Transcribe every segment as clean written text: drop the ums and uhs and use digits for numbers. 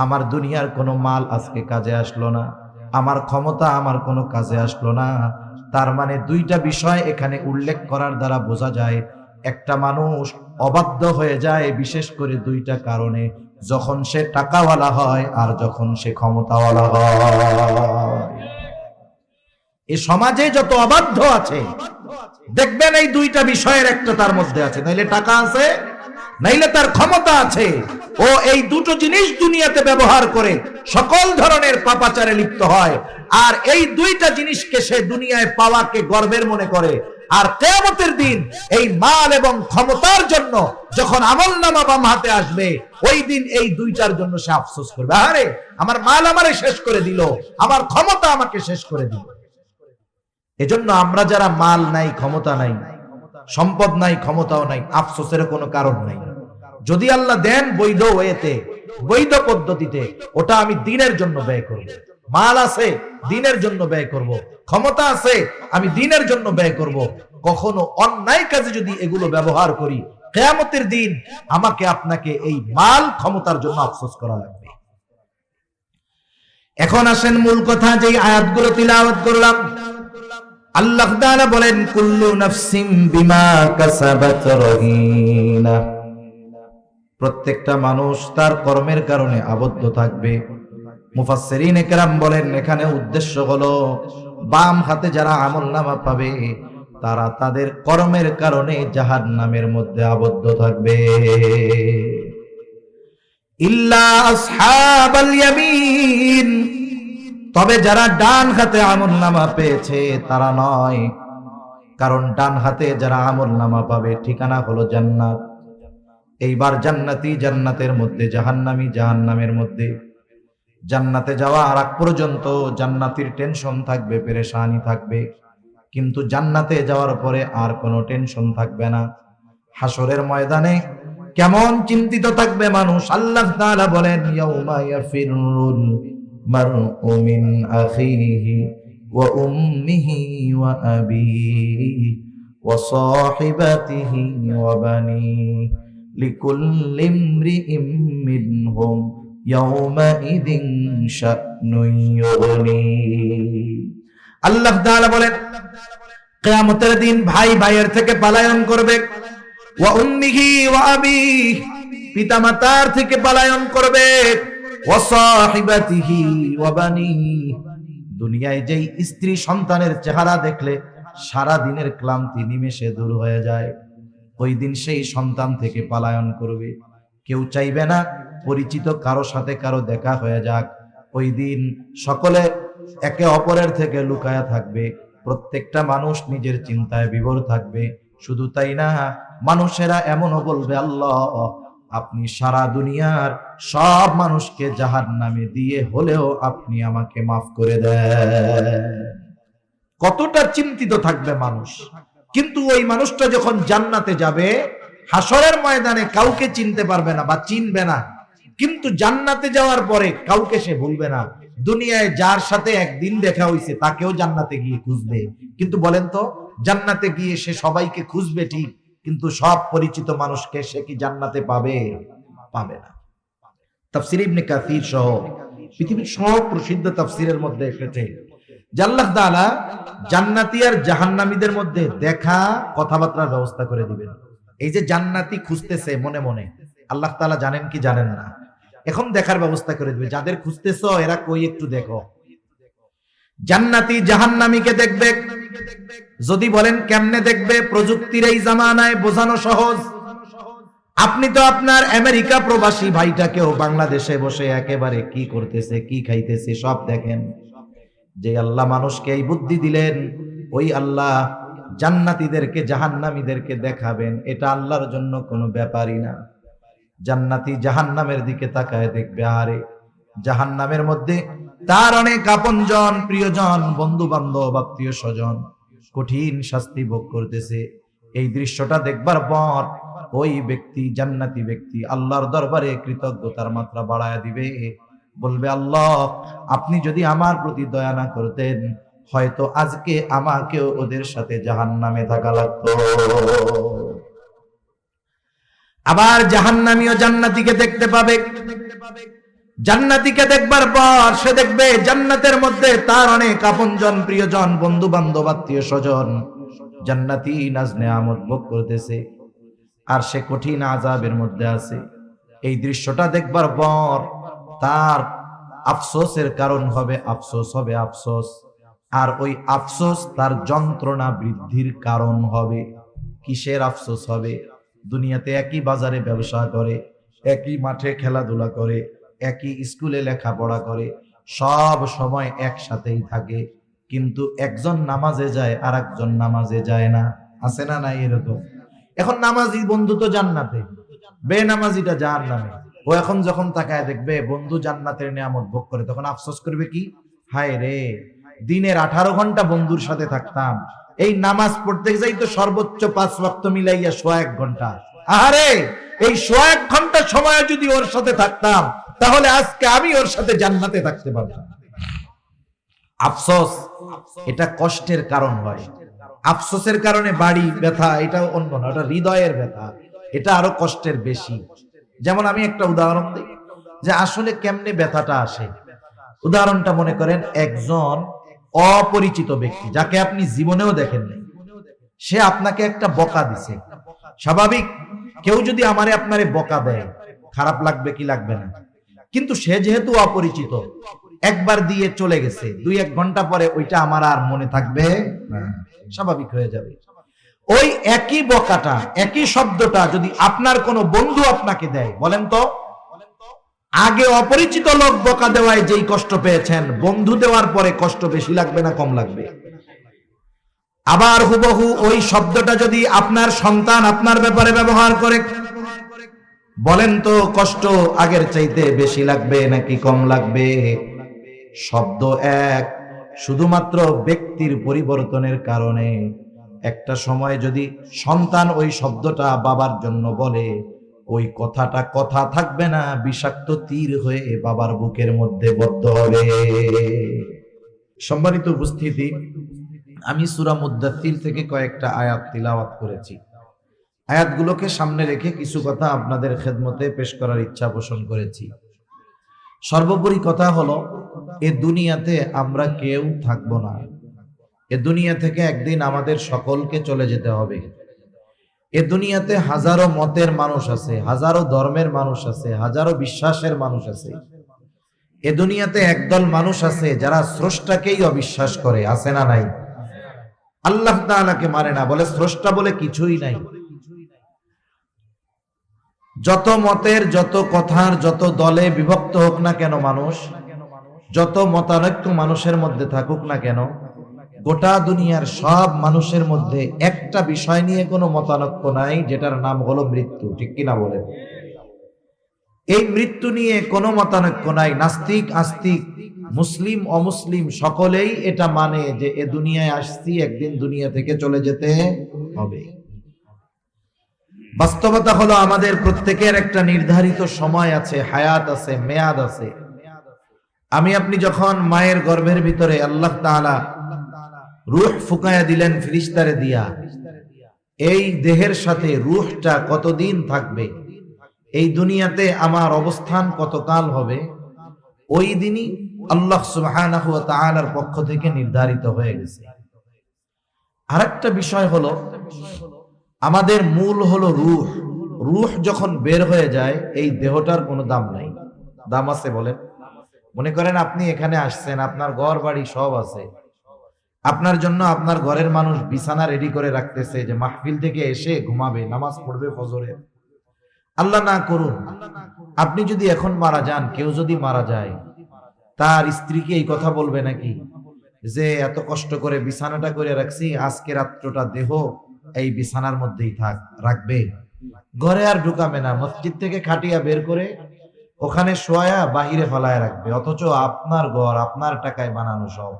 আমার দুনিয়ার কোনো মাল আজকে কাজে আসলো না, আমার ক্ষমতা আমার কোনো কাজে আসলো না। তার মানে দুইটা বিষয় এখানে উল্লেখ করার দ্বারা বোঝা যায় একটা মানুষ অবাধ্য হয়ে যায় বিশেষ করে দুইটা কারণে, যখন সে টাকাওয়ালা হয় আর যখন সে ক্ষমতাওয়ালা হয়। এই সমাজে যত অবাধ্য আছে দেখবেন এই দুইটা বিষয়ের একটা তার মধ্যে আছে, নাইলে টাকা আছে নাইলে তার ক্ষমতা আছে। ও এই দুটো জিনিস দুনিয়াতে ব্যবহার করে সকল ধরনের পাপাচারে লিপ্ত হয়, আর এই দুইটা জিনিসকে সে দুনিয়ায় পাওয়াকে গর্বের মনে করে। আর কিয়ামতের দিন এই মাল এবং ক্ষমতার জন্য যখন আমলনামা বাম হাতে আসবে, ওই দিন এই দুইটার জন্য সে আফসোস করবে, আরে আমার মাল আমারে শেষ করে দিল, আমার ক্ষমতা আমাকে শেষ করে দিল। এজন্য আমরা যারা মাল নাই, ক্ষমতা নাই, সম্পদ নাই, ক্ষমতাও নাই, আফসোসের কোনো কারণ নাই। যদি আল্লাহ দেন বৈধ ওয়েতে, বৈধ পদ্ধতিতে, ওটা আমি দ্বীনের জন্য ব্যয় করব। মাল আছে দ্বীনের জন্য ব্যয় করব, ক্ষমতা আছে আমি দ্বীনের জন্য ব্যয় করব। কখনো অন্যায় কাজে যদি এগুলো ব্যবহার করি, কিয়ামতের দিন আমাকে আপনাকে এই মাল ক্ষমতার জন্য আফসোস করা লাগবে। এখন আসেন মূল কথা, যে আয়াতগুলো তিলাওয়াত করলাম। আল্লাহ তাআলা বলেন কুল্লু নাফসিম বিমা কাসাবাত রহিনা, প্রত্যেকটা মানুষ তার কর্মের কারণে আবদ্ধ থাকবে। মুফাসসিরিনে কেরাম বলেন এখানে উদ্দেশ্য হলো বাম হাতে যারা আমলনামা পাবে তারা তাদের কর্মের কারণে জাহান্নামের মধ্যে আবদ্ধ থাকবে। ইল্লা আসহাবাল ইয়ামিন, তবে যারা ডান হাতে আমলনামা পেয়েছে তারা নয়, কারণ ডান হাতে যারা আমলনামা পাবে ঠিকানা হলো জান্নাত। এইবার জান্নাতি জান্নাতের মধ্যে, জাহান্নামী জাহান্নামের মধ্যে। জান্নাতে যাওয়া আর আগ পর্যন্ত জান্নাতীর টেনশন থাকবে, পেরেশানি থাকবে, কিন্তু জান্নাতে যাওয়ার পরে আর কোনো টেনশন থাকবে না। হাসরের ময়দানে কেমন চিন্তিত থাকবে মানুষ। আল্লাহ তাআলা বলেন ইয়াউমা ইয়াফিরুল মারউ মিন আখিহি ওয়া উম্মিহি ওয়া আবিহি ওয়া সাহিবাতিহি ওয়া বানিহি লিকুল্লি ইমরিইম মিনহুম ইয়াউমাইযিন শা'নুন ইউগনি। আল্লাহ তাআলা বলেন কিয়ামতের দিন ভাই ভাইয়ের থেকে পলায়ন করবে, ওয়া উম্মিহি ওয়া আবিহি, পিতামাতার থেকে পলায়ন করবে, ওয়া সাহিবাতিহি ওয়া বানিহি, দুনিয়ায় যেই স্ত্রী সন্তানের চেহারা দেখলে সারা দিনের ক্লান্তি নিমেষে দূর হয়ে যায়, ওই দিন সেই সন্তান থেকে পলায়ন করবে। কেউ চাইবে না পরিচিত কারো সাথে কারো দেখা হয়ে যাক। ওই দিন সকলে একে অপরের থেকে লুকায়া থাকবে, প্রত্যেকটা মানুষ নিজের চিন্তায় বিভোর থাকবে। শুধু তাই না, মানুষেরা এমনও বলবে আল্লাহ আপনি সারা দুনিয়ার সব মানুষকে জাহান্নামে দিয়ে হলেও আপনি আমাকে মাফ করে দেন। কতটা চিন্তিত থাকবে মানুষ। কিন্তু ওই মানুষটা যখন জান্নাতে যাবে, হাসরের ময়দানে কাউকে চিনতে পারবে না বা চিনবে না, কিন্তু জান্নাতে যাওয়ার পরে কাউকে সে ভুলবে না। দুনিয়ায় যার সাথে একদিন দেখা হইছে তাকেও জান্নাতে গিয়ে খুঁজবে, কিন্তু বলেন তো জান্নাতে গিয়ে সে সবাইকে খুঁজবে ঠিক, কিন্তু সব পরিচিত মানুষকে সে কি জান্নাতে পাবে? পাবে না। তাফসীর ইবনে কাসির সহ পৃথিবীর সব প্রসিদ্ধ তাফসীরের মধ্যে এসেছে যে আল্লাহ তাআলা জান্নাতি আর জাহান্নামীদের মধ্যে দেখা কথাবার্তার ব্যবস্থা করে দিবেন। এই যে জান্নাতি খুঁজতেছে মনে মনে, আল্লাহ তাআলা জানেন কি জানেন না, এখন দেখার ব্যবস্থা করে দিবে। যাদের খুঁজতেছো এরা কই একটু দেখো। জান্নাতি জাহান্নামীকে দেখবে। যদি বলেন কেমনে দেখবে, প্রযুক্তির এই জামানায় বোঝানো সহজ। আপনি তো আপনার আমেরিকা প্রবাসী ভাইটাকেও বাংলাদেশে বসে একেবারে কি করতেছে কি খাইতেছে সব দেখেন। যে আল্লাহ মানুষকে এই বুদ্ধি দিলেন, ওই আল্লাহ জান্নাতীদেরকে জাহান্নামীদেরকে দেখাবেন, এটা আল্লাহর জন্য কোনো ব্যাপারই না। জান্নাতি জাহান্নামের দিকে তাকায় দেখবে, আরে জাহান্নামের মধ্যে তার অনেক আপনজন, প্রিয়জন, বন্ধু বান্ধব, আত্মীয় স্বজন কঠিন শাস্তি ভোগ করতেছে। এই দৃশ্যটা দেখবার পর ওই ব্যক্তি, জান্নাতি ব্যক্তি আল্লাহর দরবারে কৃতজ্ঞতার মাত্রা বাড়ায় দিবে, বলবে আল্লাহ আপনি যদি আমার প্রতি দয়া না করতেন হয়তো আজকে আমাকেও ওদের সাথে জাহান্নামে থাকা লাগতো। আবার জাহান্নামীও জান্নাতীকে দেখতে পাবে। জান্নাতীকে দেখবার পর সে দেখবে জান্নাতের মধ্যে তার অনেক আপনজন, প্রিয়জন, বন্ধু বান্ধব, আত্মীয় স্বজন জান্নাতি নাজ নেয়ামত ভোগ করতেছে, আর সে কঠিন আযাবের মধ্যে আছে। এই দৃশ্যটা দেখবার পর তার আফসোসের কারণ হবে, আফসোস হবে, আফসোস। আর ওই আফসোস তার যন্ত্রণা বৃদ্ধির কারণ হবে। কিসের আফসোস হবে? দুনিয়াতে একই বাজারে ব্যবসা করে, একই মাঠে খেলাধুলা করে, একই স্কুলে লেখাপড়া করে, সব সময় একসাথেই থাকে, কিন্তু একজন নামাজে যায় আর একজন নামাজে যায় না। আছে না নাই এরকম? এখন নামাজি বন্ধু তো জান্নাতে, বেনামাজিটা জাহান্নামে। ও এখন যখন তাকায় দেখবে বন্ধু জান্নাতের নিয়ামত ভোগ করে, তখন আফসোস করবে কি, হায় রে, দিনের 18 ঘন্টা বন্ধুর সাথে থাকতাম, এই নামাজ পড়তে যাই তো সর্বোচ্চ 5 ওয়াক্ত মিলাইয়া 1 ঘন্টা, আহারে এই 1 ঘন্টা সময় যদি ওর সাথে থাকতাম তাহলে আজকে আমি ওর সাথে জান্নাতে থাকতে পারতাম। আফসোস এটা কষ্টের কারণ হয়। আফসোসের কারণে বাড়ি ব্যথা, এটা অন্য না, ওটা হৃদয়ের ব্যথা, এটা আরো কষ্টের বেশি। যেমন আমি একটা উদাহরণ দিই যে আসলে কেমনে ব্যথাটা আসে। উদাহরণটা মনে করেন একজন অপরিচিত ব্যক্তি যাকে আপনি জীবনেও দেখেন নাই, সে আপনাকে একটা বকা দিছে। স্বাভাবিক কেউ যদি আমারে আপনারে বকা দেয় খারাপ লাগবে কি লাগবে না? কিন্তু সে যেহেতু অপরিচিত, একবার দিয়ে চলে গেছে, 2-1 ঘন্টা পরে ওইটা আমার আর মনে থাকবে না, স্বাভাবিক হয়ে যাবে। ওই একই বকাটা, একই শব্দটা যদি আপনার কোনো বন্ধু আপনাকে দেয়, বলেন তো আগে অপরিচিত লোক বকা দেওয়ায় যেই কষ্ট পেয়েছেন, বন্ধু দেওয়ার পরে কষ্ট বেশি লাগবে না কম লাগবে? আবার হুবহু ওই শব্দটা যদি আপনার সন্তান আপনার ব্যাপারে ব্যবহার করে, বলেন তো কষ্ট আগের চাইতে বেশি লাগবে নাকি কম লাগবে? শব্দ এক, শুধুমাত্র ব্যক্তির পরিবর্তনের কারণে একটা সময় যদি সন্তান ওই শব্দটা বাবার জন্য বলে, ওই কথাটা কথা থাকবে না, বিষাক্ত তীর হয়ে বাবার বুকের মধ্যে বদ্ধ হবে। সম্মানিত উপস্থিতি, আমি সূরা মুদ্দাথির থেকে কয়েকটা আয়াত তিলাওয়াত করেছি। আয়াতগুলোকে সামনে রেখে কিছু কথা আপনাদের খেদমতে পেশ করার ইচ্ছা পোষণ করেছি। সর্বোপরি কথা হলো, এ দুনিয়াতে আমরা কেউ থাকবো না। এ দুনিয়া থেকে একদিন আমাদের সকলকে চলে যেতে হবে। এ দুনিয়াতে হাজারো মতের মানুষ আছে, হাজারো ধর্মের মানুষ আছে, হাজারো বিশ্বাসের মানুষ আছে। এ দুনিয়াতে একদল মানুষ আছে যারা স্রষ্টাকেই অবিশ্বাস করে, আছে না নাই? আল্লাহ তাআলাকে মানে না, বলে স্রষ্টা বলে কিছুই নাই। যত মতের, যত কথার, যত দলে বিভক্ত হোক না কেন মানুষ, যত মতানৈক্য মানুষের মধ্যে থাকুক না কেন, গোটা দুনিয়ার সব মানুষের মধ্যে একটা বিষয় নিয়ে কোনো মতানৈক্য নাই, যেটার নাম হলো মৃত্যু। ঠিক কিনা বলেন? এই মৃত্যু নিয়ে কোনো মতানৈক্য নাই। নাস্তিক আস্তিক, মুসলিম অমুসলিম সকলেই এটা মানে যে এ দুনিয়ায় আসছি, একদিন দুনিয়া থেকে চলে যেতে হবে। বাস্তবতা হলো আমাদের প্রত্যেকের একটা নির্ধারিত সময় আছে, হায়াত আছে, মেয়াদ আছে। আমি আপনি যখন মায়ের গর্ভের ভিতরে আল্লাহ তাআলা রূহ ফুকায়া দিলেন ফেরেশতারে দিয়া, এই দেহের সাথে রূহটা কতদিন থাকবে, এই দুনিয়াতে আমার অবস্থান কতকাল হবে, ওই দিনই আল্লাহ সুবহানাহু ওয়া তাআলার পক্ষ থেকে নির্ধারিত হয়ে গেছে। আরেকটা বিষয় হলো, আমাদের মূল হলো রূহ। রূহ যখন বের হয়ে যায়, এই দেহটার কোনো দাম নাই। দাম আছে বলেন? মনে করেন আপনি এখানে আসছেন, আপনার ঘর বাড়ি সব আছে, আপনার জন্য আপনার ঘরের মানুষ বিছানা রেডি করে রাখতেছে যে মাহফিল থেকে এসে ঘুমাবে, নামাজ পড়বে ফজরের। আল্লাহ না করুন, আপনি যদি এখন মারা যান, কেউ যদি মারা যায়, তার স্ত্রীকে এই কথা বলবে নাকি যে এত কষ্ট করে বিছানাটা করে রাখছি, আজকে রাত্রটা দেহ এই বিছানার মধ্যেই থাক? রাখবে? ঘরে আর ঢুকাবে না, মসজিদ থেকে খাটিয়া বের করে ওখানে শোয়া বাহিরে ফেলায় রাখবে, অথচ আপনার ঘর, আপনার টাকায় বানানো সব।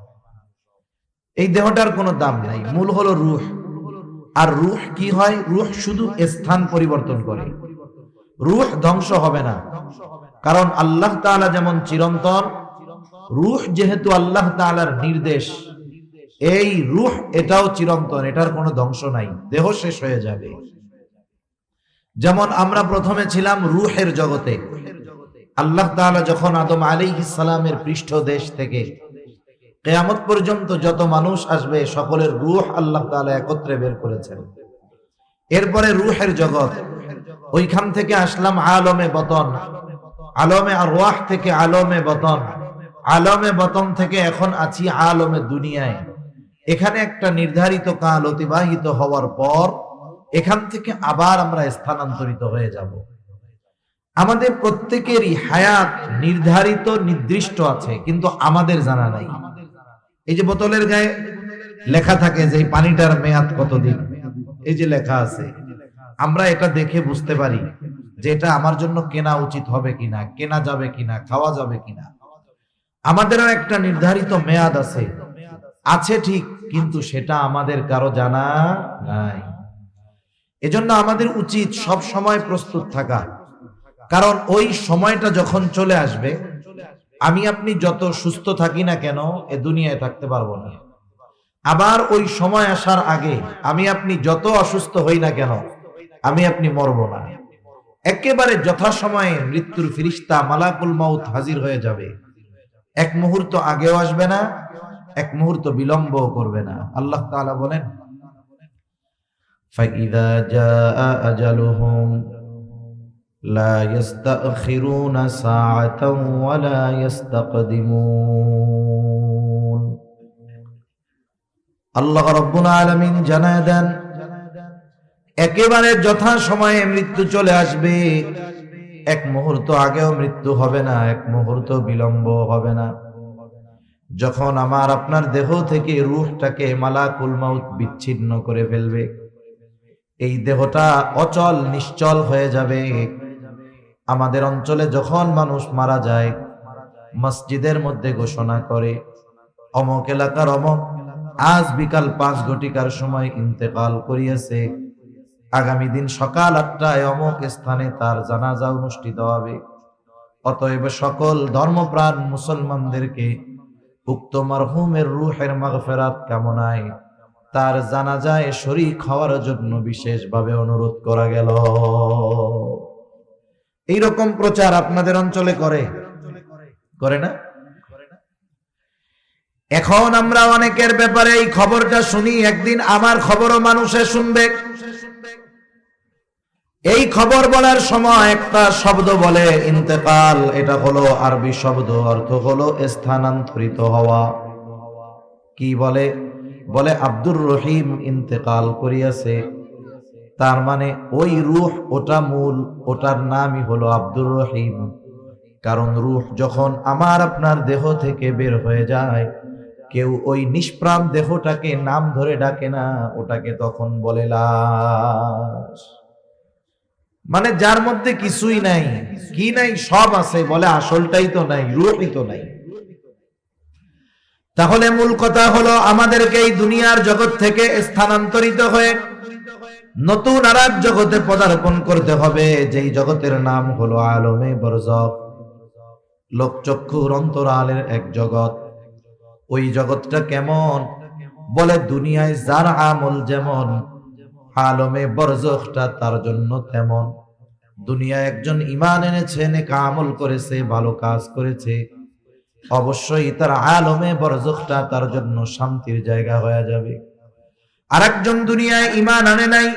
এই দেহটার কোনো দাম নাই। মূল হলো রূহ। আর রূহ কি হয়? রূহ শুধু স্থান পরিবর্তন করে, রূহ ধ্বংস হবে না। কারণ আল্লাহ তাআলা যেমন চিরন্তন, রূহ যেহেতু আল্লাহ তাআলার নির্দেশ, এই রূহ এটাও চিরন্তন, এটার কোনো ধ্বংস নাই, দেহ শেষ হয়ে যাবে। যেমন আমরা প্রথমে ছিলাম রূহের জগতে, আল্লাহ তাআলা যখন আদম আলাইহিস সালামের পৃষ্ঠদেশ থেকে কিয়ামত পর্যন্ত যত মানুষ আসবে সকলের রূহ আল্লাহ তাআলা একত্রে বের করেছেন। এরপরে রূহের জগৎ, ওইখান থেকে আসলাম আলমে বতন, আলমে আরওয়াহ থেকে আলমে বতন, আলমে বতন থেকে এখন আছি আলমে দুনিয়ায়। এখানে একটা নির্ধারিত কাল অতিবাহিত হওয়ার পর এখান থেকে আবার আমরা স্থানান্তরিত হয়ে যাব। আমাদের প্রত্যেকেরই হায়াত নির্ধারিত নির্দিষ্ট আছে, কিন্তু আমাদের জানা নাই। এই যে বোতলের গায়ে লেখা থাকে যে এই পানিটার মেয়াদ কতদিন, এই যে লেখা আছে, আমরা এটা দেখে বুঝতে পারি যে এটা আমার জন্য কেনা উচিত হবে কিনা, কেনা যাবে কিনা, খাওয়া যাবে কিনা। আমাদেরও একটা নির্ধারিত মেয়াদ আছে, আছে ঠিক, কিন্তু সেটা আমাদের কারো জানা নাই। এজন্য আমাদের উচিত সব সময় প্রস্তুত থাকা, কারণ ওই সময়টা যখন চলে আসবে, আমি আপনি যত সুস্থ থাকি না কেন এ দুনিয়ায় থাকতে পারবো না। আবার ওই সময় আসার আগে আমি আপনি যত অসুস্থ হই না কেন আমি আপনি মরব না। একেবারে যথাসময়ে মৃত্যুর ফিরিস্তা মালাকুল মাউত হাজির হয়ে যাবে, এক মুহূর্ত আগেও আসবে না, এক মুহূর্ত বিলম্ব করবে না। আল্লাহ তাআলা বলেন, ফাইদা জাআ আজালুহুম লা ইস্তাখিরুনা সাআতাও ওয়া লা ইস্তাকদিমুন। আল্লাহ রাব্বুল আলামিন জানায় দেন, একেবারে যথা সময়ে মৃত্যু চলে আসবে, এক মুহূর্ত আগেও মৃত্যু হবে না, এক মুহূর্ত বিলম্ব হবে না। যখন আমার আপনার দেহ থেকে রূহটাকে মালাকুল মাউত বিচ্ছিন্ন করে ফেলবে, এই দেহটা অচল নিশ্চল হয়ে যাবে। আমাদের অঞ্চলে যখন মানুষ মারা যায়, মসজিদের মধ্যে ঘোষণা করে, অমুক এলাকার অমুক আজ বিকাল 5 ঘটিকার সময় ইন্তেকাল করিয়াছে, আগামী দিন সকাল 8টায় অমুক স্থানে তার জানাজা অনুষ্ঠিত হবে। অতএব সকল ধর্মপ্রাণ মুসলমানদেরকে উক্ত মারহুমের রূহের মাগফিরাত কামনায় তার জানাজায় শরীক হওয়ার জন্য বিশেষভাবে অনুরোধ করা গেল। এইরকম প্রচার আপনাদের অঞ্চলে করে না? এখন আমরা অনেকের ব্যাপারে এই খবরটা শুনি, একদিন আমার খবরও মানুষে শুনবে। এই খবর বলার সময় একটা শব্দ বলে ইন্তেকাল, এটা হলো আরবি শব্দ, অর্থ হলো স্থানান্তরিত হওয়া। কি বলে? বলে আব্দুর রহিম ইন্তেকাল করিয়াছে। তার মানে ওই রূহ, ওটা মূল, ওটার নামই হলো আব্দুর রহিম। কারণ রূহ যখন আমার আপনার দেহ থেকে বের হয়ে যায়, কেউ ওই নিষ্প্রাণ দেহটাকে নাম ধরে ডাকে না, ওটাকে তখন বলে লাশ। মানে যার মধ্যে কিছুই নাই, কি নাই, সব আছে, বলে আসলটাই তো নাই, রূহই তো নাই। তাহলে মূল কথা হলো আমাদেরকে এই দুনিয়ার জগৎ থেকে স্থানান্তরিত হয়ে নতুন আরেক জগতে পদার্পণ করতে হবে, যেই জগতের নাম হলো আলমে বরজখ, লোকচক্ষুর অন্তরালের এক জগৎ। ওই জগৎটা কেমন? বলে দুনিয়ায় যার আমল যেমন, আলমে বরজখটা তার জন্য তেমন। দুনিয়ায় একজন ঈমান এনেছে, নেক আমল করেছে, ভালো কাজ করেছে, অবশ্যই তার আলমে বরজখটা তার জন্য শান্তির জায়গা হয়ে যাবে। আরেকজন দুনিয়ায় ঈমান আনে নাই,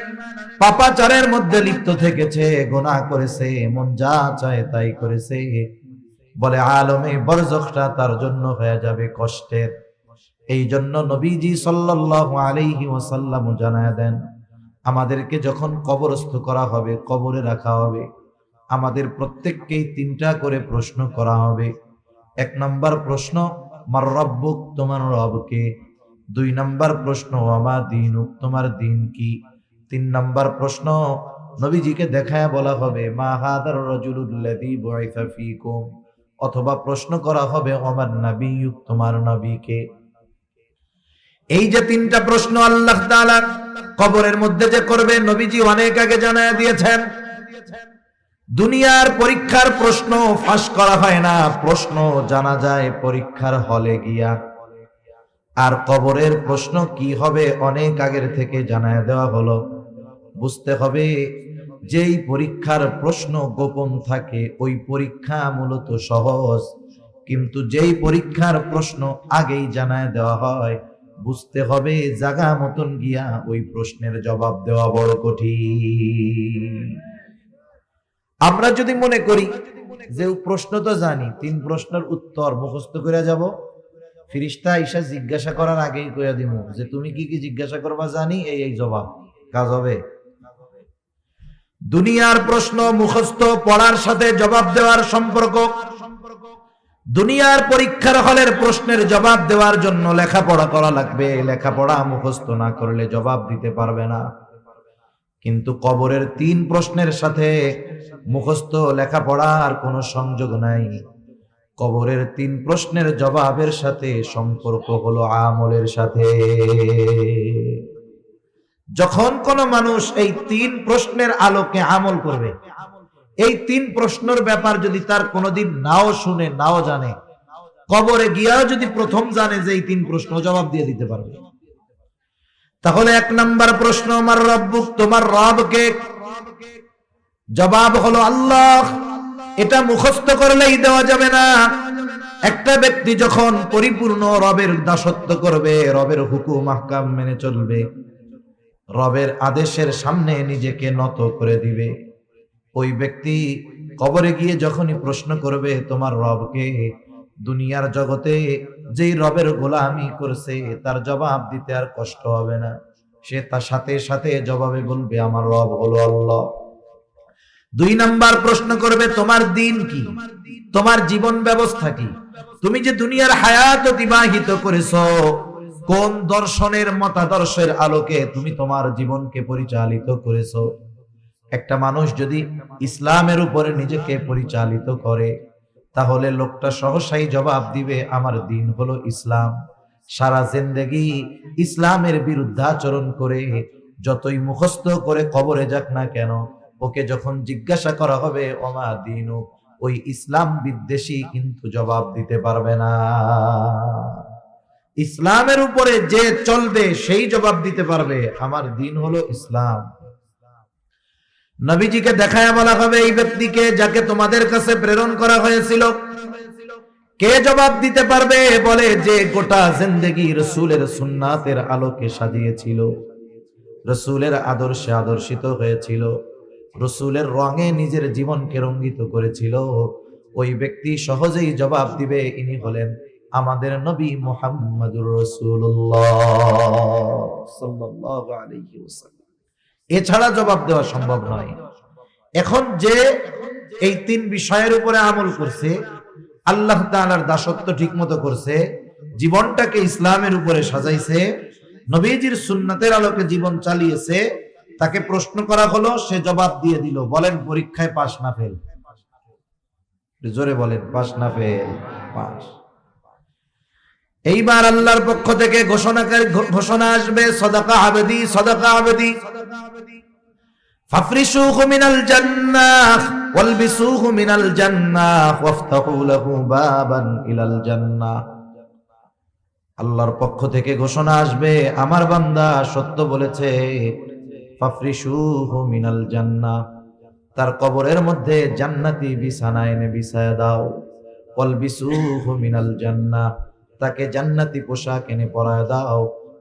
পাপাচারের মধ্যে লিপ্ত থেকেছে, গুনাহ করেছে, মন যা চায় তাই করেছে, বলে আলমে বরজখটা তার জন্য হয়ে যাবে কষ্টের। এই জন্য নবীজি সাল্লাল্লাহু আলাইহি ওয়াসাল্লাম জানায় দেন, আমাদেরকে যখন কবরস্থ করা হবে, কবরে রাখা হবে, আমাদের প্রত্যেককেই 3টা করে প্রশ্ন করা হবে। 1 নাম্বার প্রশ্ন, মার রব্বুক, তোমার রবকে। 2 নাম্বার প্রশ্ন, আমা দীনুক, তোমার দিন কি। 3 নাম্বার প্রশ্ন, নবীজিকে দেখায় বলা হবে, মা হাদার রাজুলুল্লাযী বুইসা ফীকুম, অথবা প্রশ্ন করা হবে, ওমান নাবিয়্যুক, তোমার নবীকে। এই যে 3টা প্রশ্ন আল্লাহ তাআলা কবরের মধ্যে যে করবে, নবীজি অনেক আগে জানায় দিয়েছেন। দুনিয়ার পরীক্ষার প্রশ্ন ফাঁস করা হয় না, প্রশ্ন জানা যায় পরীক্ষার হলে গিয়া। আর কবরের প্রশ্ন কি হবে অনেক আগের থেকে জানায় দেওয়া হলো। বুঝতে হবে যেই পরীক্ষার প্রশ্ন গোপন থাকে ওই পরীক্ষা মূলত সহজ, কিন্তু যেই পরীক্ষার প্রশ্ন আগেই জানায় দেওয়া হয় বুঝতে হবে জাগা মতন গিয়া ওই প্রশ্নের জবাব দেওয়া বড় কঠিন। আমরা যদি মনে করি যে প্রশ্ন তো জানি, 3 প্রশ্নের উত্তর মুখস্থ করে যাব, ফিরিস্তা ঈশা জিজ্ঞাসা করার আগেই কইয়া দিব যে তুমি কি কি জিজ্ঞাসা করবা জানি, এই জবাব, কাজ হবে? দুনিয়ার প্রশ্ন মুখস্থ পড়ার সাথে জবাব দেওয়ার সম্পর্ক, দুনিয়ার পরীক্ষার হলের প্রশ্নের জবাব দেওয়ার জন্য লেখাপড়া করা লাগবে, লেখাপড়া মুখস্থ না করলে জবাব দিতে পারবে না। কিন্তু কবরের 3 প্রশ্নের সাথে মুখস্থ লেখাপড়ার কোনো সংযোগ নাই। কবরের 3 প্রশ্নের জবাবের সাথে সম্পর্ক হলো আমলের সাথে। যখন কোন মানুষ এই 3 প্রশ্নের আলোকে আমল করবে, এই 3 প্রশ্নের ব্যাপার যদি তার কোনোদিন নাও শুনে নাও জানে, কবরে গিয়াও যদি প্রথম জানে যে এই 3 প্রশ্ন জবাব দিয়ে দিতে পারবে। তাহলে 1 নাম্বার প্রশ্ন, আমার রব্বুক, তোমার রব কে? জবাব হলো আল্লাহ। এটা মুখস্থ করলেই দেওয়া যাবে না। একটা ব্যক্তি যখন পরিপূর্ণ রবের দাসত্ব করবে, রবের হুকুম আহকাম মেনে চলবে, রবের আদেশের সামনে নিজেকে নত করে দিবে, ওই ব্যক্তি কবরে গিয়ে যখনই প্রশ্ন করবে তোমার রবকে, দুনিয়ার জগতে যেই রবের গোলামি করছে তার জবাব দিতে আর কষ্ট হবে না। সে তার সাথে সাথে জবাবে বলবে আমার রব হলো আল্লাহ। 2 নাম্বার প্রশ্ন করবে তোমার দিন কি, তোমার জীবন ব্যবস্থা কি, তুমি যে দুনিয়ার হায়াত অতিবাহিত করেছো, কোন দর্শনের মতাদর্শের আলোকে তুমি তোমার জীবনকে পরিচালিত করেছো। একটা মানুষ যদি ইসলামের উপরে নিজেকে পরিচালিত করে তাহলে লোকটা সহসাই জবাব দিবে আমার দিন হলো ইসলাম। সারা জিন্দেগি ইসলামের বিরুদ্ধাচরণ করে যতই মুখস্থ করে কবরে যাক না কেন, ওকে যখন জিজ্ঞাসা করা হবে ওমা দিন, ওই ইসলাম বিদ্বেষী কিন্তু জবাব দিতে পারবে না। ইসলামের উপরে যে চলবে সেই জবাব দিতে পারবে আমার দিন হলো ইসলাম। নবীজিকে দেখায় বলা হবে এই ব্যক্তিকে যাকে তোমাদের কাছে প্রেরণ করা হয়েছিল, কে জবাব দিতে পারবে? বলে যে গোটা জিন্দেগি রাসূলের সুন্নাতের আলোকে সাজিয়েছিল, রাসূলের আদর্শে আদর্শিত হয়েছিল, রাসূলের রঙে নিজের জীবনকে রঙ্গিত করেছিল, ওই ব্যক্তি সহজেই জবাব দিবে ইনি হলেন আমাদের নবী মুহাম্মদুর রাসূলুল্লাহ সাল্লাল্লাহু আলাইহি ওয়াসাল্লাম। এছাড়া জবাব দেওয়া সম্ভব নয়। এখন যে এই 3 বিষয়ের উপরে আমল করছে, আল্লাহ তাআলার দাসত্ব ঠিকমতো করছে, জীবনটাকে ইসলামের উপরে সাজাইছে, নবীজির সুন্নাতের আলোকে জীবন চালিয়েছে, তাকে প্রশ্ন করা হলো, সে জবাব দিয়ে দিল। বলেন পরীক্ষায় পাস না ফেল? জোরে বলেন, পাস না ফেল? পাস। এইবার আল্লাহর পক্ষ থেকে ঘোষণা আসবে সাদাকা আবদি, সাদাকা আবদি, ফাফরিশুহু মিনাল জান্নাহ ওয়ালবিসুহু মিনাল জান্নাহ ওয়াফতাহু লাহু বাবান ইলাল জান্নাহ। আল্লাহর পক্ষ থেকে ঘোষণা আসবে আমার বান্দা সত্য বলেছে, ফাফরিশুহু মিনাল জান্নাহ, তার কবরের মধ্যে জান্নাতি বিছানা এনে বিছায়া দাও, ওয়ালবিসুহু মিনাল জান্নাহ, তাকে জান্নাতি পোশাক এনে পরায় দাও,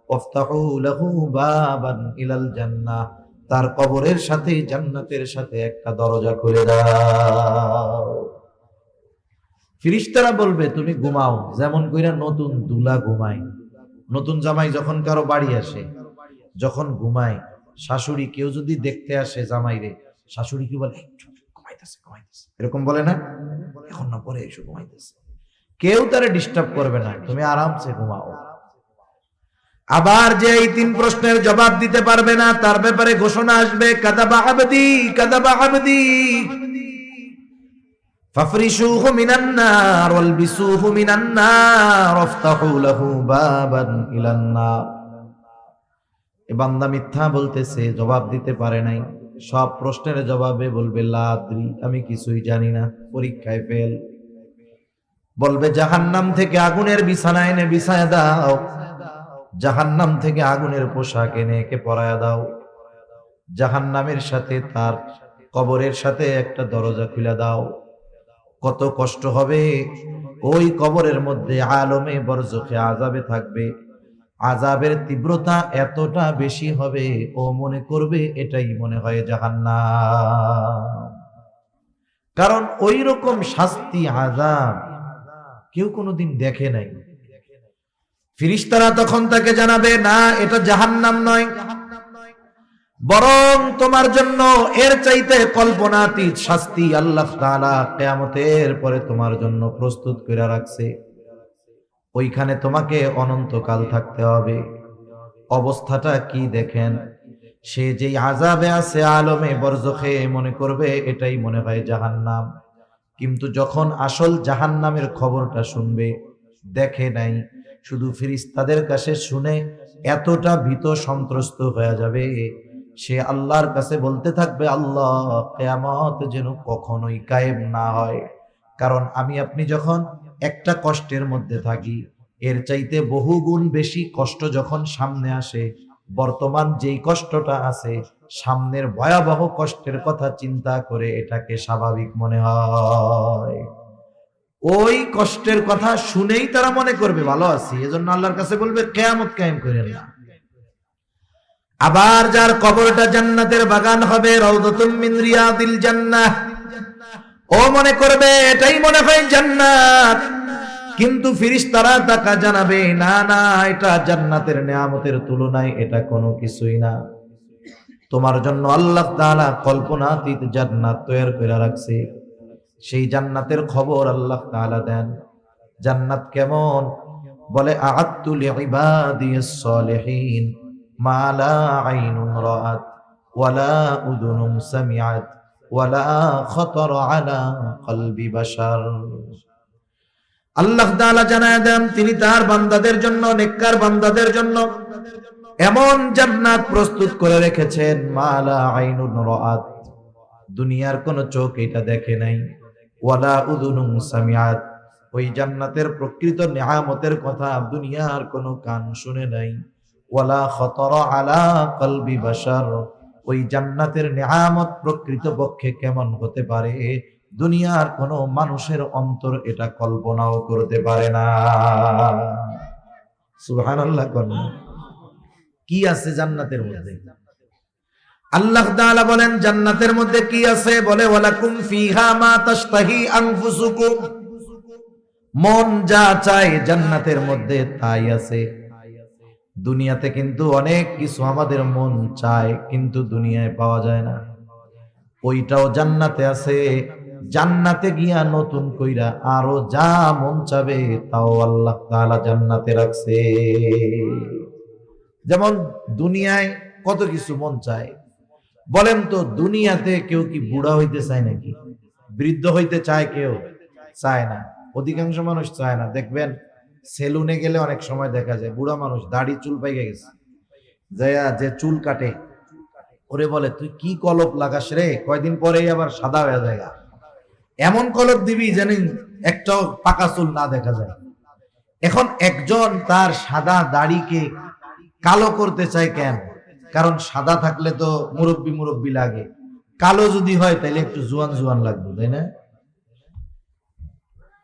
ওয়াফতাহু লাহু বাবান ইলাল জান্নাহ, তার কবরের সাথে জান্নাতের সাথে একটা দরজা খুলে দাও। ফেরেশতারা বলবে তুমি ঘুমাও, যেমন কইরা নতুন দুলা ঘুমায়। নতুন জামাই যখন কারো বাড়ি আসে, যখন ঘুমায়, শাশুড়ি কেউ যদি দেখতে আসে জামাইরে, শাশুড়ি কি বলে ঘুমাইতেছে ঘুমাইতেছে, এরকম বলে না? এখন না পরে এসে ঘুমাইতেছে, কেউ তারে ডিস্টার্ব করবে না, তুমি আরামসে ঘুমাও। আবার যে এই 3 প্রশ্নের জবাব দিতে পারবে না তার ব্যাপারে ঘোষণা আসবে কাযাবা আবদি, কাযাবা আবদি, ফাফরিশুহু মিনান নার ওয়ালবিসুহু মিনান নার ওয়াফতাহু লাহু বাবান ইলান নার। এ বান্দা মিথ্যা বলতেছে, জবাব দিতে পারে নাই। সব প্রশ্নের জবাবে বলবে লা আদরি, আমি কিছুই জানি না, পরীক্ষায় ফেল। বলবে জাহান্নাম থেকে আগুনের বিছানা এনে বিছায়া দাও, জাহান্নাম থেকে আগুনের পোশাক এনে একে পরায়া দাও, জাহান্নামের সাথে তার কবরের সাথে একটা দরজা খুলে দাও। কত কষ্ট হবে ওই কবরের মধ্যে, আলমে বরজখে আযাবে থাকবে। আযাবের তীব্রতা এতটা বেশি হবে, ও মনে করবে এটাই মনে হয় জাহান্নাম। কারণ ওই রকম শাস্তি, আযাব কেউ কোনোদিন দেখে নাই। ফেরেশতারা তখন তাকে জানাবে, না, এটা জাহান্নাম নয়, বরং তোমার জন্য এর চাইতে কল্পনাতীত শাস্তি আল্লাহ তাআলা কিয়ামতের পরে তোমার জন্য প্রস্তুত করে রাখছে। ওইখানে তোমাকে অনন্তকাল থাকতে হবে। অবস্থাটা কি দেখেন, সে যেই আযাবে আছে আলমে বরজখে, মনে করবে এটাই মনে হয় জাহান্নাম। কিন্তু যখন আসল জাহান্নামের খবরটা শুনবে, দেখে নাই, শুধু ফেরেশতাদের কাছে শুনে এতটা ভীত সন্ত্রস্ত হয়ে যাবে, সে আল্লাহর কাছে বলতে থাকবে, আল্লাহ, কিয়ামত যেন কখনোই কায়েম না হয়। কারণ আমি আপনি যখন একটা কষ্টের মধ্যে থাকি, এর চাইতে বহুগুণ বেশি কষ্ট যখন সামনে আসে, বর্তমান যেই কষ্টটা আছে, সামনের ভয়াবহ কষ্টের কথা চিন্তা করে এটাকে স্বাভাবিক মনে হয়। ওই কষ্টের কথা শুনেই তারা মনে করবে ভালো আছি, এজন্য আল্লাহর কাছে বলবে কিয়ামত কায়েম করেন না। আবার যার কবরটা জান্নাতের বাগান হবে, রাউদাতুম মিন রিয়াদিল জান্নাহ, ও মনে করবে এটাই মনে হয় জান্নাত। কিন্তু ফেরেশতারা তাকে জানাবে, না না, এটা জান্নাতের নিয়ামতের তুলনায় এটা কোনো কিছুই না। তোমার জন্য আল্লাহ তাআলা কল্পনাতীত জান্নাত তৈরি করে রাখছে। সেই জান্নাতের খবর আল্লাহ তাআলা দেন। জান্নাত কেমন? বলে, আ'আদতু লিইবাদিস সালিহিন মা লা আইনুন রাআত ওয়ালা উযুনুন সামিআত ওয়ালা খাতারা আলা কলবি বাশার। আল্লাহ তাআলা জানায় দেন, তিনি তার বান্দাদের জন্য, নেককার বান্দাদের জন্য এমন জান্নাত প্রস্তুত করে রেখেছেন, মা লা আইনুন রাআত, দুনিয়ার কোন চোখ এটা দেখে নাই, ওয়ালা উযুনুন সামিআত, ওই জান্নাতের প্রকৃত নিয়ামতের কথা দুনিয়ার কোন কান শুনে নাই, ওয়ালা খাতারা আলা কলবি বাশার, ওই জান্নাতের নিয়ামত প্রকৃত পক্ষে কেমন হতে পারে দুনিয়ার কোন মানুষের অন্তর এটা কল্পনাও করতে পারে না। সুবহানাল্লাহ। কি আছে জান্নাতের মধ্যে? আল্লাহ তাআলা বলেন জান্নাতের মধ্যে কি আছে? বলে, ওয়ালাকুম ফিহা মা তাশতাহি আনফুসুকুম, মন যা চায় জান্নাতের মধ্যে তাই আছে। দুনিয়াতে কিন্তু অনেক কিছু আমাদের মন চায়, কিন্তু দুনিয়ায় পাওয়া যায় না, ওইটাও জান্নাতে আছে। জান্নাতে গিয়া নতুন কইরা আরো যা মন চাবে তাও আল্লাহ তাআলা জান্নাতে রাখছে। যেমন দুনিয়ায় কত কিছু মন চায়, বলেন তো, দুনিয়াতে কেউ কি বুড়া হইতে চায় নাকি? বৃদ্ধ হইতে চায়? কেউ চায় না, অধিকাংশ মানুষ চায় না। দেখবেন সেলুনে গেলে অনেক সময় দেখা যায় বুড়া মানুষ দাড়ি চুল পাইকে গেছে, যে চুল কাটে, ওরে বলে, তুই কি কলপ লাগাস রে, কয়দিন পরেই আবার সাদা হয়ে যায়। এমন কলপ দিবি যেন একটাও পাকা চুল না দেখা যায়। এখন একজন তার সাদা দাড়িকে কালো করতে চায় কেন? কারণ সাদা থাকলে তো মুরব্বি মুরব্বি লাগে, কালো যদি হয় তাহলে একটু জোয়ান জোয়ান লাগবে, তাই না?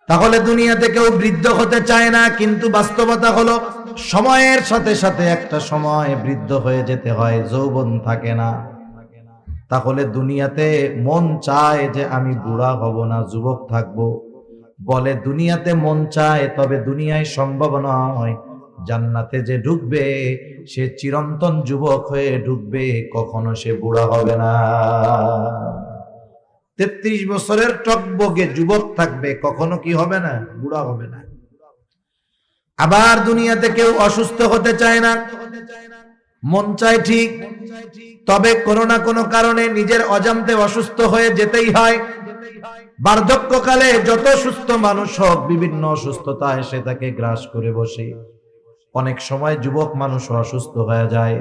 তাহলে দুনিয়াতে কেউ বৃদ্ধ হতে চায় না, কিন্তু বাস্তবতা হলো সময়ের সাথে সাথে একটা সময় বৃদ্ধ হয়ে যেতে হয়, যৌবন থাকে না। তাহলে দুনিয়াতে মন চায় যে আমি বুড়া হব না, যুবক থাকব। বলে দুনিয়াতে মন চায়, তবে দুনিয়ায় সম্ভব নয়। জান্নাতে যে ঢুকবে সে চিরন্তন যুবক হয়ে ঢুকবে, কখনো সে বুড়া হবে না। 33 বছরের টকবগে যুবক থাকবে, কখনো কি হবে না? বুড়া হবে না। আবার দুনিয়াতে কেউ অসুস্থ হতে চায় না, মন চায় ঠিক, তবে কোনো না কোনো কারণে নিজের অজান্তে অসুস্থ হয়ে যেতেই হয়। বার্ধক্যকালে যত সুস্থ মানুষ হোক, বিভিন্ন অসুস্থতা এসে তাকে গ্রাস করে বসে। অনেক সময় যুবক মানুষ অসুস্থ হয়ে যায়।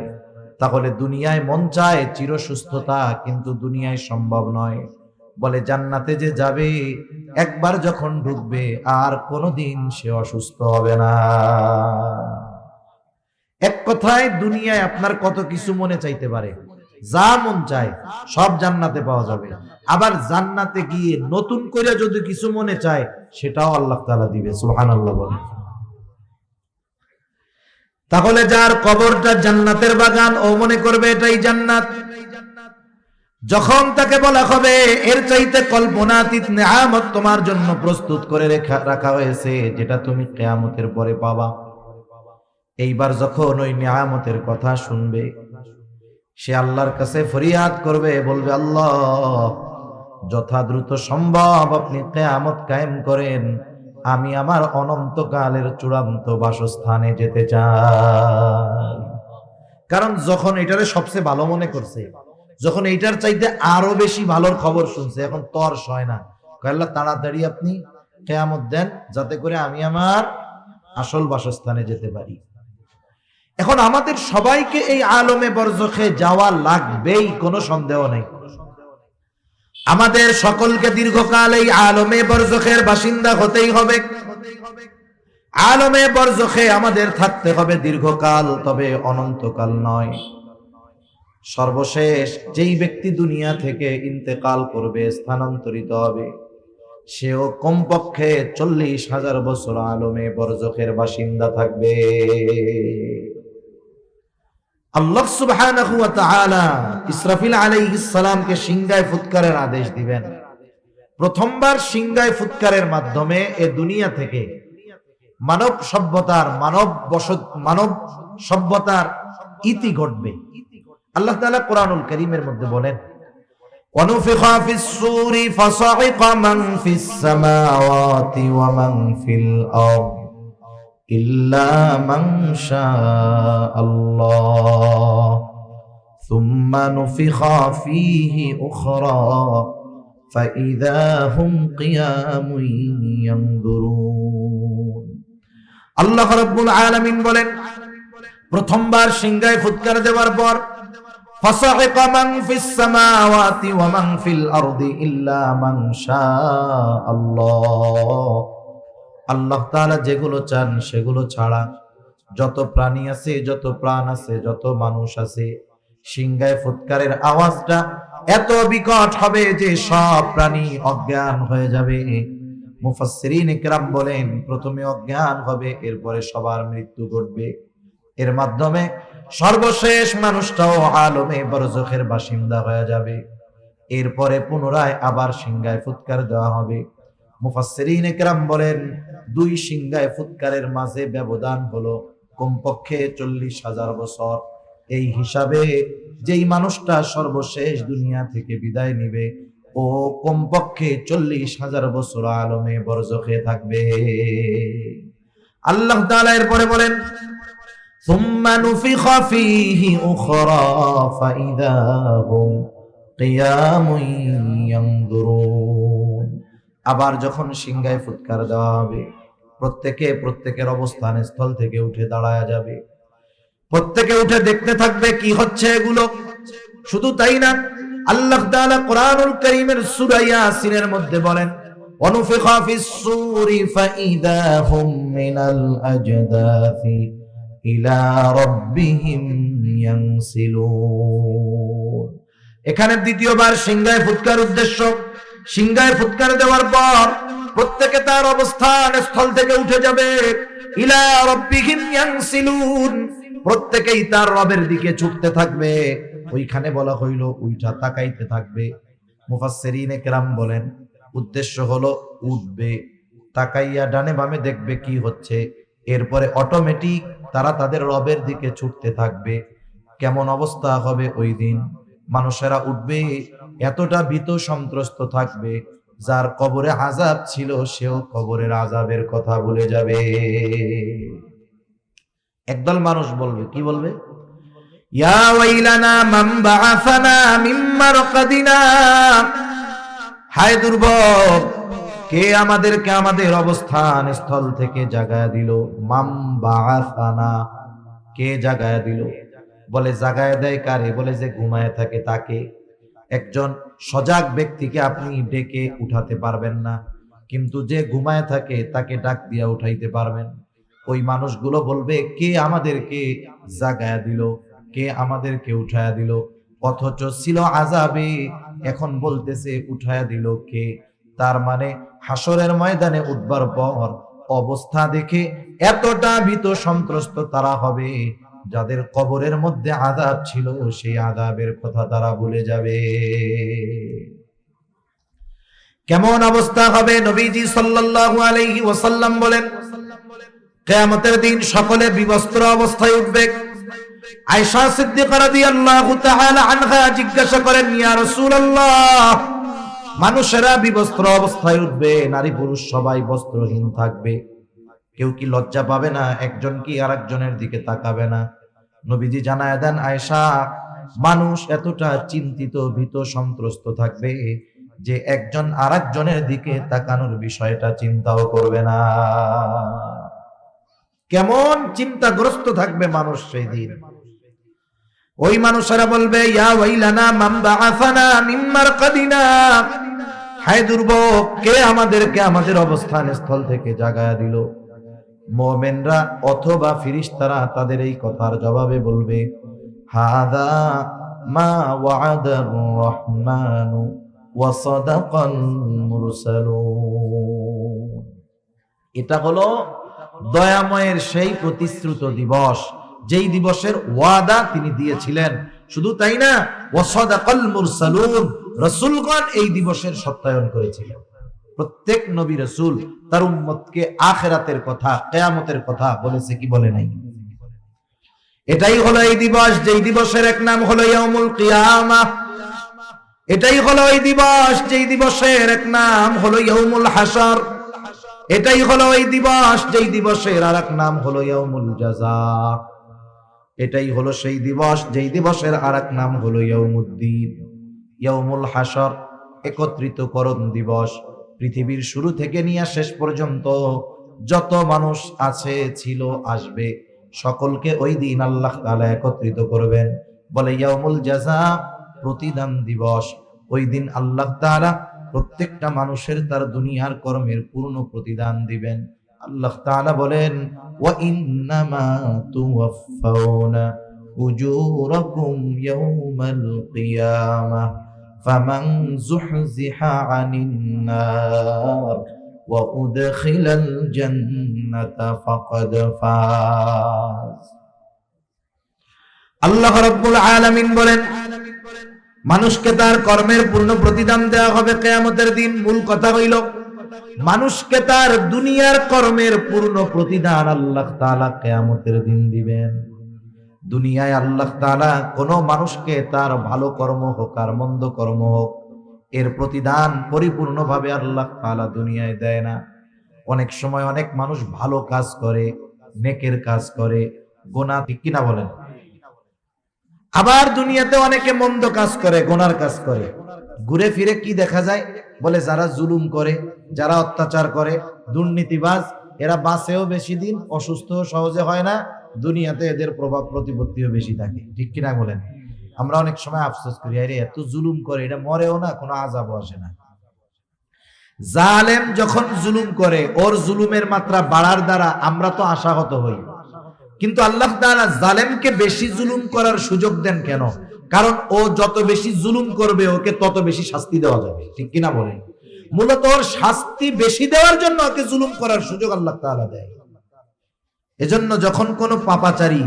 তাহলে দুনিয়ায় মন চায় চির সুস্থতা, কিন্তু দুনিয়ায় সম্ভব নয়। বলে জান্নাতে যে যাবে, একবার যখন ঢুকবে আর কোনোদিন সে অসুস্থ হবে না। এক কথায় দুনিয়ায় আপনার কত কিছু মনে চাইতে পারে, যা মন চায় সব জান্নাতে পাওয়া যাবে। আবার জান্নাতে গিয়ে নতুন করে যদি কিছু মনে চায় সেটাও আল্লাহ তাআলা দিবে। সুবহানাল্লাহ বলে। তাহলে যার কবরটা জান্নাতের বাগান, ও মনে করবে এটাই জান্নাত। যখন তাকে বলা হবে এর চাইতে কল্পনাতীত নেয়ামত তোমার জন্য প্রস্তুত করে রাখা হয়েছে, যেটা তুমি কিয়ামতের পরে পাবা, এইবার যখন ওই নেয়ামতের কথা শুনবে, সে আল্লাহর কাছে ফরিয়াদ করবে, বলবে আল্লাহ যথা দ্রুত সম্ভব আপনি কিয়ামত কায়েম করেন, আমি আমার অনন্তকালের চূড়ান্ত বাসস্থানে যেতে চাই। কারণ যখন এটারে সবচেয়ে ভালো মনে করছে, যখন এইটার চাইতে আরো বেশি ভালোর খবর শুনছে, এখন তর সয় না, আল্লাহ তাড়াতাড়ি আপনি কিয়ামত দেন যাতে করে আমি আমার আসল বাসস্থানে যেতে পারি। এখন আমাদের সবাইকে এই আলমে বরজখে যাওয়া লাগবেই, কোনো সন্দেহ নেই। আমাদের সকলকে দীর্ঘকাল এই আলমে বরজখের বাসিন্দা হতেই হবে। আলমে বরজখে আমাদের থাকতে হবে দীর্ঘকাল, তবে অনন্তকাল নয়। সর্বশেষ যেই ব্যক্তি দুনিয়া থেকে ইন্তেকাল করবে, স্থানান্তরিত হবে, সেও কমপক্ষে 40,000 বছর আলমে বরজখের বাসিন্দা থাকবে। আল্লাহ সুবহানাহু ওয়া তাআলা ইসরাফিল আলাইহিস সালামকে সিংহায় ফুৎকারের আদেশ দিবেন। প্রথমবার সিংহায় ফুৎকারের মাধ্যমে এ দুনিয়া থেকে মানব সভ্যতার ইতি ঘটবে। আল্লাহ তাআলা কোরআনুল কারীমের মধ্যে বলেন, ওয়ানুফিখা ফিস সূরি ফাসাইকা মান ফিস সামাওয়াতি ওয়া মান ফিল আরদ ইল্লা মান শাআল্লাহ সুম্মা নুফিখা ফীহি উখরা ফাইযা হুম কিয়ামুন ইয়ানজুরুন। আল্লাহ রাব্বুল আলামিন বলেন, প্রথমবার সিংহায় ফুৎকার দেওয়ার পর ফাসাইকা মান ফিস সামাওয়াতি ওয়া মান ফিল আরদি ইল্লা মান শাআল্লাহ। আল্লাহ তাআলা যেগুলো চান সেগুলো ছাড়া যত প্রাণী আছে, যত প্রাণ আছে, যত মানুষ আছে, সিংহায় ফুৎকারের আওয়াজটা এত বিকট হবে যে সব প্রাণী অজ্ঞান হয়ে যাবে। মুফাসসিরিন ইকরাম বলেন, প্রথমে অজ্ঞান হবে, এরপরে সবার মৃত্যু ঘটবে, এর মাধ্যমে সর্বশেষ মানুষটাও আলমে বরজখের বাসিন্দা হয়ে যাবে। এরপরে পুনরায় আবার সিংহায় ফুৎকার দেওয়া হবে। মুফাসসিরিন ইকরাম বলেন, দুই সিংহায় ফুৎকারের মাঝে ব্যবধান হলো কমপক্ষে 40,000 বছর। এই হিসাবে যেই মানুষটা সর্বশেষ দুনিয়া থেকে বিদায় নিবে, ও কমপক্ষে 40,000 বছর আলমে বরজখে থাকবে। আল্লাহ তাআলা এরপরে বলেন, সুম্মা নুফিখা ফীহি উখরা ফাইযা হুম কিয়ামুন ইয়ানজুরুন। আবার যখন সিংহায় ফুৎকার দেওয়া হবে, প্রত্যেকের অবস্থান স্থল থেকে উঠে দাঁড়ায়া যাবে, প্রত্যেকে উঠে দেখতে থাকবে কি হচ্ছে এগুলো। শুধু তাই না, আল্লাহ তাআলা কোরআনুল কারীমের সূরা ইয়াসিনের মধ্যে বলেন, ওয়ানুফিখা ফিস সূরি ফাইযা হুম মিনাল আজদাসি ইলা রাব্বিহিম ইয়ানসিলুন। এখানে দ্বিতীয়বার সিংহায় ফুৎকার উদ্দেশ্য, সিংহায় ফুৎকার দেওয়ার পর প্রত্যেকে তার অবস্থান স্থল থেকে উঠে যাবে, ইলা রাব্বিহিম ইয়ানসিলুন, প্রত্যেকেই তার রবের দিকে ছুটতে থাকবে। ওইখানে বলা হইল উইঠা তাকাইতে থাকবে। মুফাসসিরিনে কেরাম বলেন, উদ্দেশ্য হলো উঠবে, তাকাইয়া ডানে বামে দেখবে কি হচ্ছে, এরপরে অটোমেটিক তারা তাদের রবের দিকে ছুটতে থাকবে। কেমন অবস্থা হবে ওই দিন? মানুষেরা উঠবে, এতটা ভীত সন্ত্রস্ত থাকবে, যার কবরে আযাব ছিল সেও কবরের আযাবের কথা ভুলে যাবে। একদল মানুষ বলবে, কি বলবে? ইয়া ওয়াইলানা মান বাআসানা মিন মারকাদিনা, হায় দুর্ভোগ, কে আমাদেরকে আমাদের অবস্থান স্থল থেকে জাগায়া দিল। মান বাআসানা, কে জাগায়া দিল? বলে জাগায়া দেয় কারে? বলে যে ঘুমায় থাকে তাকে। একজন সজাগ ব্যক্তিকে আপনি ডেকে উঠাতে পারবেন না, কিন্তু যে ঘুমায় থাকে তাকে ডাক দিয়া উঠাইতে পারবেন। ওই মানুষগুলো বলবে, কে আমাদেরকে জাগায়া দিল, কে আমাদেরকে উঠায়া দিল? অথচ ছিল আযাবে, এখন বলতেছে উঠায়া দিল কে? তার মানে হাসরের ময়দানে উঠবার পর অবস্থা দেখে এতটা ভীত সন্ত্রস্ত তারা হবে, যাদের কবরের মধ্যে আযাব ছিল সেই আযাবের কথা তারা ভুলে যাবে। কেমন অবস্থা হবে? নবীজি সাল্লাল্লাহু আলাইহি ওয়াসাল্লাম বলেন, কিয়ামতের দিন সকলে বিবস্ত্র অবস্থায় উঠবে। আয়েশা সিদ্দিকা রাদিয়াল্লাহু তাআলা আনহা জিজ্ঞাসা করেন, ইয়া রাসূলুল্লাহ, মানুষেরা বিবস্ত্র অবস্থায় উঠবে, নারী পুরুষ সবাই বস্ত্রহীন থাকবে, কেউ কি লজ্জা পাবে না? একজন কি আরেকজনের দিকে তাকাবে না? নবীজি জানায় দেন, আয়েশা, মানুষ এতটা চিন্তিত ভীত সন্ত্রস্ত থাকবে যে একজন আরেকজনের দিকে তাকানোর বিষয়টা চিন্তাও করবে না। কেমন চিন্তাগ্রস্ত থাকবে মানুষ সেই দিন। ওই মানুষেরা বলবে, ইয়া ওয়াইলানা মান বাআসানা মিন মারকাদিনা, হায় দুর্ভোগ, কে আমাদেরকে আমাদের অবস্থান স্থল থেকে জাগায়া দিল? মুমিনরা অথবা ফেরেশতারা তাদের এই কথার জবাবে বলবে, হাযা মা ওয়া'আদার রহমানু ওয়া সাদাকাল মুরসালুন। এটা হলো দয়াময়ের সেই প্রতিশ্রুত দিবস, যেই দিবসের ওয়াদা তিনি দিয়েছিলেন। শুধু তাই না, ওয়া সাদাকাল মুরসালুন, রাসূলগণ এই দিবসের সত্যায়ন করেছিলেন। প্রত্যেক নবী রাসূল তার উম্মতকে আখিরাতের কথা, কিয়ামতের কথা বলেছে কি বলে নাই? এটাই হলো এই দিবস, যেই দিবসের এক নাম হলো ইয়াউমুল কিয়ামা। এটাই হলো ওই দিবস, যেই দিবসের এক নাম হলো ইয়াউমুল হাসর। এটাই হলো ওই দিবস, যেই দিবসের আরেক নাম হলো ইয়াউমুল জাযা। এটাই হলো সেই দিবস, যেই দিবসের আরেক নাম হলো ইয়াউমুদ্দিন। ইয়াউমুল হাসর, একত্রিতকরণ দিবস। পৃথিবীর শুরু থেকে নিয়ে শেষ পর্যন্ত যত মানুষ আছে, ছিল, আসবে, সকলকে ওই দিন আল্লাহ তাআলা একত্রিত করবেন। বলে ইয়াউমুল জাযা, প্রতিদান দিবস। ওই দিন আল্লাহ তাআলা প্রত্যেকটা মানুষের তার দুনিয়ার কর্মের পূর্ণ প্রতিদান দিবেন। আল্লাহ তাআলা বলেন, ওয়া ইন্নামা তুওয়াফাউনা উজুরাকুম ইয়াউমাল কিয়ামাহ ফামান যুহজিহা আনিন নার ওয়া উদখিলাল জান্নাতা ফাকাদ ফাজ। আল্লাহ রাব্বুল আলামিন বলেন, মানুষকে তার কর্মের পূর্ণ প্রতিদান দেওয়া হবে কিয়ামতের দিন। মূল কথা হইল, মানুষকে তার দুনিয়ার কর্মের পূর্ণ প্রতিদান আল্লাহ তাআলা কিয়ামতের দিন দিবেন। দুনিয়ায় আল্লাহ তাআলা কোন মানুষকে তার ভালো কর্ম হোক আর মন্দ কর্ম হোক, এর প্রতিদান পরিপূর্ণভাবে আল্লাহ তাআলা দুনিয়ায় দেয় না। অনেক সময় অনেক মানুষ ভালো কাজ করে, নেকের কাজ করে, গুনাহ, ঠিক কিনা বলেন? আবার দুনিয়াতে অনেকে মন্দ কাজ করে, গুনার কাজ করে। ঘুরে ফিরে কি দেখা যায়? বলে যারা জুলুম করে, যারা অত্যাচার করে, দুর্নীতিবাজ, এরা বাঁচেও বেশি দিন, অসুস্থও সহজে হয় না, দুনিয়াতে এদের প্রভাব প্রতিপত্তিও বেশি থাকে। ঠিক কিনা বলেন? আমরা অনেক সময় আফসোস করি, আরে এত জুলুম করে, এটা মরেও না, কোনো আযাবও আসে না। জালেম যখন জুলুম করে, ওর জুলুমের মাত্রা বাড়ার দ্বারা আমরা তো আশাহত হই, কিন্তু আল্লাহ তাআলা জালেমকে বেশি জুলুম করার সুযোগ দেন কেন? কারণ ও যত বেশি জুলুম করবে, ওকে তত বেশি শাস্তি দেওয়া যাবে। ঠিক কিনা বলেন? মূলত ওর শাস্তি বেশি দেওয়ার জন্য ওকে জুলুম করার সুযোগ আল্লাহ তাআলা দেয়। এজন্য যখন কোনো পাপাচারী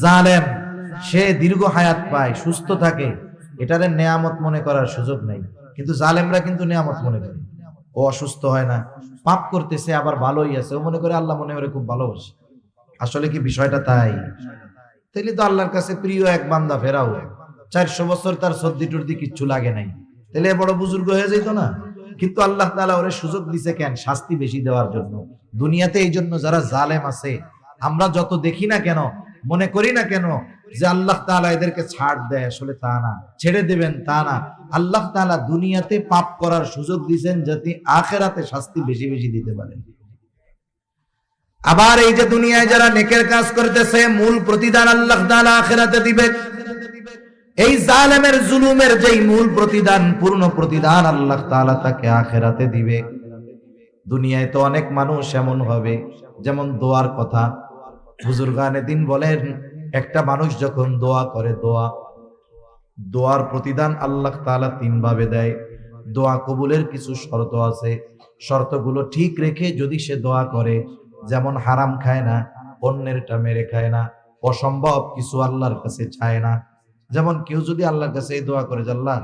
জালেম সে দীর্ঘ হায়াত পায়, সুস্থ থাকে, এটারে নেয়ামত মনে করার সুযোগ নেই। কিন্তু জালেমরা কিন্তু নেয়ামত মনে করে। ও অসুস্থ হয় না, পাপ করতেছে, আবার ভালোই আছে, ও মনে করে আল্লাহ মনে করে খুব ভালোবাসে। আসলে কি বিষয়টা তাই? তাইলে তো আল্লাহর কাছে প্রিয় এক বান্দা ফেরাও, 400 বছর তার সর্দি টর্দি কিচ্ছু লাগে নাই, তাহলে বড় বুজুর্গ হয়ে যেত না? কিন্তু আল্লাহ তাআলা ওরে সুযোগ দিছে কেন? শাস্তি বেশি দেওয়ার জন্য। দুনিয়াতে এই জন্য যারা জালেম আছে, আমরা যত দেখি না কেন, মনে করি না কেন যে আল্লাহ তাআলা এদেরকে ছাড় দেয়, আসলে তা না, ছেড়ে দেবেন তা না। আল্লাহ তাআলা দুনিয়াতে পাপ করার সুযোগ দিবেন যাতে আখিরাতে শাস্তি বেশি বেশি দিতে পারেন। আবার এই যে দুনিয়ায় যারা নেকের কাজ করতেছে, মূল প্রতিদান আল্লাহ তাআলা আখিরাতে দিবেন। এই জালেমের জুলুমের যেই মূল প্রতিদান, পূর্ণ প্রতিদান আল্লাহ তাআলা তাকে আখিরাতে দিবে। দুনিয়ায় তো অনেক মানুষ এমন হবে, যেমন দোয়ার কথা বুজুর্গানে দিন বলেন, একটা মানুষ যখন দোয়া করে, দোয়ার প্রতিদান আল্লাহ তাআলা তিন ভাবে দেয়। দোয়া কবুলের কিছু শর্ত আছে, শর্তগুলো ঠিক রেখে যদি সে দোয়া করে, যেমন হারাম খায় না, অন্যেরটা মেরে খায় না, অসম্ভব কিছু আল্লাহর কাছে চায় না। যেমন কেউ যদি আল্লাহর কাছে এই দোয়া করে যে আল্লাহ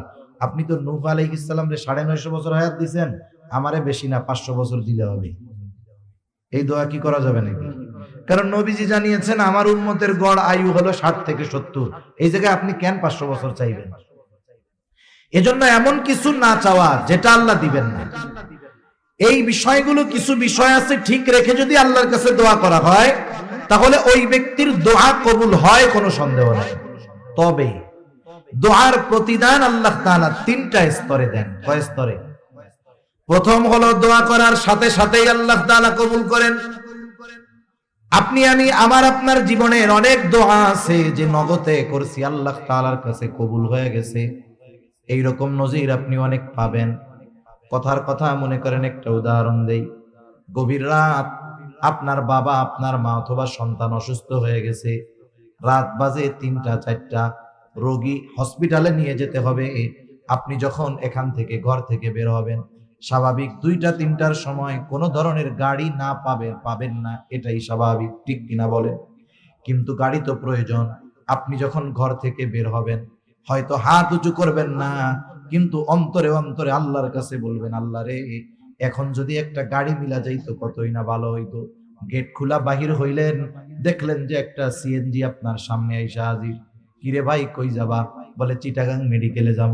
আপনি তো নূহ আলাইহিস সালাম রে 950 বছর হায়াত দিয়েছেন, আমারে বেশি না 500 বছর দিলে হবে, এই দোয়া কি করা যাবে নাকি? কারণ নবীজি জানিয়েছেন আমার উম্মতের গড় আয়ু হলো 60 থেকে 70, এই জায়গায় আপনি কেন 500 বছর চাইবেন? এজন্য এমন কিছু না চাওয়া যেটা আল্লাহ দিবেন না। এই বিষয়গুলো কিছু বিষয় আছে ঠিক রেখে যদি আল্লাহর কাছে দোয়া করা হয় তাহলে ওই ব্যক্তির দোয়া কবুল হয়, কোনো সন্দেহ নাই। তবে দোয়ার প্রতিদান আল্লাহ তাআলা তিনটা স্তরে দেন। কয় স্তরে? প্রথম হলো দোয়া করার সাথে সাথেই আল্লাহ তাআলা কবুল করেন। আপনি আমি আমার আপনার জীবনের অনেক দোয়া আছে যে নগদে করছি আল্লাহ তাআলার কাছে কবুল হয়ে গেছে, এইরকম নজির আপনি অনেক পাবেন। কথার কথা মনে করেন একটা উদাহরণ দেই। গভীর রাত আপনার বাবা আপনার মা অথবা সন্তান অসুস্থ হয়ে গেছে, রাত বাজে 3টা 4টা, রোগী হসপিটালে নিয়ে যেতে হবে। আপনি যখন এখান থেকে ঘর থেকে বের হবেন, স্বাভাবিক 2টা 3টার সময় কোনো ধরনের গাড়ি না পাবেন না, এটাই স্বাভাবিক, ঠিক কিনা বলেন? কিন্তু গাড়ি তো প্রয়োজন। আপনি যখন ঘর থেকে বের হবেন হয়তো হাত উঁচু করবেন না, কিন্তু অন্তরে অন্তরে আল্লাহর কাছে বলবেন আল্লাহ রে এখন যদি একটা গাড়ি মিলা যাইতো কতই না ভালো হইতো। গেট খোলা বাহির হইলেন, দেখলেন যে একটা সিএনজি আপনার সামনে আইসা হাজির। কিরে ভাই কই যাবা? বলে চিটাগাং মেডিকেলে যাব,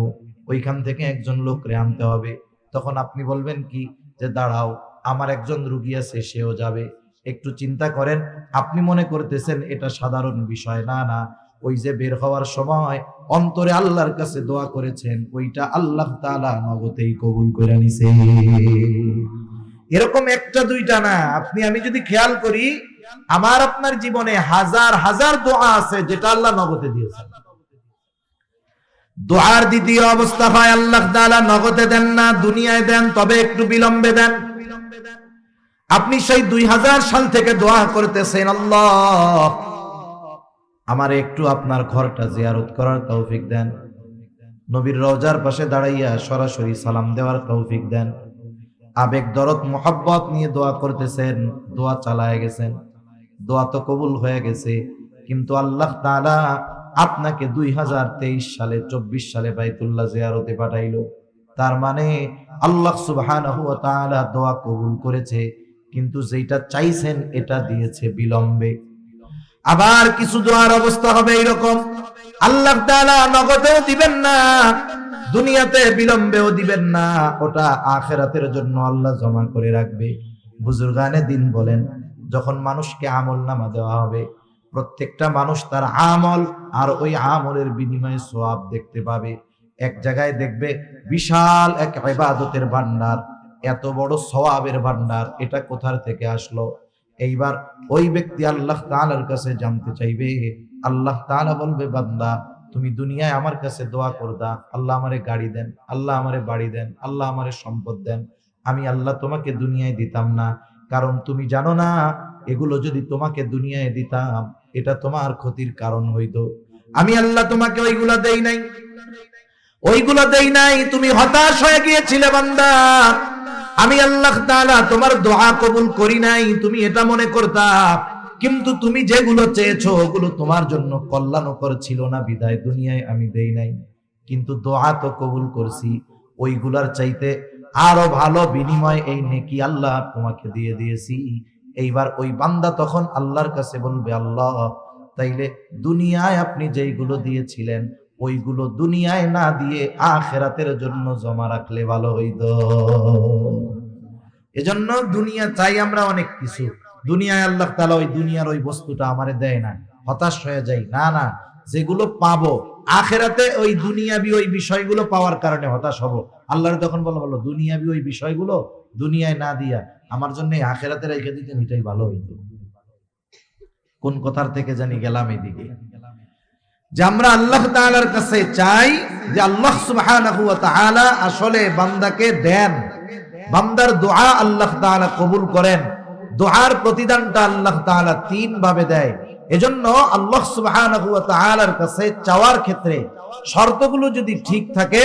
ওইখান থেকে একজন লোকরে আনতে হবে। তখন আপনি বলবেন কি যে দাঁড়াও আমার একজন রুগী আছে সেও যাবে। একটু চিন্তা করেন, আপনি মনে করতেছেন এটা সাধারণ বিষয়, না না, ওই যে বের হওয়ার সময় অন্তরে আল্লাহর কাছে দোয়া করেছেন ওইটা আল্লাহ তাআলা নগদেই কবুল করে নিছে। এরকম একটা দুইটা না, আপনি আমি যদি খেয়াল করি আমার আপনার জীবনে হাজার হাজার দোয়া আছে যেটা আল্লাহ নগদে দিয়েছেন। দোয়ার দ্বিতীয় অবস্থা হয় আল্লাহ তাআলা নগদে দেন না, দুনিয়ায় দেন, তবে একটু বিলম্বে দেন। আপনি সেই 2000 সাল থেকে দোয়া করতেছেন আল্লাহ আমারে একটু আপনার ঘরটা জিয়ারত করার তৌফিক দেন, নবীর রওজার পাশে দাঁড়াইয়া সরাসরি সালাম দেওয়ার তৌফিক দেন। আবেগ দরদ মোহাব্বত নিয়ে দোয়া করতেছেন, দোয়া চালায় গেছেন, দোয়া তো কবুল হয়ে গেছে, কিন্তু আল্লাহ তাআলা আপনাকে 2023 সালে 24 সালে বাইতুল্লাহ জিয়ারতে পাঠাইলো। তার মানে আল্লাহ সুবহানাহু ওয়া তাআলা দোয়া কবুল করেছে, কিন্তু যেটা চাইছেন এটা দিয়েছে বিলম্বে। আবার কিছু দোয়ার অবস্থা হবে এরকম, আল্লাহ তাআলা নগদেও দিবেন না, দুনিয়াতে বিলম্বেও দিবেন না, ওটা আখিরাতের জন্য আল্লাহ জমা করে রাখবে। বুজুর্গানে দিন বলেন যখন মানুষকে আমলনামা দেওয়া হবে, প্রত্যেকটা মানুষ তার আমল আর ওই আমলের বিনিময়ে সওয়াব দেখতে পাবে। এক জায়গায় দেখবে বিশাল এক ইবাদতের ভান্ডার, এত বড় সওয়াবের ভান্ডার, এটা কোথা থেকে আসলো? এইবার ওই ব্যক্তি আল্লাহ তাআলার কাছে জানতে চাইবে। আল্লাহ তাআলা বলবে বান্দা তুমি দুনিয়ায় আমার কাছে দোয়া করদা, আল্লাহ আমারে গাড়ি দেন, আল্লাহ আমারে বাড়ি দেন, আল্লাহ আমারে সম্পদ দেন। আমি আল্লাহ তোমাকে দুনিয়ায় দিতাম না, কারণ তুমি জানো না এগুলো যদি তোমাকে দুনিয়ায় দিতাম এটা তোমার ক্ষতির কারণ হইতো। আমি আল্লাহ তোমাকে ওইগুলা দেই নাই, ওইগুলো দেই নাই, তুমি হতাশ হয়ে গিয়েছিলে বান্দা। আমি আল্লাহ তাআলা তোমার দোয়া কবুল করি নাই, তুমি এটা মনে করতা, কিন্তু তুমি যেগুলো চেয়েছো ওগুলো তোমার জন্য কল্যাণকর ছিল না, বিদায় দুনিয়ায় আমি দেই নাই। কিন্তু দোয়া তো কবুল করছি, ওইগুলার চাইতে আরো ভালো বিনিময় এই নেকি আল্লাহ তোমাকে দিয়ে দিয়েছি। এইবার ওই বান্দা তখন আল্লাহর কাছে বলবে আল্লাহ তাইলে দুনিয়ায় আপনি যেইগুলো দিয়েছিলেন ওইগুলো দুনিয়ায় না দিয়ে আখিরাতের জন্য জমা রাখলে ভালো হইতো। এজন্য দুনিয়া চাই আমরা অনেক কিছু, দুনিয়ায় আল্লাহ তাআলা ওই দুনিয়ার ওই বস্তুটা আমারে দেয় না, হতাশ হয়ে যাই, না না, যেগুলো পাবো আখিরাতে ওই দুনিয়াবি ওই বিষয়গুলো পাওয়ার কারণে হতাশ হব। আল্লাহর তখন বলো দুনিয়াবি ওই বিষয়গুলো দুনিয়ায় না দিয়া আমার জন্য আখিরাতে রেখে দিতেন, এটাই ভালো হইতো। কোন কথার থেকে জানি গেলাম এইদিকে, যে আমরা আল্লাহ তাআলার কাছে চাই যে আল্লাহ সুবহানাহু ওয়া তাআলা আসলে বান্দাকে দেন, বান্দার দোয়া আল্লাহ তাআলা কবুল করেন। দোয়ার প্রতিদানটা আল্লাহ তাআলা 3 ভাবে দেয়। এজন্য আল্লাহ সুবহানাহু ওয়া তাআলার কাছে চাওয়ার ক্ষেত্রে শর্তগুলো যদি ঠিক থাকে,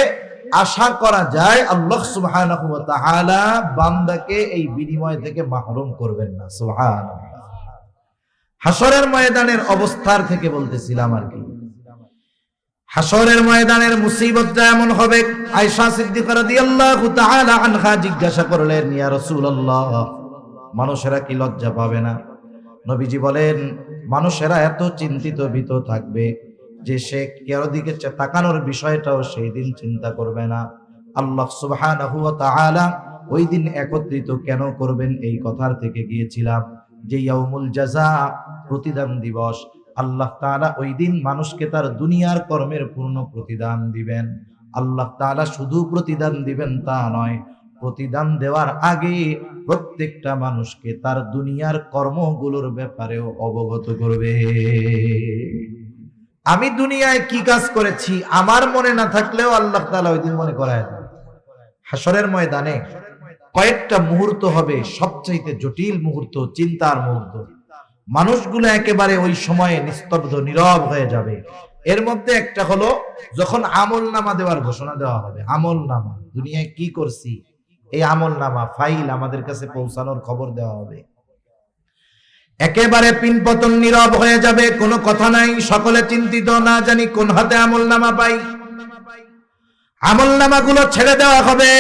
আশা করা যায় আল্লাহ সুবহানাহু ওয়া তাআলা বান্দাকে এই বিনিময় থেকে মাহরুম করবেন না। সুবহানাল্লাহ। হাসরের ময়দানের অবস্থার থেকে বলতেছিলাম আর কি। হাসরের ময়দানের মুসিবতটা এমন হবে, আয়েশা সিদ্দিকা রাদিয়াল্লাহু তাআলা আনহা জিজ্ঞাসা করলেন, ইয়া রাসূলুল্লাহ, মানুষেরা কি লজ্জা পাবে না? নবীজি বলেন, মানুষেরা এত চিন্তিত ভীত থাকবে যে সে কারো দিকে তাকানোর বিষয়টাও সেই দিন চিন্তা করবে না। আল্লাহ সুবহানাহু ওয়া তাআলা ওই দিন একত্রিত কেন করবেন এই কথার থেকে গিয়েছিলাম যে ইয়াউমুল জাযা, প্রতিদান দিবস। আল্লাহ তাআলা ওই দিন মানুষকে তার দুনিয়ার কর্মের পূর্ণ প্রতিদান দিবেন। আল্লাহ তাআলা শুধু প্রতিদান দিবেন তা নয়, প্রতিদান দেওয়ার আগে প্রত্যেকটা মানুষকে তার দুনিয়ার কর্মগুলোর ব্যাপারেও অবগত করবে। আমি দুনিয়ায় কি কাজ করেছি আমার মনে না থাকলেও আল্লাহ তাআলা ওই দিন মনে করায় দেন। হাসরের ময়দানে কয়েকটা মুহূর্ত হবে সবচাইতে জটিল মুহূর্ত, চিন্তার মুহূর্ত। মানুষগুলো একেবারে ওই সময়ে নিস্তব্ধ নীরব হয়ে যাবে। এর মধ্যে একটা হলো যখন আমলনামা দেওয়ার ঘোষণা দেওয়া হবে। আমলনামা, দুনিয়ায় কি করছি এই আমলনামা ফাইল আমাদের কাছে পৌঁছানোর খবর দেওয়া হবে। একেবারে পিনপতন নীরব হয়ে যাবে, কোনো কথা নাই, সকলে চিন্তিত, না জানি কোন হাতে আমলনামা পাই। আমলনামাগুলো ছেড়ে দেওয়া হবে,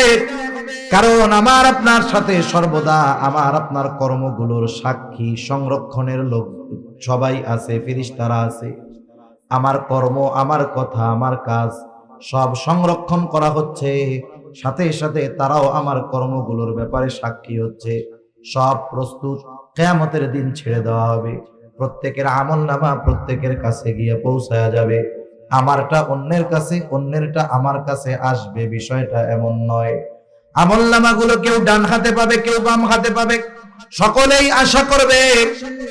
কারণ আমার আপনার সাথে সর্বদা আমার আপনার কর্মগুলোর সাক্ষী সংরক্ষণের লোক সবাই আছে, ফেরেশতারা আছে। আমার কর্ম, আমার কথা, আমার কাজ সব সংরক্ষণ করা হচ্ছে, সাথে সাথে তারাও আমার কর্মগুলোর ব্যাপারে সাক্ষী হচ্ছে। সব প্রস্তুত, কিয়ামতের দিন ছেড়ে দেওয়া হবে। প্রত্যেকের আমলনামা প্রত্যেকের কাছে গিয়ে পৌঁছায়া যাবে। আমারটা অন্যের কাছে, অন্যেরটা আমার কাছে আসবে, বিষয়টা এমন নয়। আমলনামাগুলো কেউ ডান হাতে পাবে, কেউ বাম হাতে পাবে। সকলেই আশা করবে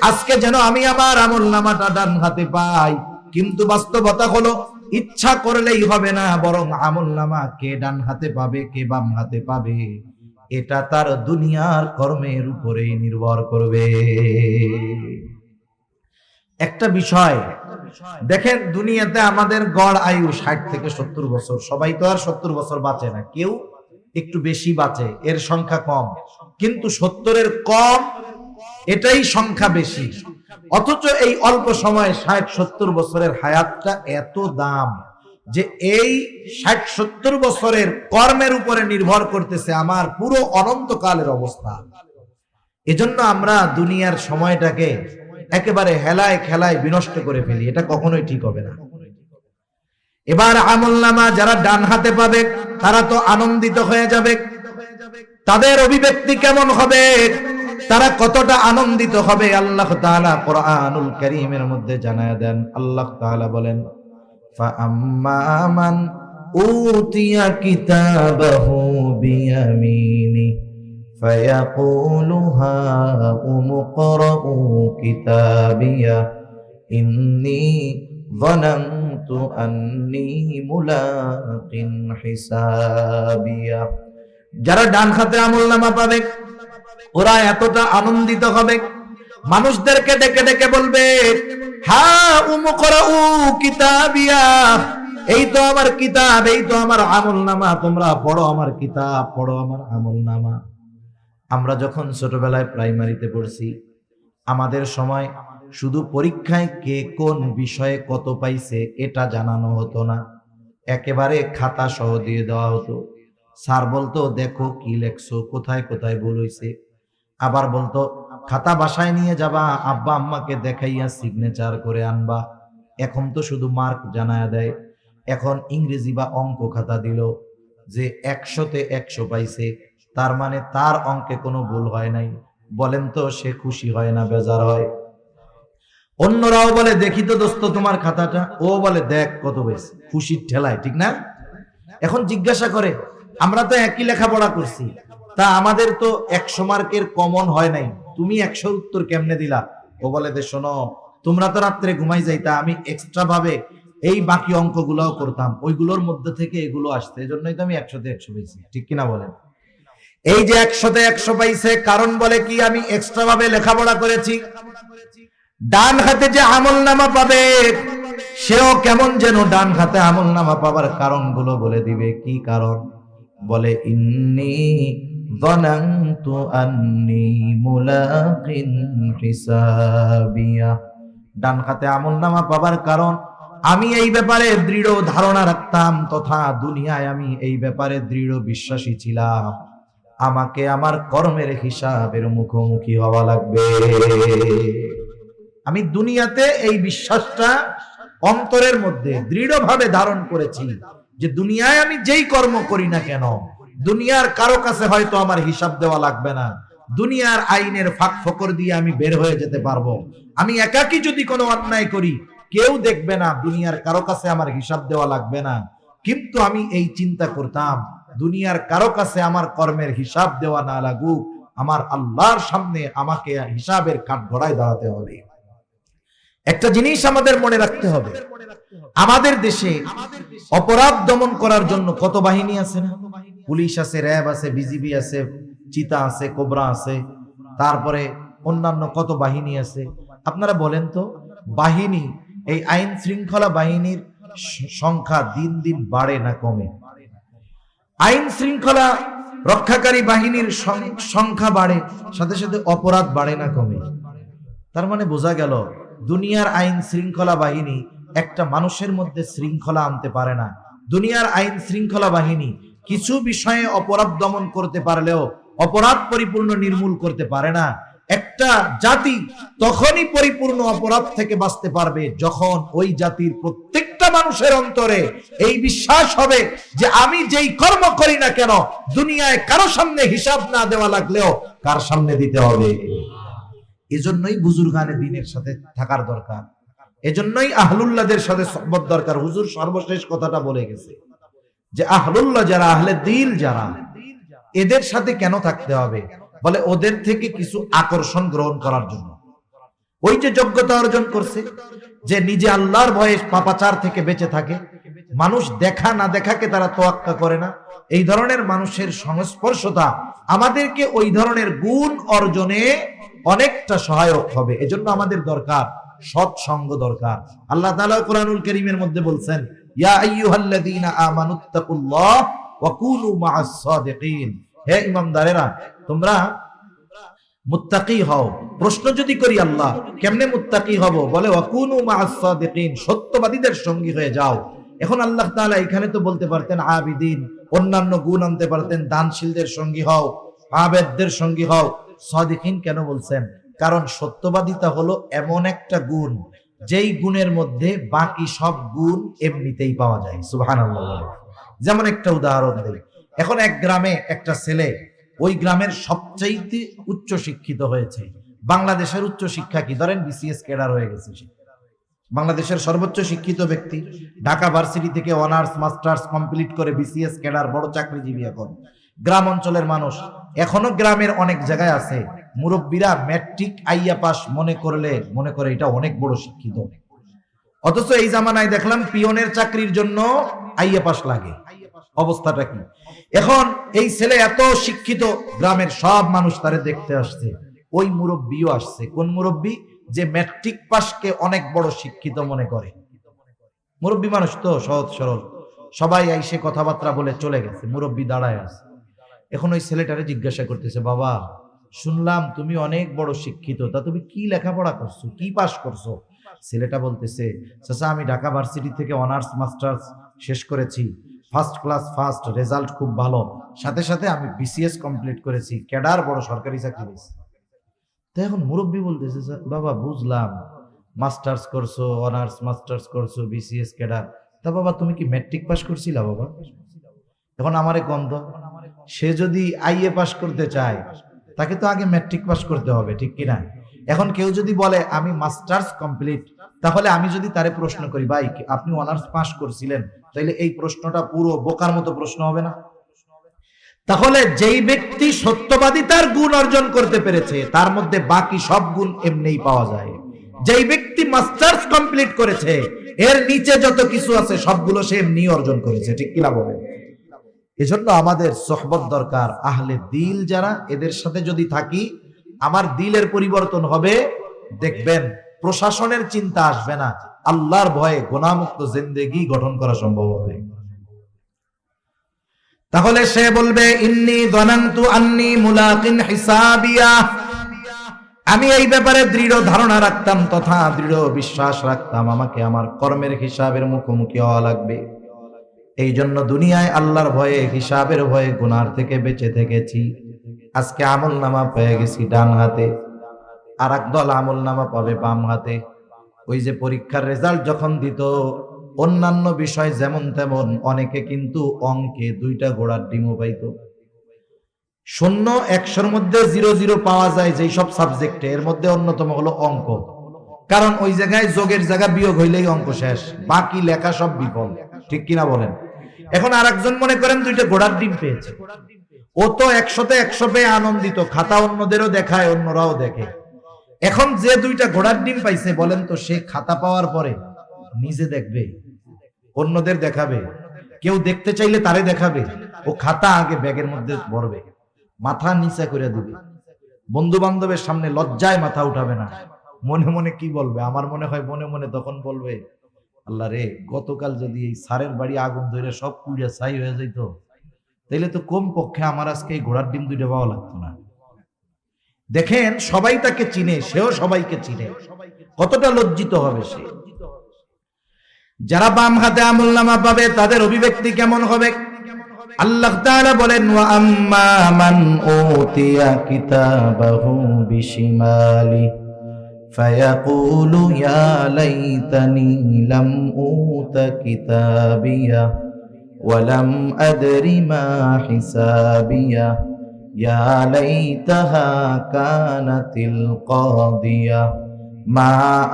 আজকে যেন আমি আমার আমলনামাটা ডান হাতে পাই। কিন্তু বাস্তবতা হলো ইচ্ছা করলেই হবে না, বরং আমলনামা কে ডান হাতে পাবে কে বাম হাতে পাবে এটা তার দুনিয়ার কর্মের উপরেই নির্ভর করবে। একটা বিষয় দেখেন, দুনিয়াতে আমাদের গড় আয়ু 60 থেকে 70 বছর। সবাই তো আর 70 বছর বাঁচে না, কেউ একটু বেশি বাঁচে, এর সংখ্যা কম। কিন্তু 70-এর কম, এটাই সংখ্যা বেশি। অথচ এই অল্প সময়ে 60-70 বছরের হায়াতটা এত দাম যে এই 60-70 বছরের কর্মের উপরে নির্ভর করতেছে আমার পুরো অনন্তকালের অবস্থা। এজন্য আমরা দুনিয়ার সময়টাকে একেবারে হেলায় খেলায় বিনষ্ট করে ফেলি, এটা কখনোই ঠিক হবে না। এবার আমলনামা যারা ডান হাতে পাবে তারা তো আনন্দিত হয়ে যাবে। তাদের অভিব্যক্তি কেমন হবে, তারা কতটা আনন্দিত হবে, আল্লাহ তাআলা কোরআনুল কারীমের মধ্যে জানায় দেন। আল্লাহ তাআলা বলেন, ফাআম্মা মান উতিয়া কিতাবাহু বিয়ামিনি ফায়াকুলু হাউম ইকরাউ কিতাবিয়া ইন্নী যানানতু আন্নী মুলাকিন হিসাবিয়া। যারা ডান হাতে আমলনামা পাবে ওরা এতটা আনন্দিত হবে, মানুষদেরকে ডেকে ডেকে বলবে, হাউম ইকরাউ কিতাবিয়া, এই তো আমার কিতাব, এই তো আমার আমলনামা, তোমরা পড়ো আমার কিতাব, পড়ো আমার আমলনামা। আমরা যখন ছোটবেলায় প্রাইমারিতে পড়ছি, আমাদের সময় শুধু পরীক্ষায় কে কোন বিষয়ে কত পাইছে এটা জানানো হতো না, একেবারে খাতা সহ দিয়ে দেওয়া হতো। স্যার বলতো, দেখো কি লেখছো, কোথায় কোথায় ভুল হইছে। আবার বলতো, খাতা বাসায় নিয়ে যাবা, আব্বা আম্মাকে দেখাইয়া সিগনেচার করে আনবা। এখন তো শুধু মার্ক জানায়া দেয়। এখন ইংরেজি বা অঙ্ক খাতা দিল যে 100-তে 100 পাইছে, তার মানে তার অঙ্কে কোনো ভুল হয় নাই। বলেন তো সে খুশি হয় না বেজার হয়? অন্যরাও বলে, দেখি তো দোস্ত তোমার খাতাটা, ও বলে দেখ কত পেয়েছে, খুশির ঠেলায়, ঠিক না? এখন জিজ্ঞাসা করে, আমরা তো একই লেখাপড়া করছি, তা আমাদের তো 100 মার্কের কমন হয় নাই, তুমি 100 উত্তর কেমনে দিলা? ও বলে, দে শোনো, তোমরা তো রাত্রে ঘুমাই যাইতা, আমি এক্সট্রা ভাবে এই বাকি অঙ্কগুলোও করতাম, ওইগুলোর মধ্যে থেকে এগুলো আসছে, এজন্যই তো আমি 100-তে 100 পেয়েছি, ঠিক কিনা বলেন? এই যে 100-তে 100 পাইছে, কারণ বলে কি, আমি এক্সট্রা ভাবে লেখাপড়া করেছি। ডান হাতে যে আমলনামা পাবে সেও কেমন যেন ডান হাতে আমলনামা পাবার কারণগুলো বলে দিবে। কি কারণ? বলে ইন্নী যানানতু আন্নী মুলাকিন হিসাবিয়া। ডান হাতে আমলনামা পাবার কারণ, আমি এই ব্যাপারে দৃঢ় ধারণা রাখতাম, তথা দুনিয়ায় আমি এই ব্যাপারে দৃঢ় বিশ্বাসী ছিলাম, আমাকে আমার কর্মের হিসাবের মুখোমুখি হওয়া লাগবে। আমি দুনিয়াতে এই বিশ্বাসটা অন্তরের মধ্যে দৃঢ়ভাবে ধারণ করেছি যে দুনিয়ায় আমি যেই কর্ম করি না কেন, দুনিয়ার কারো কাছে হয়তো আমার হিসাব দেওয়া লাগবে না, দুনিয়ার আইনের ফাঁক ফোকর দিয়ে আমি বের হয়ে যেতে পারবো। আমি একাকী যদি কোনো অন্যায় করি কেউ দেখবে না, দুনিয়ার কারো কাছে আমার হিসাব দেওয়া লাগবে না। কিন্তু আমি এই চিন্তা করতাম, দুনিয়ার কারো কাছে আমার কর্মের হিসাব দেওয়া না লাগুক, আমার আল্লাহর সামনে আমাকে হিসাবের কাঠগড়ায় দাঁড়াতে হবে। একটা জিনিস আমাদের মনে রাখতে হবে, আমাদের দেশে অপরাধ দমন করার জন্য কত বাহিনী আছে না? পুলিশ আছে, র্যাব আছে, বিজিবি আছে, চিতা আছে, কোবরা আছে, তারপরে অন্যান্য কত বাহিনী আছে। আপনারা বলেন তো, বাহিনী, এই আইন শৃঙ্খলা বাহিনীর সংখ্যা দিন দিন বাড়ে না কমে? আইন শৃঙ্খলা রক্ষাকারী বাহিনীর সংখ্যা বাড়ে, সাথে সাথে অপরাধ বাড়ে না কমে? তার মানে বোঝা গেল দুনিয়ার আইন শৃঙ্খলা বাহিনী একটা মানুষের মধ্যে শৃঙ্খলা আনতে পারে না। দুনিয়ার আইন শৃঙ্খলা বাহিনী কিছু বিষয়ে অপরাধ দমন করতে পারলেও অপরাধ পরিপূর্ণ নির্মূল করতে পারে না। একটা জাতি তখনই পরিপূর্ণ অপরাধ থেকে বাঁচতে পারবে যখন ওই জাতির প্রত্যেকটা মানুষের অন্তরে এই বিশ্বাস হবে যে আমি যেই কর্ম করি না কেন দুনিয়ায় কারো সামনে হিসাব না দেওয়া লাগলেও কার সামনে দিতে হবে। এজন্যই বুজুর্গানে দ্বীনের সাথে থাকার দরকার, এজন্যই আহলুল্লাহদের সাথে সহবত দরকার। হুজুর সর্বশেষ কথাটা বলে গেছে যে আহলুল্লাহ যারা, আহলে দিল যারা, এদের সাথে কেন থাকতে হবে? বলে ওদের থেকে কিছু আকর্ষণ গ্রহণ করার জন্য। ওই যে যোগ্যতা অর্জন করছে, যে নিজে আল্লাহর ভয়ে পাপাচার থেকে বেঁচে থাকে, মানুষ দেখা না দেখাকে তারা তোয়াক্কা করে না, এই ধরনের মানুষের সংস্পর্শতা আমাদেরকে ওই ধরনের গুণ অর্জনে অনেকটা সহায়ক হবে। এজন্য আমাদের দরকার সৎসঙ্গ দরকার। আল্লাহ তাআলা কোরআনুল কারীমের মধ্যে বলছেন, ইয়া আইয়ুহাল্লাযীনা আমানুত্তাকুল্লাহ ওয়া কুনু মা'আস সাদিকিন। হে ঈমানদারেরা, তোমরা মুত্তাকি হও। প্রশ্ন যদি করি আল্লাহ কেমনে মুত্তাকি হব, বলে ওয়া কুনু মা'আস সাদিকিন, সত্যবাদীদের সঙ্গী হয়ে যাও। এখন আল্লাহ তাআলা এখানে তো বলতে পারতেন আবিদিন, অন্যান্য গুণ আনতে পারতেন, দানশীলদের সঙ্গী হও, আবেদদের সঙ্গী হও। সাদিকিন কেন বলছেন? কারণ সত্যবাদিতা হলো এমন একটা গুণ যেই গুণের মধ্যে বাকি সব গুণ এমনিতেই পাওয়া যায়। সুবহানাল্লাহ। যেমন একটা উদাহরণ দেই, এখন এক গ্রামে একটা ছেলে ওই গ্রামের সবচাইতে উচ্চ শিক্ষিত হয়েছে। বাংলাদেশের উচ্চ শিক্ষা কি, ধরেন বিসিএস ক্যাডার হয়ে গেছে সে, বাংলাদেশের সর্বোচ্চ শিক্ষিত ব্যক্তি, ঢাকা ভার্সিটি থেকে অনার্স মাস্টার্স কমপ্লিট করে বিসিএস ক্যাডার, বড় চাকরিজীবী। এখন গ্রাম অঞ্চলের মানুষ, এখনো গ্রামের অনেক জায়গায় আছে মুরব্বীরা ম্যাট্রিক আইয়া পাস মনে করে এটা অনেক বড় শিক্ষিত। অথচ এই জামানায় দেখলাম পিয়নের চাকরির জন্য আইয়া পাস লাগে। অবস্থাটা কি? এখন এই ছেলে এত শিক্ষিত, গ্রামের সব মানুষ তারে দেখতে আসছে। ওই মুরব্বীও আসছে। কোন মুরব্বী? যে ম্যাট্রিক পাসকে অনেক বড় শিক্ষিত মনে করে। মুরব্বী মানুষ তো সহজ সরল, সবাই আইসে কথাবার্তা বলে চলে গেছে, মুরব্বী দাঁড়ায় আছে। এখন ওই ছেলেটারে জিজ্ঞাসা করতেছে, বাবা শুনলাম তুমি অনেক বড় শিক্ষিত, তা তুমি কি লেখাপড়া করছো, কি পাস করছো? ছেলেটা বলতেছে, চাচা আমি ঢাকা ভার্সিটি থেকে অনার্স মাস্টার্স শেষ করেছি, ফার্স্ট ক্লাস ফার্স্ট, রেজাল্ট খুব ভালো, সাথে সাথে আমি বিসিএস কমপ্লিট করেছি, ক্যাডার, বড় সরকারি চাকরি পেয়েছি। তো এখন মুরব্বী বলতেছে, বাবা বুঝলাম মাস্টার্স করছো, অনার্স মাস্টার্স করছো, বিসিএস ক্যাডার, তা বাবা তুমি কি ম্যাট্রিক পাস করছিলা বাবা? এখন আমারে গন্ধ, সে যদি আইএ পাস করতে চায় তাকে তো আগে ম্যাট্রিক পাস করতে হবে, ঠিক কিনা? এখন কেউ যদি বলে আমি মাস্টার্স কমপ্লিট, তাহলে আমি যদি তারে প্রশ্ন করি, ভাই আপনি অনার্স পাস করছিলেন, তাইলে এই প্রশ্নটা পুরো বোকার মতো প্রশ্ন হবে না? তাহলে যেই ব্যক্তি সত্যবাদিতার গুণ অর্জন করতে পেরেছে তার মধ্যে বাকি সব গুণ এমনিই পাওয়া যায়। যেই ব্যক্তি মাস্টার্স কমপ্লিট করেছে এর নিচে যত কিছু আছে সবগুলো সে এমনি অর্জন করেছে, ঠিক কিনা বলেন? এজন্য আমাদের সোহবত দরকার। আহলে দিল যারা, এদের সাথে যদি থাকি আমার দিলের পরিবর্তন হবে। দেখবেন প্রশাসনের চিন্তা আসবে না, আল্লাহর ভয়ে গুনাহমুক্ত জিন্দেগি গঠন করা সম্ভব হবে। তাহলে সে বলবে ইন্নী যানানতু আন্নী মুলাকিন হিসাবিয়া, আমি এই ব্যাপারে দৃঢ় ধারণা রাখতাম তথা দৃঢ় বিশ্বাস রাখতাম আমাকে আমার কর্মের হিসাবের মুখোমুখি হওয়া লাগবে। এই জন্য দুনিয়ায় আল্লাহর ভয়ে হিসাবের ভয়ে গুনার থেকে বেঁচে থেকেছি। আজকে আমল নামা পেয়ে গেছি ডান হাতে, আর একদল আমল নামা পাবে বাম হাতে। ওই যে পরীক্ষার রেজাল্ট যখন দিত, অন্যান্য বিষয় যেমন তেমন, অনেকে কিন্তু অঙ্কে 2টা ঘোড়ার ডিমও পাইত। 0 100-র মধ্যে 0 পাওয়া যায় যেই সব সাবজেক্টে, এর মধ্যে অন্যতম হলো অঙ্ক। কারণ ওই জায়গায় যোগের জায়গা বিয়োগ হইলেই অঙ্ক শেষ, বাকি লেখা সব বিফল। ঠিক কিনা বলেন? এখন আরেকজন মনে করেন 2টা ঘোড়ার ডিম পেয়েছে, ও তো 100-তে 100 পেয়ে আনন্দিত, খাতা অন্যদেরও দেখায়, অন্যরাও দেখে। এখন যে 2টা ঘোড়ার ডিম পাইছে, বলেন তো সে খাতা পাওয়ার পরে নিজে দেখবে, অন্যদের দেখাবে? কেউ দেখতে চাইলে তারে দেখাবে? ও খাতা আগে ব্যাগের মধ্যে ভরবে, মাথা নিচে করে দিবে, বন্ধু বান্ধবের সামনে লজ্জায় মাথা উঠাবে না। মনে মনে কি বলবে? আমার মনে হয় মনে মনে তখন বলবে, আল্লাহ রে, গতকাল যদি এই সারের বাড়ি আগুন ধরে সব পুড়িয়া ছাই হয়ে যেত, তাইলে তো কম পক্ষে আমার আজকে এই ঘোড়ার ডিম 2টা পাওয়া লাগতো না। দেখেন, সবাই তাকে চিনে, সেও সবাইকে চিনে, কতটা লজ্জিত হবে সে। যারা বাম হাতে আমলনামা পাবে তাদের অভিব্যক্তি কেমন হবে? আল্লাহ তাআলা বলেন, ওয়া আম্মা মান উতিয়া কিতাবাহু বিশিমালি ফায়াকুলু ইয়া লাইতানি লাম উতা কিতাবিয়া ওয়া লাম আদরি মা হিসাবিয়া ইয়া লাইতাহা কানাতিল কাদিয়া মা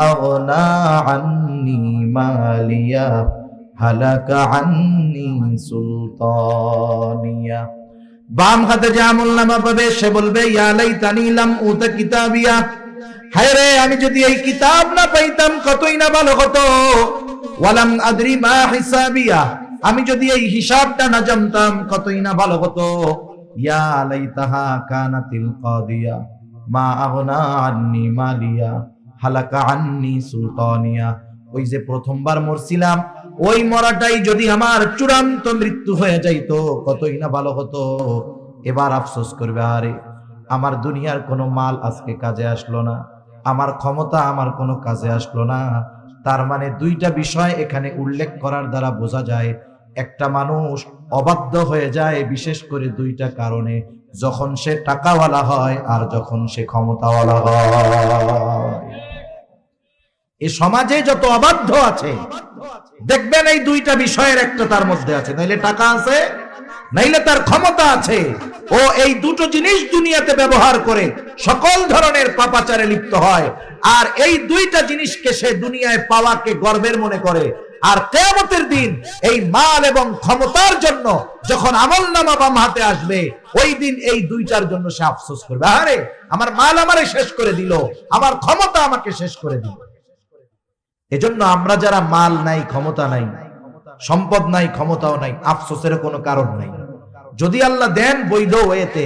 আগনা আন্নি মালিয়া হালাকা আন্নি সুলতানিয়া। বাম হাতে যে আমলনামা পাবে সে বলবে, ইয়া লাইতানি লাম উতা কিতাবিয়া, হায় রে, আমি যদি এই কিতাব না পাইতাম কতই না ভালো হতো। ওয়ালাম আদরি মা হিসাবিয়া, আমি যদি এই হিসাবটা না জানতাম কতই না ভালো হতো। ইয়া লাইতাহা কানাতিল কাদিয়া মা আগনা আন্নি মালিয়া হালাকা আন্নি সুলতানিয়া। ওই যে প্রথমবার মরছিলাম, ওই মরাটাই যদি আমার চূড়ান্ত মৃত্যু হয়ে যাইতো কতই না ভালো হতো। এবার আফসোস করবে, আরে আমার দুনিয়ার কোনো মাল আজকে কাজে আসলো না, আমার ক্ষমতা আমার কোনো কাজে আসলো না। তার মানে 2টা বিষয় এখানে উল্লেখ করার দ্বারা বোঝা যায়, একটা মানুষ অবাধ্য হয়ে যায় বিশেষ করে 2টা কারণে, যখন সে টাকাওয়ালা হয় আর যখন সে ক্ষমতাওয়ালা হয়। এই সমাজে যত অবাধ্য আছে দেখবেন এই 2টা বিষয়ের একটা তার মধ্যে আছে, নাইলে টাকা আছে নাইলে তার ক্ষমতা আছে। ও এই 2টো জিনিস দুনিয়াতে ব্যবহার করে সকল ধরনের পাপাচারে লিপ্ত হয়, আর এই 2টা জিনিসকে সে দুনিয়ায় পাওয়াকে গর্বের মনে করে। আর কিয়ামতের দিন এই মাল এবং ক্ষমতার জন্য যখন আমলনামা বাম হাতে আসবে, ওই দিন এই 2টার জন্য সে আফসোস করবে, আরে আমার মাল আমারে শেষ করে দিল, আমার ক্ষমতা আমাকে শেষ করে দিল। এজন্য আমরা যারা মাল নাই, ক্ষমতা নাই, সম্পদ নাই, ক্ষমতাও নাই, আফসোসের কোনো কারণ নাই। যদি আল্লাহ দেন বৈধ ওয়েতে,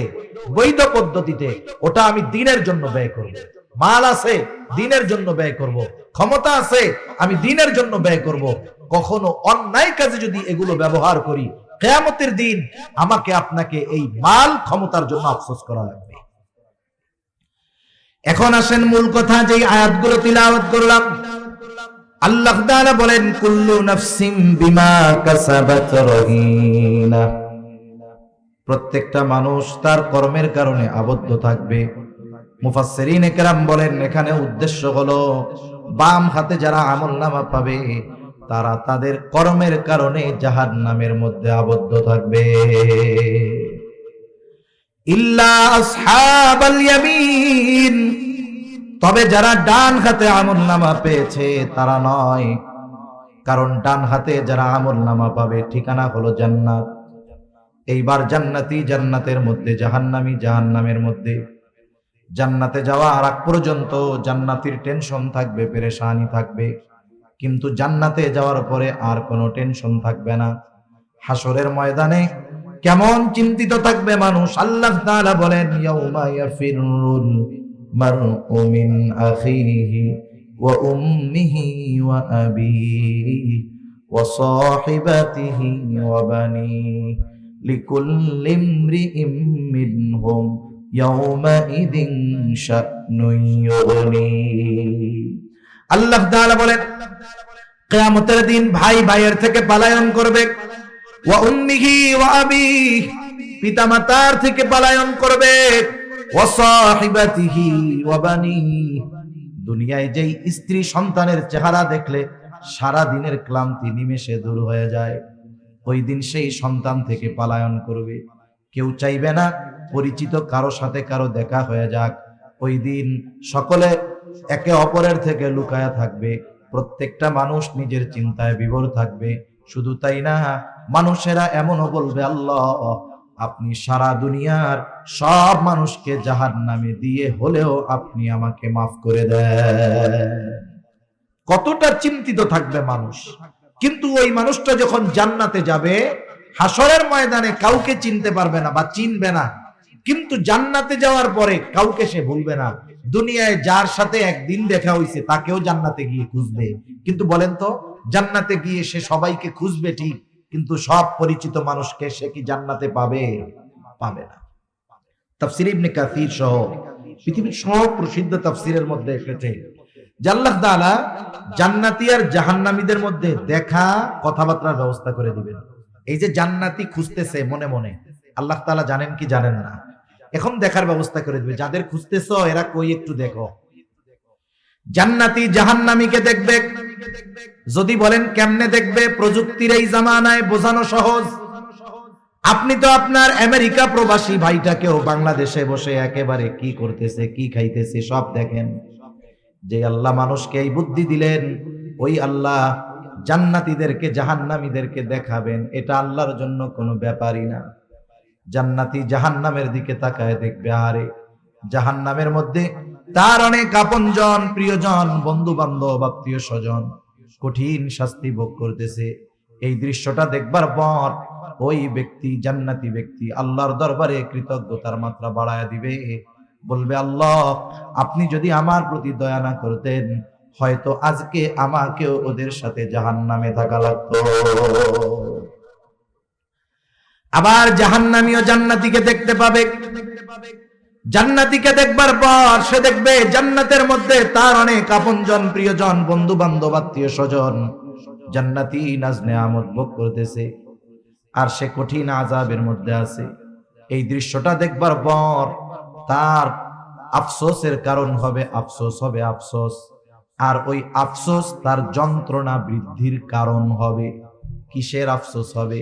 বৈধ পদ্ধতিতে, ওটা আমি দ্বীনের জন্য ব্যয় করব। মাল আছে, দ্বীনের জন্য ব্যয় করব। ক্ষমতা আছে, আমি দ্বীনের জন্য ব্যয় করব। কখনো অন্যায় কাজে যদি এগুলো ব্যবহার করি, কিয়ামতের দিন আমাকে আপনাকে এই মাল ক্ষমতার জন্য আফসোস করা লাগবে। এখন আসেন মূল কথা, যেই আয়াতগুলো তিলাওয়াত করলাম। আল্লাহ তাআলা বলেন, কুল্লু নাফসিম বিমা কাসাবাত রহিনা, প্রত্যেকটা মানুষ তার কর্মের কারণে আবদ্ধ থাকবে। মুফাসসিরিনে কেরাম বলেন, এখানে উদ্দেশ্য হলো বাম হাতে যারা আমলনামা পাবে তারা তাদের কর্মের কারণে জাহান্নামের মধ্যে আবদ্ধ থাকবে। ইল্লা আসহাবাল ইয়ামিন, তবে যারা ডান হাতে আমলনামা পেয়েছে তারা নয়, কারণ ডান হাতে যারা আমলনামা পাবে ঠিকানা হলো জান্নাত। এইবার জান্নাতি জান্নাতের মধ্যে, জাহান্নামী জাহান্নামের মধ্যে। জান্নাতে যাওয়ার আগ পর্যন্ত জান্নাতীর টেনশন থাকবে, পেরেশানি থাকবে, কিন্তু জান্নাতে যাওয়ার পরে আর কোনো টেনশন থাকবে না। হাসরের ময়দানে কেমন চিন্তিত থাকবে মানুষ। আল্লাহ তাআলা বলেন, ইয়াউমা ইয়াফিরুল মারউ মিন আখিহি ওয়া উম্মিহি ওয়া আবিহি ওয়া সাহিবাতিহি ওয়া বানিহি লিকুল্লি ইমরিইম মিনহুম ইয়াওমাইযিন শা'নুন ইউগনি। আল্লাহ তাআলা বলেন, কিয়ামতের দিন ভাই ভাইয়ের থেকে পলায়ন করবে। ওয়া উম্মিহি ওয়া আবিহি, পিতামাতার থেকে পলায়ন করবে। ওয়া সাহিবাতিহি ওয়া বানিহি, দুনিয়ায় যেই স্ত্রী সন্তানের চেহারা দেখলে সারা দিনের ক্লান্তি নিমেষে দূর হয়ে যায়, ওই দিন সেই সন্তান থেকে পলায়ন করবে। কেউ চাইবে না পরিচিত কারো সাথে কারো দেখা হয়ে যাক। ওই দিন সকলে একে অপরের থেকে লুকায়া থাকবে, প্রত্যেকটা মানুষ নিজের চিন্তায় বিভোর থাকবে। শুধু তাই না, মানুষেরা এমনও বলবে, আল্লাহ আপনি সারা দুনিয়ার সব মানুষকে জাহান্নামে দিয়ে হলেও আপনি আমাকে মাফ করে দেন। কতটা চিন্তিত থাকবে মানুষ। কিন্তু ওই মানুষটা যখন জান্নাতে যাবে, হাসরের ময়দানে কাউকে চিনতে পারবে না বা চিনবে না, কিন্তু জান্নাতে যাওয়ার পরে কাউকে সে ভুলবে না। দুনিয়ায় যার সাথে একদিন দেখা হইছে তাকেও জান্নাতে গিয়ে খুঁজবে। কিন্তু বলেন তো, জান্নাতে গিয়ে সে সবাইকে খুঁজবে ঠিক, কিন্তু সব পরিচিত মানুষকে সে কি জান্নাতে পাবে? পাবে না। তাফসীর ইবনে কাসীর সহ পৃথিবীর সব প্রসিদ্ধ তাফসীরের মধ্যে এসেছে যে আল্লাহ তাআলা জান্নাতি আর জাহান্নামীদের মধ্যে দেখা কথাবার্তার ব্যবস্থা করে দিবেন। এই যে জান্নাতি খুঁজতেছে মনে মনে, আল্লাহ তাআলা জানেন কি জানেন না, এখন দেখার ব্যবস্থা করে দিবে। যাদের খুঁজতেছ এরা কই একটু দেখো। জান্নাতি জাহান্নামীকে দেখবে। যদি বলেন কেমনে দেখবে, প্রযুক্তির এই জামানায় বোঝানো সহজ। আপনি তো আপনার আমেরিকা প্রবাসী ভাইটাকেও বাংলাদেশে বসে একেবারে কি করতেছে কি খাইতেছে সব দেখেন। যে আল্লাহ মানুষকে এই বুদ্ধি দিলেন, ওই আল্লাহ জান্নাতীদেরকে জাহান্নামীদেরকে দেখাবেন, এটা আল্লাহর জন্য কোনো ব্যাপারই না। জান্নাতি জাহান্নামের দিকে তাকায় দেখবে, আরে জাহান্নামের মধ্যে তার অনেক আপনজন, প্রিয়জন, বন্ধু বান্ধব, আত্মীয় স্বজন কঠিন শাস্তি ভোগ করতেছে। এই দৃশ্যটা দেখবার পর ওই ব্যক্তি, জান্নাতি ব্যক্তি আল্লাহর দরবারে কৃতজ্ঞতার মাত্রা বাড়ায় দিবে, বলবে, আল্লাহ আপনি যদি আমার প্রতি দয়া না করতেন, হয়তো আজকে আমাকেও ওদের সাথে জাহান্নামে থাকা লাগতো। আবার জাহান্নামীও জান্নাতীকে দেখতে পাবে। জান্নাতীকে দেখবার পর সে দেখবে জান্নাতের মধ্যে তার অনেক আপনজন, প্রিয়জন, বন্ধু বান্ধব, আত্মীয় স্বজন জান্নাতি নাজ নেয়ামত ভোগ করতেছে, আর সে কঠিন আযাবের মধ্যে আছে। এই দৃশ্যটা দেখবার পর তার আফসোসের কারণ হবে, আফসোস হবে, আফসোস। আর ওই আফসোস তার যন্ত্রণা বৃদ্ধির কারণ হবে। কিসের আফসোস হবে?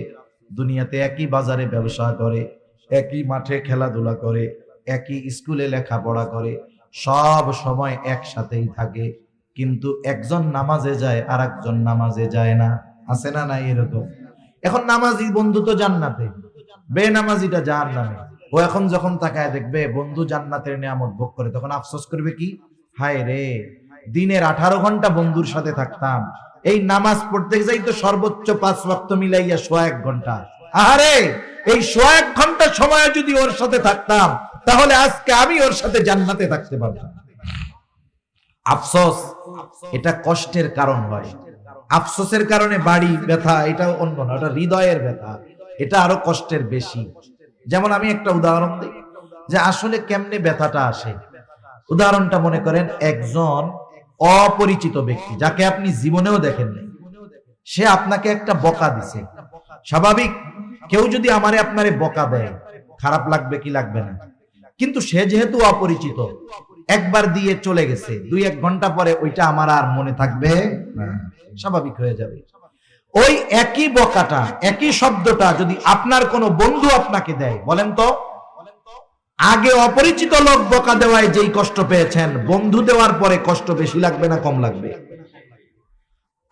দুনিয়াতে একই বাজারে ব্যবসা করে, একই মাঠে খেলাধুলা করে, একই স্কুলে লেখাপড়া করে, সব সময় একসাথেই থাকে, কিন্তু একজন নামাজে যায় আর একজন নামাজে যায় না। আছে না নাই এরকম? এখন নামাজি বন্ধু তো জান্নাতে, বেনামাজিটা জাহান্নামে। ও এখন যখন তাকায় দেখবে বন্ধু জান্নাতের নিয়ামত ভোগ করে, তখন আফসোস করবে কি, হায় রে, দিনের 18 ঘন্টা বন্ধুর সাথে থাকতাম, এই নামাজ পড়তে যাই তো সর্বোচ্চ 5 ওয়াক্ত মিলাইয়া 1 ঘন্টা, আরে এই 1 ঘন্টা সময় যদি ওর সাথে থাকতাম তাহলে আজকে আমি ওর সাথে জান্নাতে থাকতে পারতাম। আফসোস এটা কষ্টের কারণ হয়। আফসোসের কারণে বাড়ি ব্যথা, এটা অন্য না, এটা হৃদয়ের ব্যথা, এটা আরো কষ্টের বেশি। যেমন আমি একটা উদাহরণ দিই যে আসলে কেমনে ব্যথাটা আসে। উদাহরণটা মনে করেন একজন অপরিচিত ব্যক্তি যাকে আপনি জীবনেও দেখেন নাই, সে আপনাকে একটা বকা দিছে। স্বাভাবিক, কেউ যদি আমারে আপনারে বকা দেয় খারাপ লাগবে কি লাগবে না? কিন্তু সে যেহেতু অপরিচিত, একবার দিয়ে চলে গেছে, 2-1 ঘন্টা পরে ওইটা আমার আর মনে থাকবে না, স্বাভাবিক হয়ে যাবে। ওই একই বকাটা, একই শব্দটা যদি আপনার কোনো বন্ধু আপনাকে দেয়, বলেন তো আগে অপরিচিত লোক বকা দেওয়ায় যেই কষ্ট পেয়েছেন, বন্ধু দেওয়ার পরে কষ্ট বেশি লাগবে না কম লাগবে?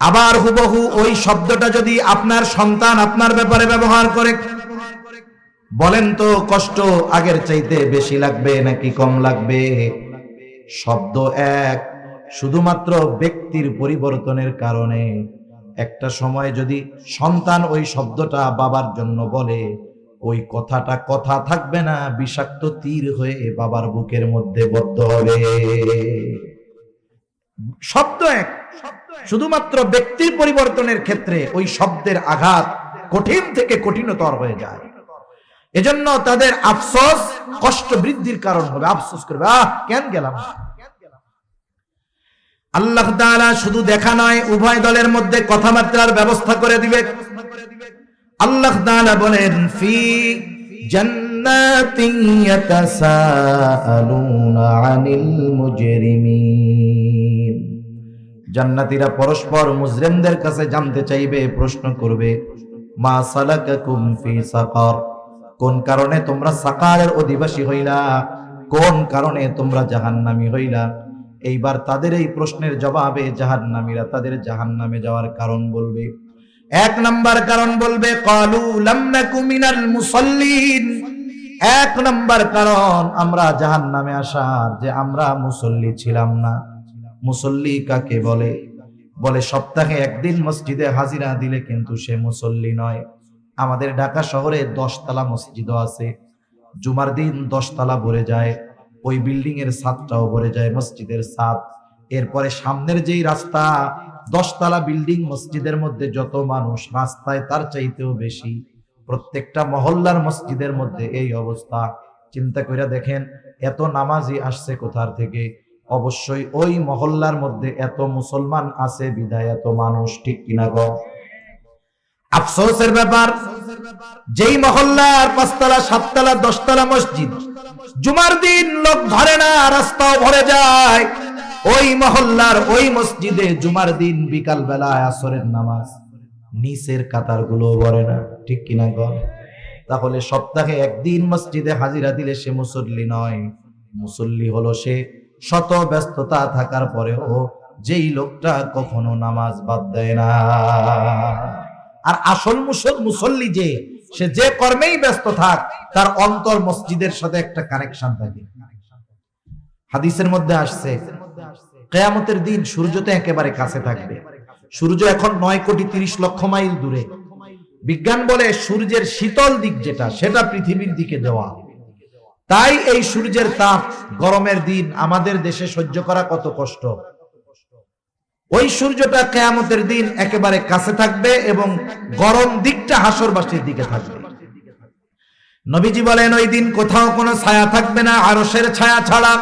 আবার হুবহু ওই শব্দটা যদি আপনার সন্তান আপনার ব্যাপারে ব্যবহার করে, বলেন তো কষ্ট আগের চাইতে বেশি লাগবে নাকি কম লাগবে? শব্দ এক, শুধুমাত্র ব্যক্তির পরিবর্তনের কারণে একটা সময় যদি সন্তান ওই শব্দটা বাবার জন্য বলে, ওই কথাটা কথা থাকবে না, বিষাক্ত তীর হয়ে বাবার বুকের মধ্যে বদ্ধ হবে। শব্দ এক, শুধুমাত্র ব্যক্তির পরিবর্তনের ক্ষেত্রে ওই শব্দের আঘাত কঠিন থেকে কঠিনতর হয়ে যায়। এজন্য তাদের আফসোস কষ্ট বৃদ্ধির কারণ হবে, আফসোস করবে, কেন গেলাম। আল্লাহ তাআলা শুধু দেখা নয়, উভয় দলের মধ্যে কথাবার্তার ব্যবস্থা করে দিবে। আল্লাহ তাআলা বলেন, ফি জান্নাতিন ইয়াতাসাআলুনা আনিল মুজরিমিন, জান্নাতীরা পরস্পর মুজরিমদের কাছে জানতে চাইবে, প্রশ্ন করবে, মা সালাকাকুম ফি সাকার, কোন কারণে তোমরা সাকারের অধিবাসী হইলা, কোন কারণে তোমরা জাহান্নামী হইলা। এইবার তাদের এই প্রশ্নের জবাবে জাহান্নামীরা তাদের জাহান্নামে যাওয়ার কারণ বলবে। এক নাম্বার কারণ বলবে, ক্বালু লাম নাকু মিনাল মুসাল্লিন, এক নাম্বার কারণ আমরা জাহান্নামে আসার যে আমরা মুসল্লি ছিলাম না। মুসল্লি কাকে বলে? বলে সপ্তাহে একদিন মসজিদে হাজিরা দিলে কিন্তু সে মুসল্লি নয়। আমাদের ঢাকা শহরে 10 তলা মসজিদও আছে, জুমার দিন 10 তলা ভরে যায়, ওই বিল্ডিং এর ছাদটাও ভরে যায়, মসজিদের ছাদ। এরপরে সামনের যেই রাস্তা, 10 তলা বিল্ডিং, মসজিদের মধ্যে যত মানুষ, রাস্তায় তার চাইতেও বেশি। প্রত্যেকটা মহল্লার মসজিদের মধ্যে এই অবস্থা। চিন্তা করে দেখেন, এত নামাজি আসছে কোথার থেকে? অবশ্যই ওই মহল্লার মধ্যে এত মুসলমান আছে বিধায় এত মানুষ, ঠিক কিনা গো? আফসোসের ব্যাপার, যেই মহল্লার 5 তলা 7 তলা 10 তলা মসজিদ, জুমার দিন লোক ধরে না, রাস্তাও ভরে যায়, ওই মহল্লার ওই মসজিদে জুমার দিন বিকাল বেলায় আসরের নামাজ নিচের কাতার গুলো ভরে না, ঠিক কিনা গো? তাহলে সপ্তাহে একদিন মসজিদে হাজিরা দিলে সে মুসল্লি নয়। মুসল্লি হলো সে শত ব্যস্ততা থাকার পরেও যেই লোকটা কখনো নামাজ বাদ দেয় না। আর আসল মুসল্লি যে, সে যে কর্মেই ব্যস্ত থাক, তার অন্তর মসজিদের সাথে একটা কানেকশন থাকে। হাদিসের মধ্যে আসছে, কিয়ামতের দিন সূর্য তো একেবারে কাছে থাকবে। সূর্য এখন 9,30,00,000 মাইল দূরে। বিজ্ঞান বলে সূর্যের শীতল দিক যেটা, সেটা পৃথিবীর দিকে দেওয়া। তাই এই সূর্যের তাপ গরমের দিন আমাদের দেশে সহ্য করা কত কষ্ট। ওই সূর্যটা কিয়ামতের দিন একেবারে কাছে থাকবে এবং গরম দিকটা হাসরবাসীর দিকে থাকবে। নবীজি বলেন, ওই দিন কোথাও কোনো ছায়া থাকবে না আরশের ছায়া ছাড়া।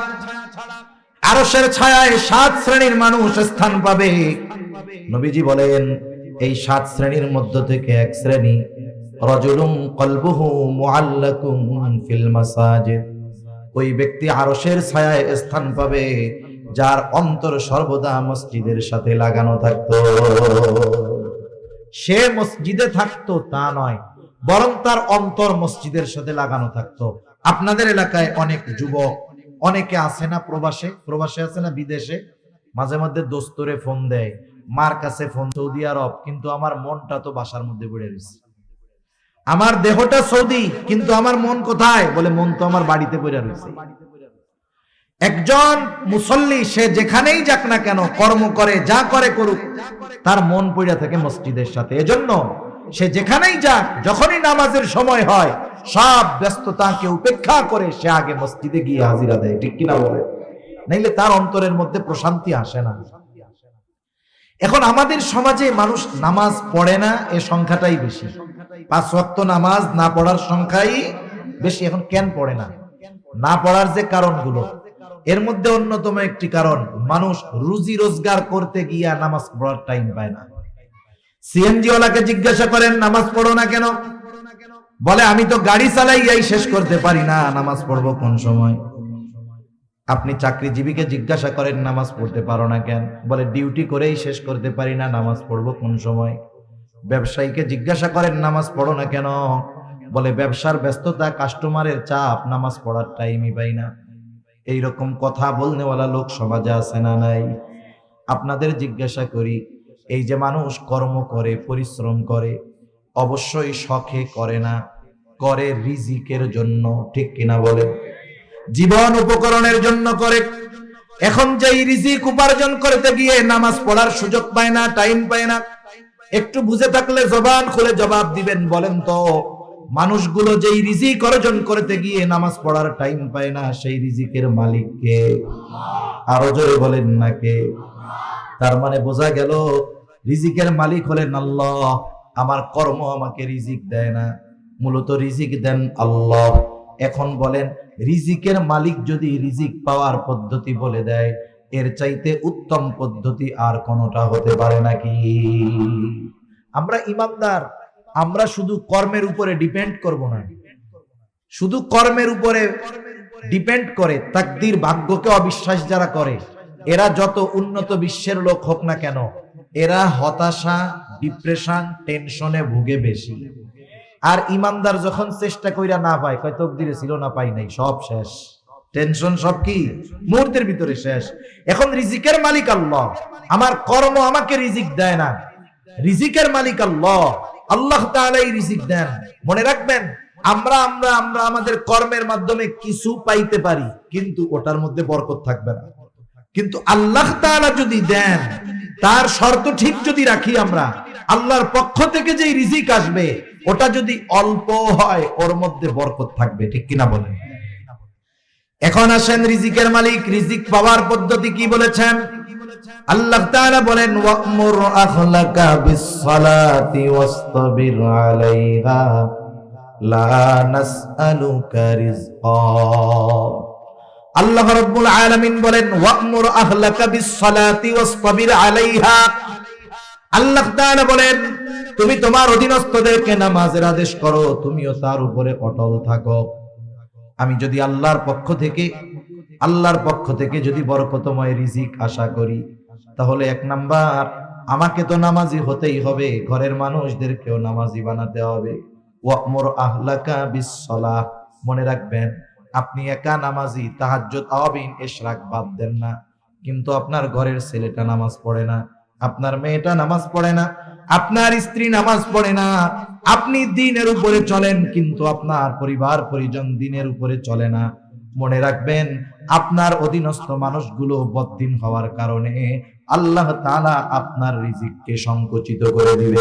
আরশের ছায়ায় 7 শ্রেণীর মানুষ স্থান পাবে। নবীজি বলেন, এই 7 শ্রেণীর মধ্য থেকে এক শ্রেণী, রাজুলুম কলবুহু মুআল্লাকুম ফিল মাসাজিদ, ওই ব্যক্তি আরশের ছায়ায় স্থান পাবে যার অন্তর সর্বদা মসজিদের সাথে লাগানো থাকতো। সে মসজিদে থাকতো তা নয়, বরং তার অন্তর মসজিদের সাথে লাগানো থাকতো। আপনাদের এলাকায় অনেক যুবক, অনেকে আছে না প্রবাসে আছে না বিদেশে, মাঝে মধ্যে দোস্তরে ফোন দেয়, মার কাছে ফোন সৌদি আরব, কিন্তু আমার মনটা তো বাসার মধ্যে পড়ে রয়েছে। আমার দেহটা সৌদি, কিন্তু আমার মন কোথায়? বলে মন তো আমার বাড়িতে পড়ে রয়েছে। একজন মুসল্লি সে যেখানেই যাক না কেন, কর্ম করে, যা করে করুক, তার মন পড়ে থাকে মসজিদের সাথে। এজন্য সে যেখানেই যাক, যখনই নামাজের সময় হয়, সব ব্যস্ততাকে উপেক্ষা করে সে আগে মসজিদে গিয়ে হাজিরা দেয়, ঠিক কিনা বলে? নাইলে তার অন্তরের মধ্যে প্রশান্তি আসে না। এখন আমাদের সমাজে মানুষ নামাজ পড়ে না, এ সংখ্যাটাই বেশি। 5 ওয়াক্ত নামাজ না পড়ার সংখ্যাই বেশি। এখন কেন পড়ে না? না পড়ার যে কারণগুলো, এর মধ্যে অন্যতম একটি কারণ, মানুষ রুজি রোজগার করতে গিয়া নামাজ পড়ার টাইম পায় না। সিএনজি ওয়ালাকে জিজ্ঞাসা করেন, নামাজ পড়ো না কেন? বলে, আমি তো গাড়ি চালাইয়াই শেষ করতে পারি না, নামাজ পড়বো কোন সময়? আপনি চাকরিজীবীকে জিজ্ঞাসা করেন, নামাজ পড়তে পারো না কেন? বলে, ডিউটি করেই শেষ করতে পারি না, নামাজ পড়বো কোন সময়? ব্যবসায়ীকে জিজ্ঞাসা করেন, নামাজ পড়ো না কেন? বলে, ব্যবসার ব্যস্ততা, কাস্টমারের চাপ, নামাজ পড়ার টাইমই পাই না। এইরকম কথা বলনেওয়ালা লোক সমাজে আছে না নাই? আপনাদের জিজ্ঞাসা করি, এই যে মানুষ কর্ম করে, পরিশ্রম করে, অবশ্যই শখে করে না, করে রিজিকের জন্য, ঠিক কিনা বলে? জীবন উপকরণের জন্য করে। এখন যেই রিজিক উপার্জন করতে গিয়ে নামাজ পড়ার সুযোগ পায় না, টাইম পায় না, একটু বুঝে থাকলে জবান খুলে জবাব দিবেন, বলেন তো মানুষগুলো যেই রিজিক অর্জন করতে গিয়ে নামাজ পড়ার টাইম পায় না, সেই রিজিকের মালিক কে? আরো জোরে বলেন না কে? তার মানে বোঝা গেল রিজিকের মালিক হলেন আল্লাহ, আমার কর্ম আমাকে রিজিক দেয় না, মূলত রিজিক দেন আল্লাহ। এখন বলেন, রিজিকের মালিক যদি রিজিক পাওয়ার পদ্ধতি বলে দেয়, এর চাইতে উত্তম পদ্ধতি আর কোনটা হতে পারে নাকি? আমরা ইমানদার, আমরা শুধু কর্মের উপরে ডিপেন্ড করব না। শুধু কর্মের উপরে ডিপেন্ড করে তাকদীর, ভাগ্যকে অবিশ্বাস যারা করে, এরা যত উন্নত বিশ্বের লোক হোক না কেন, এরা হতাশা, ডিপ্রেশন, টেনশনে ভুগে বেশি। আর ইমানদার যখন চেষ্টা কইরা না পায়, কয় তকদিরে ছিল না, পাই নাই, সব শেষ, টেনশন সব কি মুহূর্তের ভিতরে শেষ। এখন রিজিকের মালিক আল্লাহ, আমার কর্ম আমাকে রিজিক দেয় না, রিজিকের মালিক আল্লাহ, আল্লাহ তাআলাই রিজিক দেন। মনে রাখবেন, আমরা আমরা আমরা আমাদের কর্মের মাধ্যমে কিছু পাইতে পারি, কিন্তু ওটার মধ্যে বরকত থাকবে না। কিন্তু আল্লাহ তাআলা যদি দেন, তার শর্ত ঠিক যদি রাখি আমরা, আল্লাহর পক্ষ থেকে যে রিজিক আসবে, ওটা যদি অল্প হয়, ওর মধ্যে বরকত থাকবে। ঠিক কিনা বলেন? এখন আসেন, রিজিকের মালিক রিজিক পাওয়ার পদ্ধতি কি বলেছেন? আল্লাহ তাআলা বলেন, ওয়া'মুর আখলাকা বিস-সালাতি ওয়াসতাবির আলাইহা লা নাসআলুকা রিজকা। আল্লাহ রাব্বুল আলামিন বলেন, ওয়া'মুর আখলাকা বিস-সালাতি ওয়াসতাবির আলাইহা। আল্লাহ তাআলা বলেন, তুমি তোমার অধীনস্থদেরকে নামাজের আদেশ করো, তুমিও তার উপরে অটল থাকো। আমি যদি আল্লাহর পক্ষ থেকে যদি বরকতময় রিজিক আশা করি, তাহলে এক নাম্বার, আমাকে তো নামাজি হতেই হবে, ঘরের মানুষদেরকেও নামাজি বানাতে হবে। ওয়া'মুর আহলাকা বিস-সালাহ, মনে রাখবেন, আপনি একা নামাজি, তাহাজ্জুদ, তাওয়াবিন, ইশরাক বাদ দেন না, কিন্তু আপনার ঘরের ছেলেটা নামাজ পড়ে না, আপনার মেয়েটা নামাজ পড়ে না, আপনার স্ত্রী নামাজ পড়ে না, আপনি দ্বীনের উপরে চলেন, কিন্তু আপনার পরিবার পরিজন দ্বীনের উপরে চলে না। মনে রাখবেন, আপনার অধীনস্থ মানুষগুলো বদ্দীন হওয়ার কারণে আল্লাহ তাআলা আপনার রিজিককে সংকুচিত করে দিবে।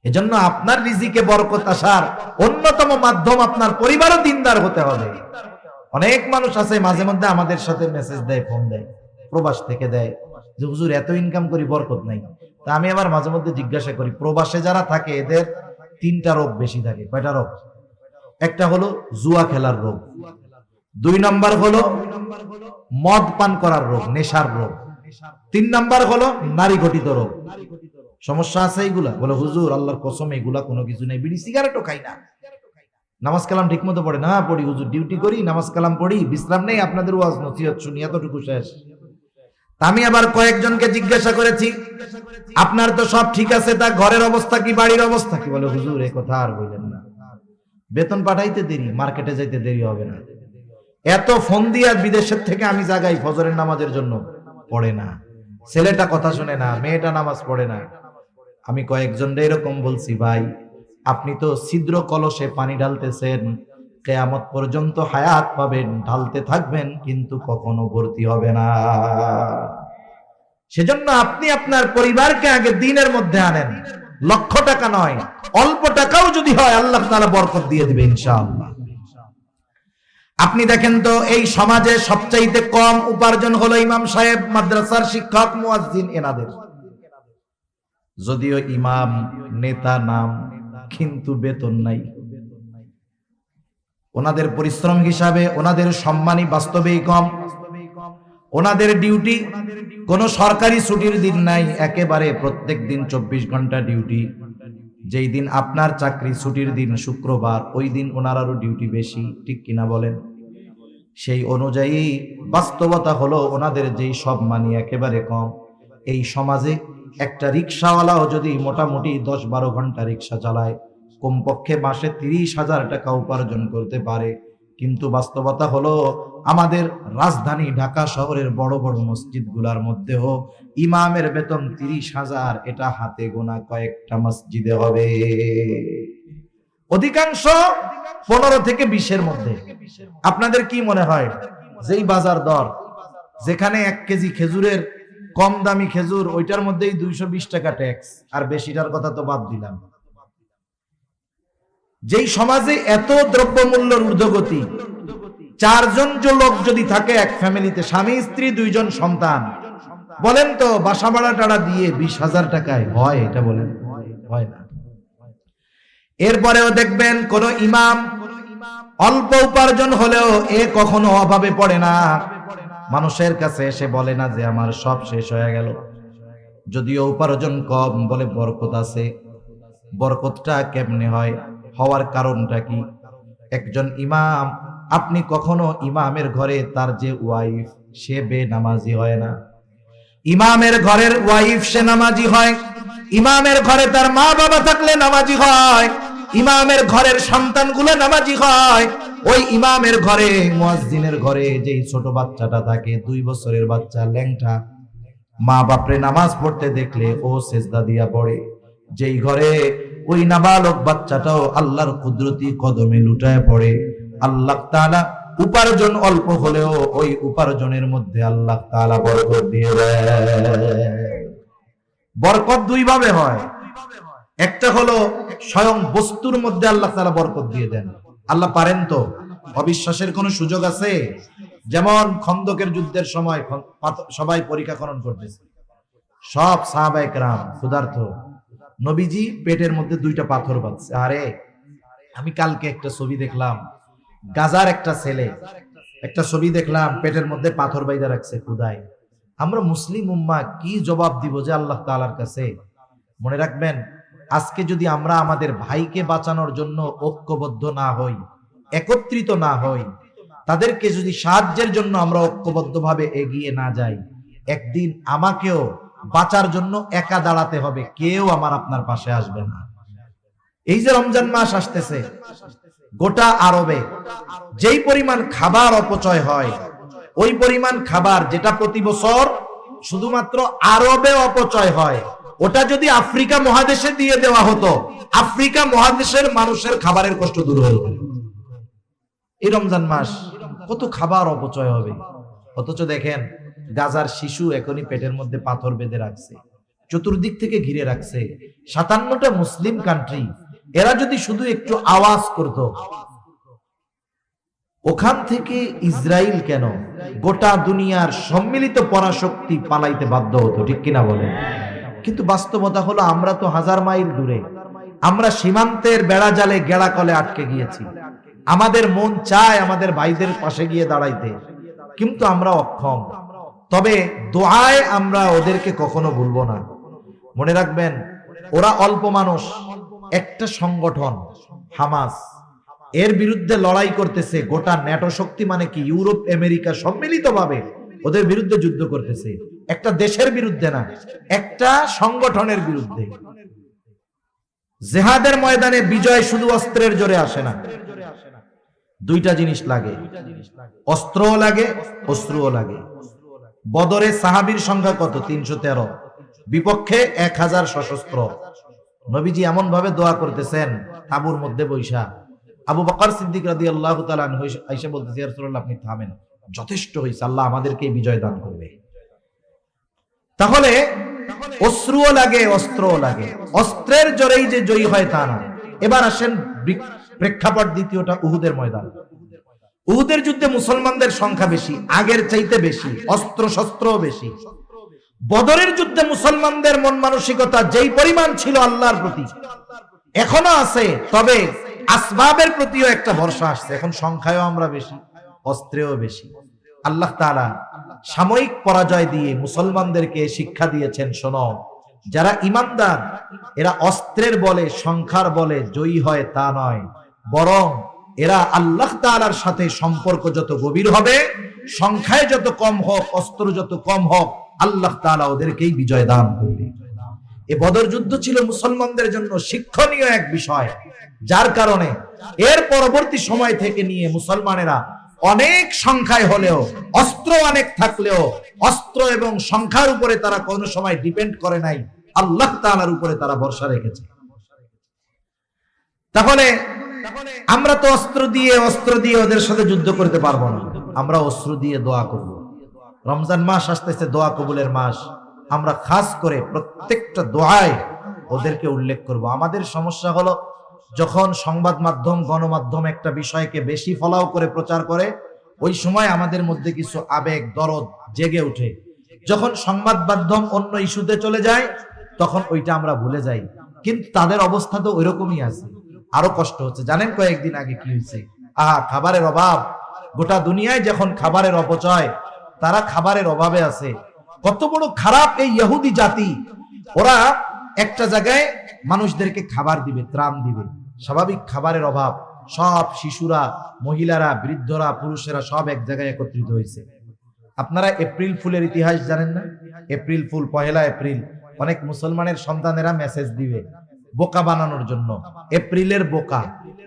এজন্য আপনার রিজিকে বরকত আসার অন্যতম মাধ্যম আপনার পরিবারও দ্বীনদার হতে হবে। অনেক মানুষ আছে মাঝে মধ্যে আমাদের সাথে মেসেজ দেয়, ফোন দেয়, প্রবাস থেকে দেয়, যে হুজুর এত ইনকাম করি, বরকত নাই। তা আমি আবার মাঝে মধ্যে জিজ্ঞাসা করি, প্রবাসে যারা থাকে এদের তিনটা রোগ বেশি থাকে। কয়টা রোগ? একটা হলো জুয়া খেলার রোগ, 2 নাম্বার হলো মদ পান করার রোগ, নেশার রোগ, 3 নাম্বার হলো নারী ঘটিত রোগ। সমস্যা আছে এইগুলা? বলে হুজুর আল্লাহর কসম এগুলা কোনো কিছু নেই, বিড়ি সিগারেটও খাই না, নামাজ কালাম ঠিক মতো পড়ে না, পড়ি হুজুর, ডিউটি করি, নামাজ কালাম পড়ি, বিশ্রাম নেই, আপনাদের ওয়াজ নসিহত শুনি, এতটুকু শেষ। আমি আবার কয়েকজনকে জিজ্ঞাসা করেছি, আপনার তো সব ঠিক আছে, তা ঘরের অবস্থা কি, বাড়ির অবস্থা কি? বলে হুজুর এ কথা আর বললেন না, বেতন পাঠাইতে দেরি, মার্কেটে যাইতে দেরি হবে না, এত ফোন দিয়া বিদেশের থেকে আমি জাগাই, ফজরের নামাজের জন্য পড়ে না, ছেলেটা কথা শুনে না, মেয়েটা নামাজ পড়ে না। আমি কয়েকজনরে এরকম বলছি, ভাই আপনি তো ছিদ্র কলসে পানি ঢালতেছেন, কিয়ামত পর্যন্ত হায়াত পাবেন, ঢালতে থাকবেন, কিন্তু কখনো ভর্তি হবে না। সেজন্য আপনি আপনার পরিবারকে আগে দ্বীনের মধ্যে আনেন, লক্ষ টাকা নয়, অল্প টাকাও যদি হয় আল্লাহ তাআলা বরকত দিয়ে দিবে ইনশাআল্লাহ। আপনি দেখেন তো, এই সমাজে সবচাইতে কম উপার্জন হলো ইমাম সাহেব, মাদ্রাসার শিক্ষক, মুয়াজ্জিন, এনাদের। যদিও ইমাম, নেতা নাম, কিন্তু বেতন নাই। ওনাদের পরিশ্রম হিসাবে ওনাদের সম্মানই বাস্তবেই কম। ওনাদের ডিউটি, কোন সরকারি ছুটির দিন নাই, একেবারে প্রত্যেক দিন 24 ঘন্টা ডিউটি। যেই দিন আপনার চাকরি ছুটির দিন শুক্রবার, ওই দিন ওনারও ডিউটি বেশি। ঠিক কিনা বলেন? সেই অনুযায়ী বাস্তবতা হলো ওনাদের যেই সম্মানই একেবারে কম। এই সমাজে একটা রিক্সাওয়ালাও যদি মোটামুটি 10-12 ঘন্টা রিক্সা চালায়, কমপক্ষে মাসে 30,000 টাকা উপার্জন করতে পারে। কিন্তু বাস্তবতা হলো আমাদের রাজধানী ঢাকা শহরের বড় বড় মসজিদগুলোর মধ্যেও ইমামের বেতন 30,000, এটা হাতে গোনা কয়েকটা মসজিদে হবে। অধিকাংশ 15 থেকে 20-এর মধ্যে। আপনাদের কি মনে হয়, যেই বাজার দর, যেখানে 1 কেজি খেজুরের কম দামি খেজুর, ওইটার মধ্যেই 220 টাকা ট্যাক্স, আর বেশিটার কথা তো বাদ দিলাম। যেই সমাজে এত দ্রব্যমূল্যের ঊর্ধ্বগতি, চারজন লোক যদি থাকে এক ফ্যামিলিতে, স্বামী স্ত্রী 2 জন সন্তান, বলেন তো বাসা ভাড়া টাড়া দিয়ে 20,000 টাকায় হয়? এটা বলেন, হয় না। এরপরেও দেখবেন কোন ইমাম অল্প উপার্জন হলেও এ কখনো অভাবে পড়ে না। মানুষের কাছে এসে বলে না যে আমার সব শেষ হয়ে গেল। যদিও উপার্জন কম, বলে বরকত আছে। বরকতটা কেমনে হয়? হওয়ার কারণটা কি? একজন ইমাম, আপনি কখনো ইমামের ঘরে তার যে ওয়াইফ, সে বেনামাজি হয় না। ইমামের ঘরের ওয়াইফ সে নামাজি হয়। ইমামের ঘরে তার মা বাবা থাকলে নামাজি হয়। ইমামের ঘরের সন্তানগুলো নামাজি হয়। ওই ইমামের ঘরে, মুয়াজ্জিনের ঘরে যেই ছোট বাচ্চাটা থাকে, 2 বছরের বাচ্চা, ল্যাংটা, মা বাপরে নামাজ পড়তে দেখলে ও সেজদা দিয়া পড়ে। যেই ঘরে ওই নাবালক বাচ্চাটাও আল্লাহর কুদরতি কদমে লুটায় পড়ে, আল্লাহ তাআলা উপার্জন অল্প হলেও ওই উপার্জনের মধ্যে আল্লাহ তাআলা বরকত দিয়ে দেয়। বরকত 2 ভাবে হয়। একটা হলো স্বয়ং বস্তুর মধ্যে আল্লাহ তাআলা বরকত দিয়ে দেন। আল্লাহ পারেন তো? অবিশ্বাসের কোনো সুযোগ আছে? যেমন খন্দকের যুদ্ধের সময় সবাই পরীক্ষা খনন করতেছে, সব সাহাবায়ে কেরাম ক্ষুধার্ত, নবীজি পেটের মধ্যে 2টা পাথর বাঁধছে। আরে আমি কালকে একটা ছবি দেখলাম, গাজার একটা ছেলে, একটা ছবি দেখলাম, পেটের মধ্যে পাথর বাইদা রাখছে ক্ষুধায়। আমরা মুসলিম উম্মাহ কি জবাব দিব যে আল্লাহ তাআলার কাছে? মনে রাখবেন, আজকে যদি আমরা আমাদের ভাইকে বাঁচানোর জন্য ঐক্যবদ্ধ না হই, একত্রিত না হই, তাদেরকে যদি সাহায্যের জন্য আমরা ঐক্যবদ্ধভাবে এগিয়ে না যাই, একদিন আমাকেও বাঁচার জন্য একা দাঁড়াতে হবে, কেউ আমার আপনার পাশে আসবে না। এই যে রমজান মাস আসতেছে, গোটা আরবে যেই পরিমাণ খাবার অপচয় হয়, ওই পরিমাণ খাবার যেটা প্রতি বছর শুধুমাত্র আরবে অপচয় হয়, ওটা যদি আফ্রিকা মহাদেশে দিয়ে দেওয়া হতো, আফ্রিকা মহাদেশের মানুষের খাবারের কষ্ট দূর হতো। এই রমজান মাস কত খাবার অপচয় হবে। অথচ দেখেন, গাজার শিশু এখনই পেটের মধ্যে পাথর বেঁধে রাখছে, চতুর্দিক থেকে ঘিরে রাখছে। 57টা মুসলিম কান্ট্রি, এরা যদি শুধু একটু আওয়াজ করত, ওখান থেকে ইসরায়েল কেন, গোটা দুনিয়ার সম্মিলিত পরাশক্তি পালাইতে বাধ্য হতো, ঠিক কিনা বলেন? কিন্তু বাস্তবতা হলো আমরা তো 1000 মাইল দূরে, আমরা সীমান্তের বেড়া জালে গেড়া কলে আটকে গিয়েছি। আমাদের মন চায় আমাদের ভাইদের পাশে গিয়ে দাঁড়াইতে, কিন্তু আমরা অক্ষম। তবে দোয়ায় আমরা ওদেরকে কখনো ভুলবো না। মনে রাখবেন, ওরা অল্প মানুষ, একটা সংগঠন হামাস, এর বিরুদ্ধে লড়াই করতেছে গোটা ন্যাটো শক্তি, মানে কি ইউরোপ আমেরিকা সম্মিলিতভাবে ওদের বিরুদ্ধে যুদ্ধ করতেছে। একটা দেশের বিরুদ্ধে না, একটা সংগঠনের বিরুদ্ধে। জিহাদের ময়দানে বিজয় শুধু অস্ত্রের জোরে আসে না, 2টা জিনিস লাগে, অস্ত্রও লাগে, অশ্রুও লাগে। বদরে সাহাবীর সংখ্যা কত? 313, বিপক্ষে 1000 সশস্ত্র। নবীজি এমন ভাবে দোয়া করতেছেন তাঁবুর মধ্যে বৈশা। আবু বকর সিদ্দিক রাদিয়াল্লাহু তাআলা আনহু আয়েশা বলতেছে, ইয়া রাসূলুল্লাহ আপনি থামেন, যথেষ্ট হইছে, আল্লাহ আমাদেরকে বিজয় দান করবে। তাহলে অশ্রুও লাগে, অস্ত্রও লাগে। অস্ত্রের জোরেই যে জয়ী হয় তা না। এবার আসেন প্রেক্ষাপট দ্বিতীয়টা, উহুদের ময়দান। উহুদের যুদ্ধে মুসলমানদের সংখ্যা বেশি, আগের চাইতে বেশি, অস্ত্র শস্ত্রও বেশি। বদরের যুদ্ধে মুসলমানদের মন মানসিকতা যেই পরিমাণ ছিল আল্লাহর প্রতি, এখনো আছে, তবে আসবাবের প্রতিও একটা ভরসা আসছে। এখন সংখ্যায়ও আমরা বেশি, অস্ত্রেও বেশি। আল্লাহ তাআলা সাময়িক পরাজয় দিয়ে মুসলমানদেরকে শিক্ষা দিয়েছেন, শোনো, যারা ঈমানদার এরা অস্ত্রের বলে, সংখ্যার বলে জয়ী হয় তা নয়, বরং এরা আল্লাহ তাআলার সাথে সম্পর্ক যত গভীর হবে, সংখ্যায় যত কম হোক, অস্ত্র যত কম হোক, আল্লাহ তাআলা ওদেরকেই বিজয় দান করবে। এ বদর যুদ্ধ ছিল মুসলমানদের জন্য শিক্ষণীয় এক বিষয়, যার কারণে এর পরবর্তী সময় থেকে নিয়ে মুসলমানেরা অনেক সংখ্যায় হলেও, অস্ত্র অনেক থাকলেও, অস্ত্র এবং সংখ্যার উপরে তারা কোনো সময় ডিপেন্ড করে নাই, আল্লাহ তাআলার উপরে তারা ভরসা রেখেছে। তাহলে আমরা তো অস্ত্র দিয়ে ওদের সাথে যুদ্ধ করতে পারবো না, আমরা অস্ত্র দিয়ে দোয়া করব। রমজান মাস আসতেছে, দোয়া কবুলের মাস। আমরা খাস করে প্রত্যেকটা দোয়ায় ওদেরকে উল্লেখ করব। আমাদের সমস্যা হলো, যখন সংবাদ মাধ্যম, গণমাধ্যম একটা বিষয়কে বেশি ফলাও করে প্রচার করে, ওই সময় আমাদের মধ্যে কিছু আবেগ দরদ জেগে ওঠে। যখন সংবাদ মাধ্যম অন্য ইস্যুতে চলে যায় তখন ওইটা আমরা ভুলে যাই, কিন্তু তাদের অবস্থা তো ওইরকমই আছে, আরো কষ্ট হচ্ছে। জানেন কয়েকদিন আগে কি হয়েছে? খাবারের অভাব, গোটা দুনিয়ায় যখন খাবারের অপচয়, তারা খাবারের অভাবে আছে। কত বড় খারাপ এই ইহুদি জাতি! ওরা একটা জায়গায় মানুষদেরকে খাবার দিবে, ত্রাণ দিবে, স্বাভাবিক খাবারের অভাব, সব শিশুরা, মহিলারা, বৃদ্ধরা, পুরুষেরা সব এক জায়গায় একত্রিত হয়েছে। আপনারা এপ্রিল ফুলের ইতিহাস জানেন না? এপ্রিল ফুল, 1 এপ্রিল অনেক মুসলমানের সন্তানেরা মেসেজ দিবে বোকা বানানোর জন্য। এপ্রিলের বোকা,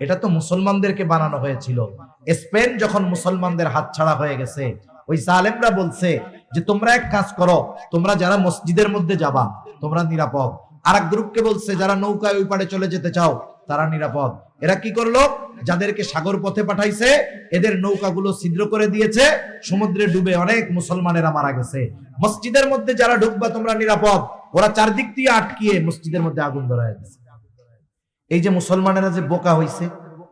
এটা তো মুসলমানদেরকে বানানো হয়েছিল। স্পেন যখন মুসলমানদের হাতছাড়া হয়ে গেছে, ওই জালেমরা বলছে যে তোমরা এক কাজ করো, তোমরা যারা মসজিদের মধ্যে যাবা তোমরা নিরাপদ। আর এক গ্রুপকে বলছে যারা নৌকায় ওই পারে চলে যেতে চাও তারা নিরাপদ। এরা কি করলো? যাদেরকে সাগর পথে পাঠাইছে এদের নৌকাগুলো ছিদ্র করে দিয়েছে, সমুদ্রে ডুবে অনেক মুসলমানেরা মারা গেছে। মসজিদের মধ্যে যারা ঢুকবা তোমরা নিরাপদ, ওরা চারদিক দিয়ে আটকিয়ে মসজিদের মধ্যে আগুন ধরায় দিয়েছে। এই যে মুসলমানেরা যে বোকা হইছে,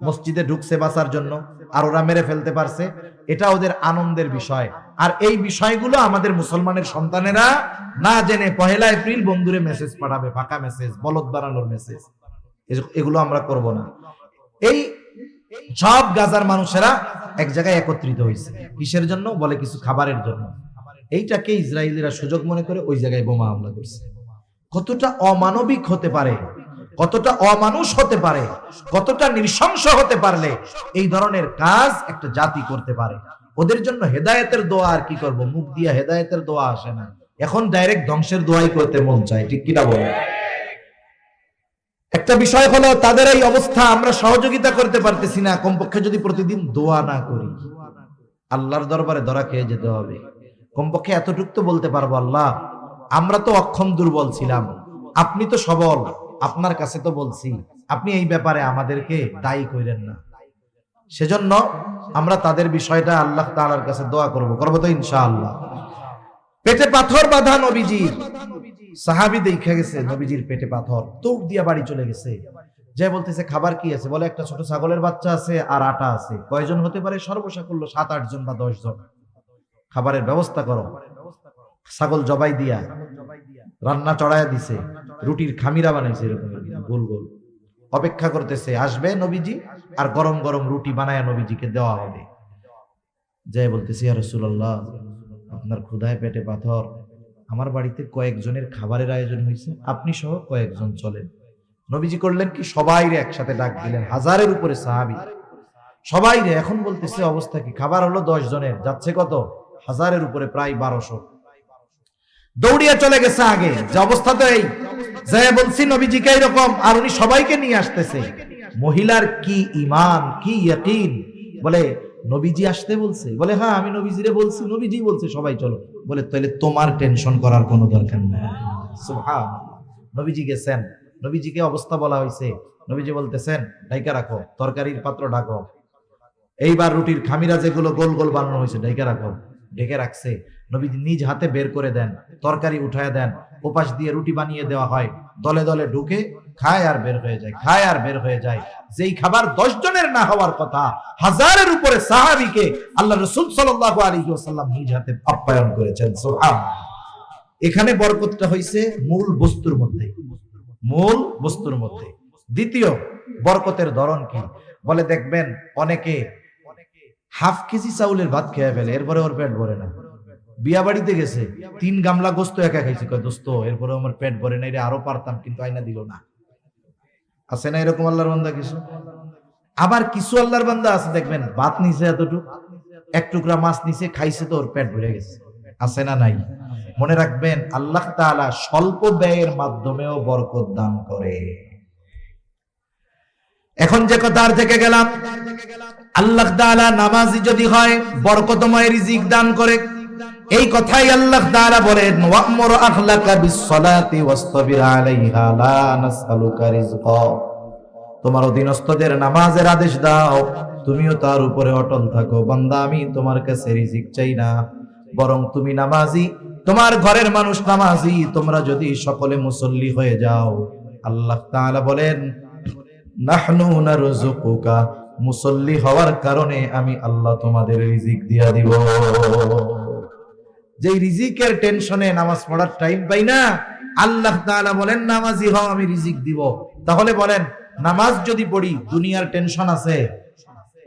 মসজিদে ঢুকছে বাঁচার জন্য, আর ওরা মেরে ফেলতে পারছে, এটা ওদের আনন্দের বিষয়। আর এই বিষয়গুলো আমাদের মুসলমানের সন্তানেরা না জেনে 1 এপ্রিল বন্ধুরে মেসেজ পাঠাবে, ফাঁকা মেসেজ, বলদ বানানোর মেসেজ। এগুলো আমরা করব না। এই সব গাজার মানুষেরা এক জায়গায় একত্রিত হয়েছে কিসের জন্য? বলে কিছু খাবারের জন্য। এইটাকে ইসরায়েলিরা সুযোগ মনে করে ওই জায়গায় বোমা হামলা করছে। কতটা অমানবিক হতে পারে, কতটা অমানুষ হতে পারে, কতটা নৃশংস হতে পারলে এই ধরনের কাজ একটা জাতি করতে পারে। ওদের জন্য হেদায়েতের দোয়া আর কি করব, মুখ দিয়ে হেদায়েতের দোয়া আসে না, এখন ডাইরেক্ট ধ্বংসের দোয়াই করতে মন চায়। ঠিক কিনা বলে? একটা বিষয় হলো তাদের এই অবস্থা, আমরা সহযোগিতা করতে পারতেছি না। কমপক্ষে যদি প্রতিদিন দোয়া না করি, আল্লাহর দরবারে ধরা খেয়ে যেতে হবে। কমপক্ষে এতটুকু তো বলতে পারবো, আল্লাহ আমরা তো অক্ষম দুর্বল ছিলাম, আপনি তো সবল, আপনার কাছে তো বলছি, আপনি এই ব্যাপারে আমাদেরকে দায়ী করেন না। সেজন্য আমরা তাদের বিষয়টা আল্লাহ তাআলার কাছে দোয়া করব তো ইনশাআল্লাহ। পেটে পাথর বাঁধা নবীজির, সাহাবী দেখা গেছে নবীজির পেটে পাথর, দৌড় দিয়া বাড়ি চলে গেছে। যে বলতেছে খাবার কি আছে? বলে একটা ছোট ছাগলের বাচ্চা আছে আর আটা আছে। কয়জন হতে পারে? সর্বসাকুল্য 7-8 জন বা 10 জন। খাবারের ব্যবস্থা করো। ছাগল জবাই দিয়া রান্না চড়াইয়া দিছে, রুটির খামিরা বানাইছে এরকম গোল গোল, অপেক্ষা করতেছে আসবে নবীজি, আর গরম গরম রুটি বানায়া নবীজিকে দেওয়া হবে। যে বলতেছে ইয়া রাসূলুল্লাহ, আপনার ক্ষুধায় পেটে পাথর, আমার বাড়িতে কয়েকজনের খাবারের আয়োজন হয়েছে, আপনি সহ কয়েকজন চলেন। নবীজি করলেন কি? সবাইরে একসাথে ডাক দিলেন, 1000-এর উপরে সাহাবী, সবাইরে। এখন বলতেছে অবস্থা কি? খাবার হলো 10 জনের, যাচ্ছে কত? 1000-এর উপরে, প্রায় 1200। দৌড়িয়া চলে গেছে আগে। যে অবস্থা তো এই, যে বলছি নবীজিকে এরকম, আর উনি সবাইকে নিয়ে আসতেছে। মহিলার কি ঈমান, কি ইয়াকিন! বলে নবীজি আসতে বলছে? বলে হ্যাঁ আমি নবীজিরে বলছি, নবীজি বলছে সবাই চলো। বলে তাহলে তোমার টেনশন করার কোনো দরকার নেই। সুবহানাল্লাহ। নবীজি গেছেন, নবীজিকে অবস্থা বলা হয়েছে, নবীজি বলতেছেন ঢাইকা রাখো, তরকারির পাত্র ঢাকো, এইবার রুটির খামিরা যেগুলো গোল গোল বানানো হয়েছে ঢেকে রাখো। ঢেকে রাখছে। নবীজি নিজ হাতে বের করে দেন, তরকারি উঠায় দেন, ওপাশ দিয়ে রুটি বানিয়ে দেওয়া হয়, দলে দলে ঢুকে খায় আর বের হয়ে যায়, খায় আর বের হয়ে যায়। যেই খাবার 10 জনের না হওয়ার কথা, 1000-এর উপরে সাহাবীকে আল্লাহ রাসূল সাল্লাল্লাহু আলাইহি ওয়াসাল্লাম নিজ হাতে আপ্যায়ন করেছেন। সুবহানাল্লাহ। এখানে বরকতটা হইছে মূল বস্তুর মধ্যে, মূল বস্তুর মধ্যে। দ্বিতীয় বরকতের ধরন কি? বলে দেখবেন অনেকে হাফ কেজি চাউলের ভাত খেয়ে ফেলে, এরপরে ওর পেট ভরে না। বিয়া বাড়িতে গেছে, 3 গামলা গোস্ত একা খাইছে, কয় দোস্ত এরপরে আমার পেট ভরে না, এটা আরো পারতাম কিন্তু আয়না দিল না। আছে না এরকম আল্লাহর বান্দা কিছু? আবার কিছু আল্লাহর বান্দা আছে দেখবেন ভাত নিছে এতটুকু, 1 টুকরা মাছ নিছে, খাইছে তো ওর পেট ভরে গেছে। আছে না নাই? মনে রাখবেন আল্লাহ তাআলা স্বল্প ব্যয়ের মাধ্যমেও বরকত দান করে। এখন যে কথার থেকে গেলাম, আল্লাহ তাআলা নামাজি যদি হয় বরকতময় রিজিক দান করে, এই কথাই আল্লাহ তাআলা বলেন ওয়া'মুর আখলাকা বিস-সালাতি ওয়াসতাবির আলাইহা লা নাসআলুকা রিজকা। তোমার অধীনস্থদের নামাজের আদেশ দাও, তুমিও তার উপরে অটল থাকো। বান্দা আমি তোমার কাছে রিজিক চাই না, বরং তুমি নামাজি, তোমার ঘরের মানুষ নামাজি, তোমরা যদি সকলে মুসল্লি হয়ে যাও, আল্লাহ তাআলা বলেন নাহনু নারযুকুকা মুসল্লি হওয়ার কারণে আমি আল্লাহ তোমাদের রিজিক দিয়া দিব। যে রিজিকের টেনশনে নামাজ পড়ার টাইম পাই না, আল্লাহ তাআলা বলেন নামাজি হও আমি রিজিক দিব। তাহলে বলেন নামাজ যদি পড়ি দুনিয়ার টেনশন আছে,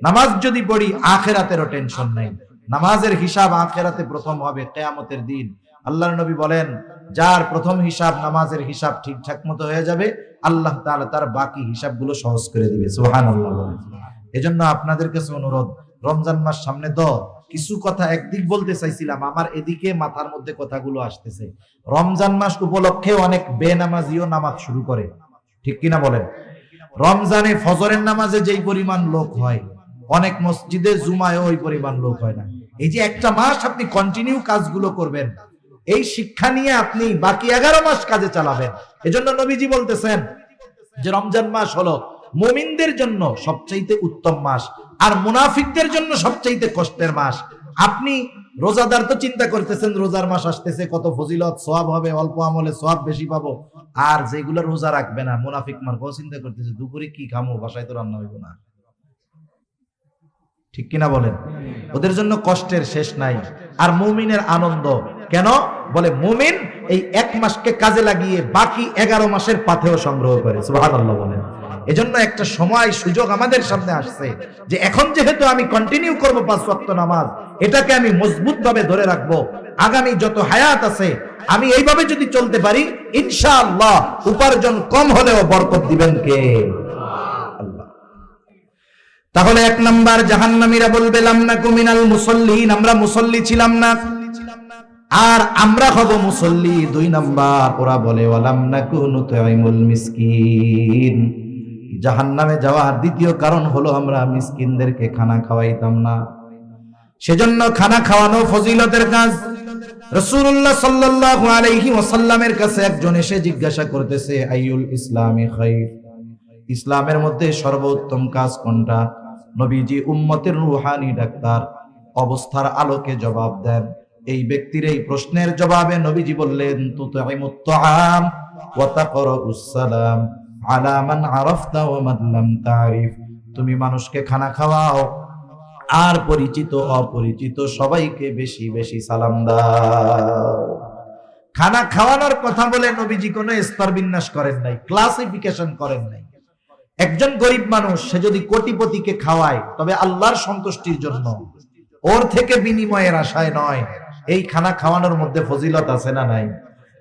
নামাজ যদি পড়ি আখিরাতেরও টেনশন নাই। নামাজের হিসাব আখিরাতে প্রথম হবে কিয়ামতের দিন। আল্লাহর নবী বলেন যার প্রথম হিসাব নামাজের হিসাব ঠিকঠাক মতো হয়ে যাবে, আল্লাহ তাআলা তার বাকি হিসাবগুলো সহজ করে দিবে। সুবহানাল্লাহ বলেন। এজন্য আপনাদের কাছে অনুরোধ, রমজান মাস সামনে তো কিছু কথা একদিক বলতে চাইছিলাম, আমার এদিকে মাথার মধ্যে কথাগুলো আসতেছে। রমজান মাস উপলক্ষে অনেক বেনামাজিও নামাজ শুরু করে, ঠিক কিনা বলেন? রমজানে ফজরের নামাজে যেই পরিমাণ লোক হয়, অনেক মসজিদে জুমায়ও ওই পরিমাণ লোক হয় না। এই যে একটা মাস আপনি কন্টিনিউ কাজগুলো করবেন, এই শিক্ষা নিয়ে আপনি বাকি 11 মাস কাজে চালাবেন। এজন্য নবীজি বলতেছেন যে রমজান মাস হলো মুমিনদের জন্য সবচাইতে উত্তম মাস, আর মুনাফিকদের জন্য সবচাইতে কষ্টের মাস। আপনি রোজাদার তো চিন্তা করতেছেন রোজার মাস আসতেছে, কত ফজিলত সওয়াব হবে, অল্প আমলে সওয়াব বেশি পাবো। আর যেগুলো রোজা রাখবে না মুনাফিক মার্কা চিন্তা করতেছে দুপুরে কি খামো, বাসায় তো রান্না হইব না, ঠিক কিনা বলেন? ওদের জন্য কষ্টের শেষ নাই। আর মুমিনের আনন্দ কেন? বলে মুমিন এই 1 মাসকে কাজে লাগিয়ে বাকি 11 মাসের পাথেও সংগ্রহ করে। সুবহানাল্লাহ বলেন। এজন্য একটা সময় সুযোগ আমাদের সামনে আসছে যে এখন যেহেতু আমি কন্টিনিউ করব 5 ওয়াক্ত নামাজ, এটাকে আমি মজবুত ভাবে ধরে রাখবো। আগামী যত হায়াত আছে আমি এইভাবে যদি চলতে পারি, ইনশাআল্লাহ উপার্জন কম হলেও বরকত দিবেন কে? আল্লাহ। তাহলে 1 নাম্বার জাহান্নামীরা বলবে লামনাকু মিনাল মুসাল্লিন, আমরা মুসল্লি ছিলাম না, আর আমরা হব মুসল্লি। 2 নাম্বার ওরা বলে ওয়ালামনাকু নুতঈমুল মিসকিন, জাহান্নামে যাওয়ার দ্বিতীয় কারণ হলো আমরা মিসকিনদেরকে খানা খাওয়াইতাম না। সেজন্য খানা খাওয়ানো ফজিলতের কাজ। রাসূলুল্লাহ সাল্লাল্লাহু আলাইহি ওয়াসাল্লামের কাছে একজন এসে জিজ্ঞাসা করতেছে আইয়ুল ইসলামি খায়র, ইসলামের মধ্যে সর্বোত্তম কাজ কোনটা? নবীজি উম্মতের রূহানি ডাক্তার, অবস্থার আলোকে জবাব দেন। এই ব্যক্তির এই প্রশ্নের জবাবে নবীজি বললেন তুতঈমুত তাআম ওয়া তাকরাউস সালাম আলা মান আরাফতা ওয়া মান লাম তারিফ, তুমি মানুষকে খানা খাওয়াও আর পরিচিত অপরিচিত সবাইকে বেশি বেশি সালাম দাও। খানা খাওয়ানোর কথা বলে নবীজি কোনো স্তর বিন্যাস করেন নাই, ক্লাসিফিকেশন করেন নাই। একজন গরিব মানুষ সে যদি কোটিপতিকে খাওয়ায় তবে আল্লাহর সন্তুষ্টির জন্য, ওর থেকে বিনিময়ের আশায় নয়। এই খানা খাওয়ানোর মধ্যে ফজিলত আছে না নাই?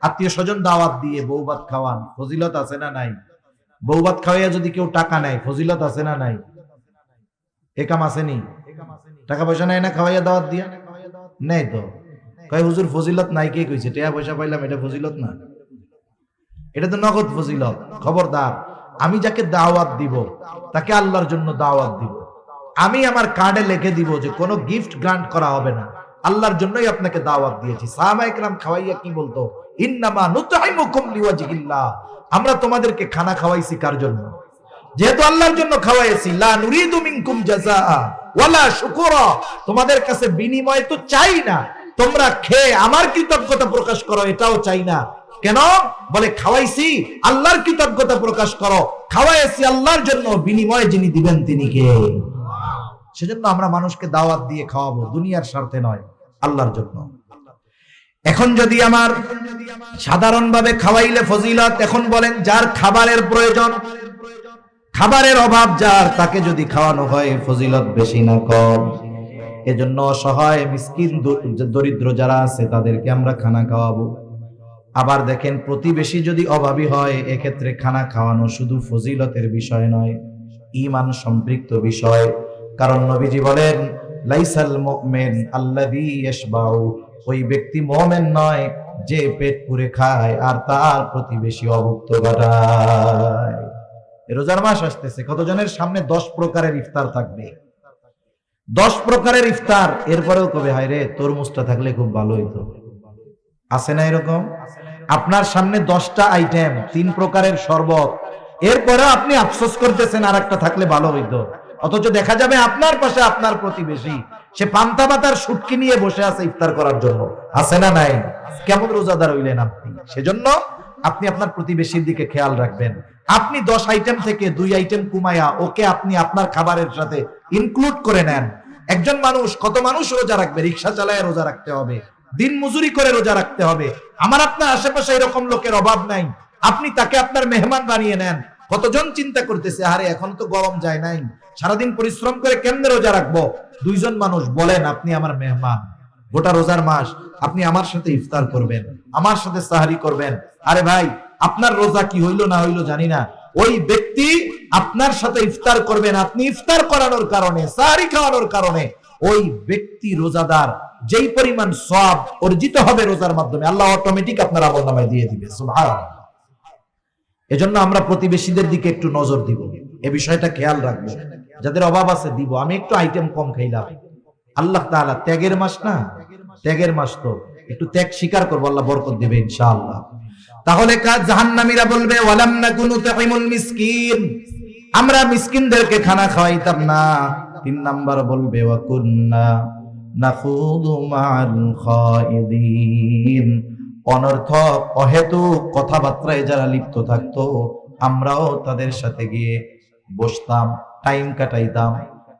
আত্মীয় স্বজন দাওয়াত দিয়ে বউভাত খাওয়ান, ফজিলত আছে না নাই? বউভাত খাওয়াইয়া যদি কেউ টাকা নেয়, ফজিলত আছে না নাই? এ কাম আসেনি? টাকা পয়সা নেয় না খাওয়াইয়া দাওয়াত দিয়া? নেই তো। কয় হুজুর ফজিলত নাই, কে কইছে? টাকা পয়সা পাইলাম এটা ফজিলত না, এটা তো নগদ ফজিলত। খবরদার, আমি যাকে দাওয়াত দিব তাকে আল্লাহর জন্য দাওয়াত দিব। আমি আমার কার্ডে লিখে দিব যে কোনো গিফট গ্রান্ট করা হবে না, আল্লাহর জন্যই আপনাকে দাওয়াত দিয়েছি। সাহাবায়ে কেরাম খাওয়াইয়া কি বলতো? ইন্নামা নুতঈমুকুম লিওয়াজহিল্লাহ, আমরা তোমাদেরকে খানা খাওয়াইছি কার জন্য? যেহেতু আল্লাহর জন্য খাওয়াইছি, লা নুরিদু মিনকুম জাযাআ ওয়ালা শুকুরা, তোমাদের কাছে বিনিময় তো চাই না, তোমরা খেয়ে আমার কৃতজ্ঞতা প্রকাশ করো এটাও চাই না। কেন? বলে খাওয়াইছি আল্লাহর কৃতজ্ঞতা প্রকাশ করো, খাওয়াইছি আল্লাহর জন্য, বিনিময় যিনি দিবেন তিনি কে? সেজন্য আমরা মানুষকে দাওয়াত দিয়ে খাওয়াবো, দুনিয়ার স্বার্থে নয়, আল্লাহর জন্য। এখন যদি আমার সাধারণভাবে খাওয়াইলে ফজিলত, এখন বলেন যার খাবারের প্রয়োজন, খাবারের অভাব যার, তাকে যদি খাওয়ানো হয় ফজিলত বেশি না কম? এজন্য অসহায় মিসকিন দরিদ্র যারা আছে তাদেরকে আমরা খানা খাওয়াবো। আবার দেখেন প্রতিবেশী যদি অভাবী হয়, এক্ষেত্রে খানা খাওয়ানো শুধু ফজিলতের বিষয় নয়, ঈমান সম্পৃক্ত বিষয়। কারণ নবীজি বলেন লাইসাল মুমিন আল্লাযী ইয়াশবাউ, ওই ব্যক্তি মুমিন নয় যে পেট পুরে খায় আর তার প্রতিবেশী অভুক্ত ঘটায়। রোজার মাস আসতেছে, কতজনের সামনে 10 প্রকারের ইফতার থাকবে? 10 প্রকারের ইফতার। এরপরেও কবে হায় রে তরমুজটা থাকলে খুব ভালো হইতো। আছে না এরকম? আপনার সামনে 10টা আইটেম, 3 প্রকারের শরবত, এরপরে আপনি আফসোস করতেছেন আর একটা থাকলে ভালো হইতো। অথচ দেখা যাবে আপনার পাশে আপনার প্রতিবেশী, সে পান্তা ভাতার শুটকি নিয়ে বসে আছে ইফতার করার জন্য। আছে না নাই? কেমন রোজাদার হইলেন আপনি? সেজন্য আপনি আপনার প্রতিবেশীর দিকে খেয়াল রাখবেন। আপনি 10 আইটেম থেকে 2 আইটেম কমায়া ওকে আপনি আপনার খাবারের সাথে ইনক্লুড করে নেন। একজন মানুষ, কত মানুষ রোজা রাখবে? রিকশা চালায় রোজা রাখতে হবে, দিন মজুরি করে রোজা রাখতে হবে। আমার আপনার আশেপাশে এরকম লোকের অভাব নাই, আপনি তাকে আপনার মেহমান বানিয়ে নেন। কতজন চিন্তা করতেছে, আরে এখন তো গরম যায় নাই, সারাদিন পরিশ্রম করে কেমনে রোজা রাখবো? 2 জন মানুষ বলেন আপনি আমার মেহমান, গোটা রোজার মাস আপনি আমার সাথে ইফতার করবেন, আমার সাথে সাহারি করবেন। আরে ভাই, আপনার রোজা কি হইলো না হইলো জানি না, ওই ব্যক্তি আপনার সাথে ইফতার করবেন। আপনি ইফতার করানোর কারণে, সাহারি খাওয়ানোর কারণে ওই ব্যক্তি রোজাদার, যেই পরিমাণ সওয়াব অর্জিত হবে রোজার মাধ্যমে, আল্লাহ অটোমেটিক আপনার আমলনামায় দিয়ে দিবে। সুবহানাল্লাহ। এজন্য আমরা প্রতিবেশীদের দিকে একটু নজর দিব, এই বিষয়টা খেয়াল রাখবো। যাদের অভাব আছে দিব। আমি একটু আইটেম কম খাইলাম, আল্লাহ তাআলা ত্যাগের মাস না, ত্যাগের মাস তো একটু ত্যাগ স্বীকার করবো, আল্লাহ বরকত দিবে ইনশাআল্লাহ। তাহলে কাজ জাহান্নামীরা বলবে ওয়ালাম নাকুনু তুতিমুল মিসকিন, আমরা মিসকিনদেরকে খানা খাওয়াইতাম না। 3 নাম্বার বলবে ওয়া কুননা নাখুদু মা'আল খায়িদিন, অনর্থক অহেতুক কথাবার্তায় যারা লিপ্ত থাকতো আমরাও তাদের সাথে গিয়ে বসতাম, টাইম কাটাইতাম।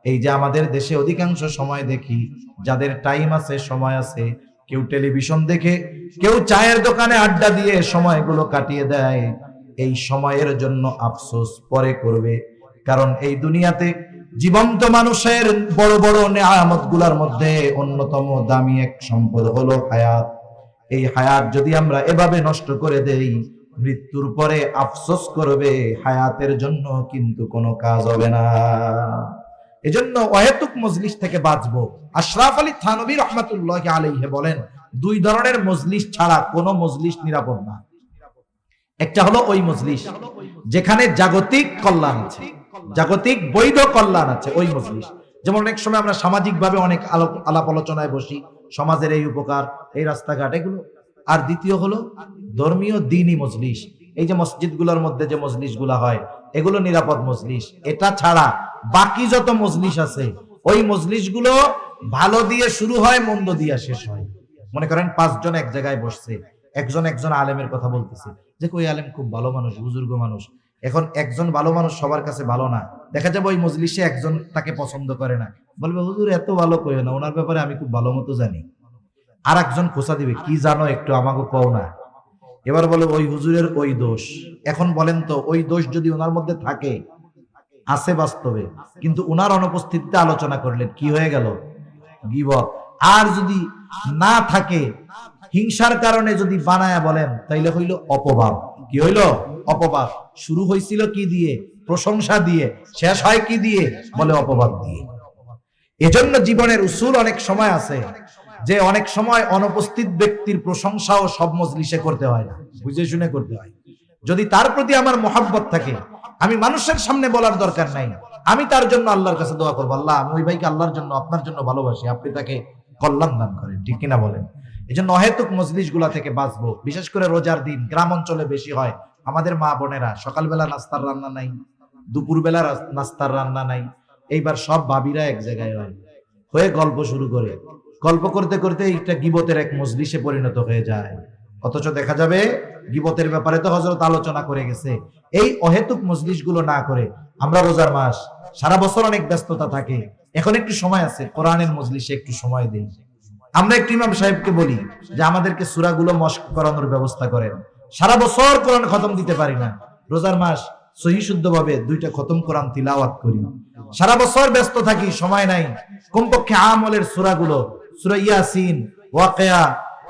এই যে আমাদের দেশে অধিকাংশ সময় দেখি যাদের টাইম আছে, সময় আছে, কেউ টেলিভিশন দেখে, কেউ চায়ের দোকানে আড্ডা দিয়ে সময়গুলো কাটিয়ে দেয়। এই সময়ের জন্য আফসোস পরে করবে, কারণ এই দুনিয়াতে জীবন্ত মানুষের বড় বড় নেয়ামত গুলার মধ্যে অন্যতম দামি এক সম্পদ হলো হায়াত। এই হায়াত যদি আমরা এভাবে নষ্ট করে দেই, মৃত্যুর পরে আফসোস করবে, হায়াতের জন্য কিন্তু কোনো কাজ হবে না। এজন্য অহেতুক মজলিস থেকে বাঁচবো। আশরাফ আলী থানভী রাহমাতুল্লাহি আলাইহি বলেন, 2 ধরনের মজলিস ছাড়া কোনো মজলিস নিরাপদ না। একটা হলো ওই মজলিস যেখানে জাগতিক কল্যাণ আছে, জাগতিক বৈধ কল্যাণ আছে, ওই মজলিস। যেমন অনেক সময় আমরা সামাজিক ভাবে অনেক আলাপ আলোচনায় বসি, সমাজের এই উপকার, এই রাস্তাঘাট, এগুলো। আর দ্বিতীয় হলো ধর্মীয় দ্বীনি মজলিস, এই যে মসজিদগুলোর মধ্যে যে মজলিসগুলো হয়, এগুলো নিরাপদ মজলিস। এটা ছাড়া বাকি যত মজলিস আছে, ওই মজলিসগুলো ভালো দিয়ে শুরু হয়, মন্দ দিয়ে শেষ হয়। মনে করেন 5 জন এক জায়গায় বসছে, একজন আলেমের কথা বলতেছে যে ওই আলেম খুব ভালো মানুষ, বুজুর্গ মানুষ। এখন একজন ভালো মানুষ সবার কাছে ভালো না, দেখা যাবে ওই মজলিসে একজন তাকে পছন্দ করে না, বলবে হুজুর এত ভালো কইও না, ওনার ব্যাপারে আমি খুব ভালো মতো জানি। আর একজন খোঁচা দিবে, কি জানো একটু আমাকে কও না। এবার বলে ওই হুজুরের ওই দোষ। এখন বলেন তো, ওই দোষ যদি ওনার মধ্যে থাকে, আছে বাস্তবে, কিন্তু ওনার অনুপস্থিতিতে আলোচনা করলেন, কি হয়ে গেল? গীবত। আর যদি না থাকে, হিংসার কারণে যদি বানায়া বলেন, তাইলে হইল অপবাদ। কি হইল? অপবাদ। শুরু হয়েছিল কি দিয়ে? প্রশংসা দিয়ে। শেষ হয় কি দিয়ে? বলে অপবাদ দিয়ে। এজন্য জীবনের উসুল অনেক সময় আছে যে অনেক সময় অনুপস্থিত ব্যক্তির প্রশংসাও সব মজলিসে করতে হয় না, বুঝে শুনে করতে হয়। যদি তার প্রতি আমার মহাব্বত থাকে, আমি মানুষের সামনে বলার দরকার নাই, আমি তার জন্য আল্লাহর কাছে দোয়া করবো, আল্লাহ আমি ওই ভাইকে আল্লাহর জন্য, আপনার জন্য ভালোবাসি, আপনি তাকে কল্যাণ দান করেন। ঠিক কিনা বলেন? এই জন্য অহেতুক মজলিস গুলা থেকে বাঁচবো। বিশেষ করে রোজার দিন গ্রাম অঞ্চলে বেশি হয়। আমাদের মা বোনেরা সকালবেলা নাস্তার রান্না নাই, দুপুরবেলা নাস্তার রান্না নাই, এইবার সব ভাবিরা এক জায়গায় হয়ে গল্প শুরু করে, গল্প করতে করতে একটা গীবতের এক মজলিসে পরিণত হয়ে যায়। অথচ দেখা যাবে গীবতের ব্যাপারে তো হযরত আলোচনা করে গেছে। এই অহেতুক মজলিস গুলো না করে, আমরা রোজার মাস, সারা বছর অনেক ব্যস্ততা থাকে, এখন একটু সময় আছে, কোরআনের মজলিসে একটু সময় দেই। আমরা একটু ইমাম সাহেবকে বলি যে আমাদেরকে সূরাগুলো মশক করানোর ব্যবস্থা করেন। সারা বছর কোরআন খতম দিতে পারি না, রোজার মাস সহি শুদ্ধভাবে 2টা খতম কোরআন তিলাওয়াত করি। সারা বছর ব্যস্ত থাকি, সময় নাই, কমপক্ষে আমলের সূরাগুলো, সূরা ইয়াসিন, ওয়াকিয়া,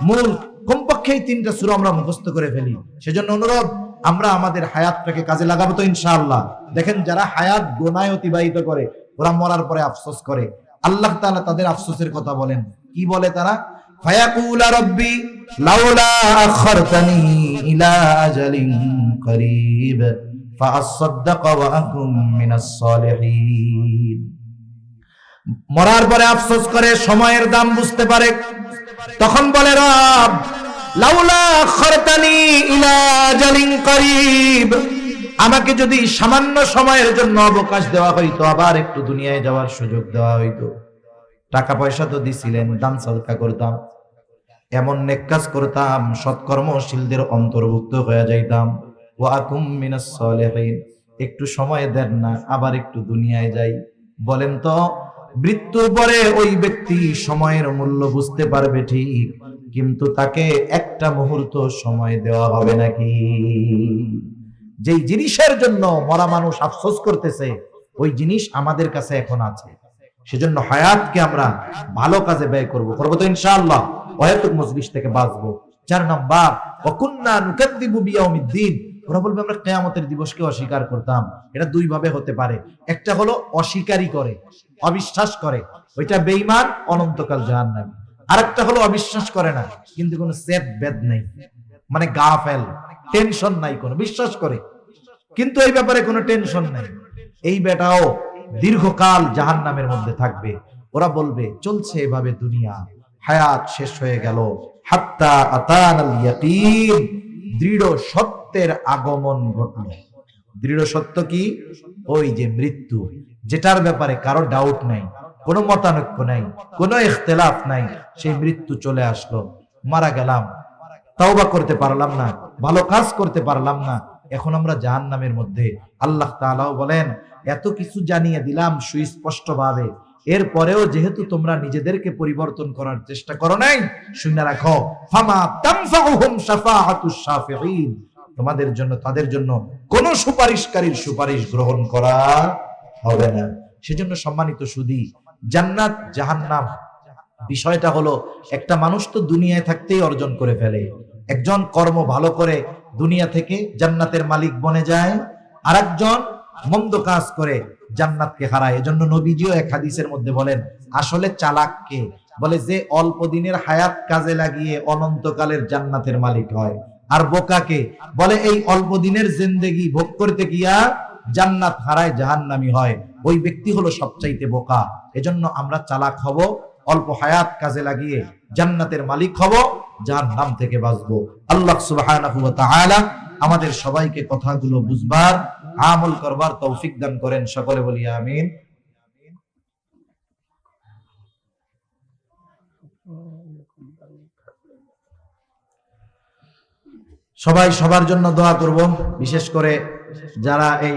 মুলক, কমপক্ষে 3টা সূরা আমরা মুখস্থ করে ফেলি। সেজন্য অনুরোধ, আমরা আমাদের হায়াতটাকে কাজে লাগাবো তো ইনশাআল্লাহ। দেখেন যারা হায়াত গুনাহে অতিবাহিত করে, ওরা মরার পরে আফসোস করে। আল্লাহ তাআলা তাদের আফসোসের কথা বলেন, কি বলে তারা? ফায়াকুলা রাব্বি লাউলা আখরতানি ইলা আজালিন করিব ফাআসাদদাক ওয়া আকুম মিনাস সালিহিন। মরার পরে আফসোস করে, সময়ের দাম বুঝতে পারে, তখন বলে রব লাউলা আখরতানি ইলা আজালিন করিব, আমাকে যদি সামান্য সময়ের জন্য অবকাশ দেওয়া হইতো, আবার একটু দুনিয়ায় যাওয়ার সুযোগ দেওয়া হইতো, টাকা পয়সা তো দিছিলেন, দান সদকা করতাম, এমন নেক কাজ করতাম, সৎকর্মশীলদের অন্তর্ভুক্ত হয়ে যাইতাম, ওয়া আকুম মিনাস সালিহিন। একটু সময় দেন না, আবার একটু দুনিয়ায় যাই। বলেন তো, মৃত্যুর পরে ওই ব্যক্তি সময়ের মূল্য বুঝতে পারবে ঠিক, কিন্তু তাকে একটা মুহূর্ত সময় দেওয়া হবে নাকি? যেই জিনিসের জন্য মরা মানুষ আফসোস করতেছে, ওই জিনিস আমাদের কাছে এখন আছে। সেজন্য হায়াতকে আমরা ভালো কাজে ব্যয় করবো তো ইনশাআল্লাহ। ওয়ায়াতুক মজলিস থেকে বাঁচবো। 4 নাম্বার, ওয়াকুন্না নুকাদ্দিবু বিয়াউমিদ্দিন। ওরা বলবে আমরা কিয়ামতের দিবসকে অস্বীকার করতাম। এটা দুই ভাবে হতে পারে। একটা হলো অস্বীকারই করে, অবিশ্বাস করে, ওইটা বেঈমান, অনন্তকাল জাহান্নামী। আরেকটা হলো অবিশ্বাস করে না, কিন্তু কোনো সেদ বেদ নেই, মানে গাফেল, টেনশন নাই, কোনো বিশ্বাস করে কিন্তু এই ব্যাপারে কোনো টেনশন নাই। এই বেটাও দীর্ঘকাল জাহান্নামের মধ্যে থাকবে। ওরা বলবে চলছে এভাবে দুনিয়া, হায়াত শেষ হয়ে গেল, হাত্তা আতানাল ইয়াকিন, দৃঢ় সত্যের আগমন ঘটল। দৃঢ় সত্য কি? ওই যে মৃত্যু, যেটার ব্যাপারে কারো ডাউট নাই, কোনো মতানৈক্য নাই, কোনো ইখতিলাফ নাই। সেই মৃত্যু চলে আসলো, মারা গেলাম, তাওবা করতে পারলাম না, ভালো কাজ করতে পারলাম না, এখন আমরা জাহান্নামের মধ্যে। আল্লাহ তাআলাও বলেন, এত কিছু জানিয়ে দিলাম সুস্পষ্ট ভাবে, এরপরেও যেহেতু তোমরা নিজেদেরকে পরিবর্তন করার চেষ্টা করো নাই, শুনে রাখো, ফামা তানফাউহুম শাফাআতুশ শাফিঈন, তোমাদের জন্য, তাদের জন্য কোন সুপারিশকারীর সুপারিশ গ্রহণ করা হবে না। সেজন্য সম্মানিত সুধী, জান্নাত জাহান্নাম বিষয়টা হলো, একটা মানুষ তো দুনিয়ায় থাকতেই অর্জন করে ফেলে। একজন কর্ম ভালো করে দুনিয়া থেকে জান্নাতের মালিক বনে যায়, আরেকজন মন্দ কাজ করে জান্নাতকে হারায়। এজন্য নবীজিও এক হাদিসের মধ্যে বলেন, আসলে চালাককে বলে যে অল্প দিনের হায়াত কাজে লাগিয়ে অনন্তকালের জান্নাতের মালিক হয়, আর বোকাকে বলে এই অল্প দিনের জিন্দেগি ভোগ করতে গিয়া জান্নাত হারায়, জাহান্নামী হয়। ওই ব্যক্তি হলো সবচাইতে বোকা। এজন্য আমরা চালাক হব, অল্প হায়াত কাজে লাগিয়ে জান্নাতের মালিক হব, জাহান্নাম থেকে বাঁচবো। আল্লাহ সুবহানাহু ওয়া তাআলা আমাদের সবাইকে কথাগুলো বুঝবার, আমল করবার তৌফিক দান করেন। সকলে বলি আমিন। সবাই সবার জন্য দোয়া করব, বিশেষ করে যারা এই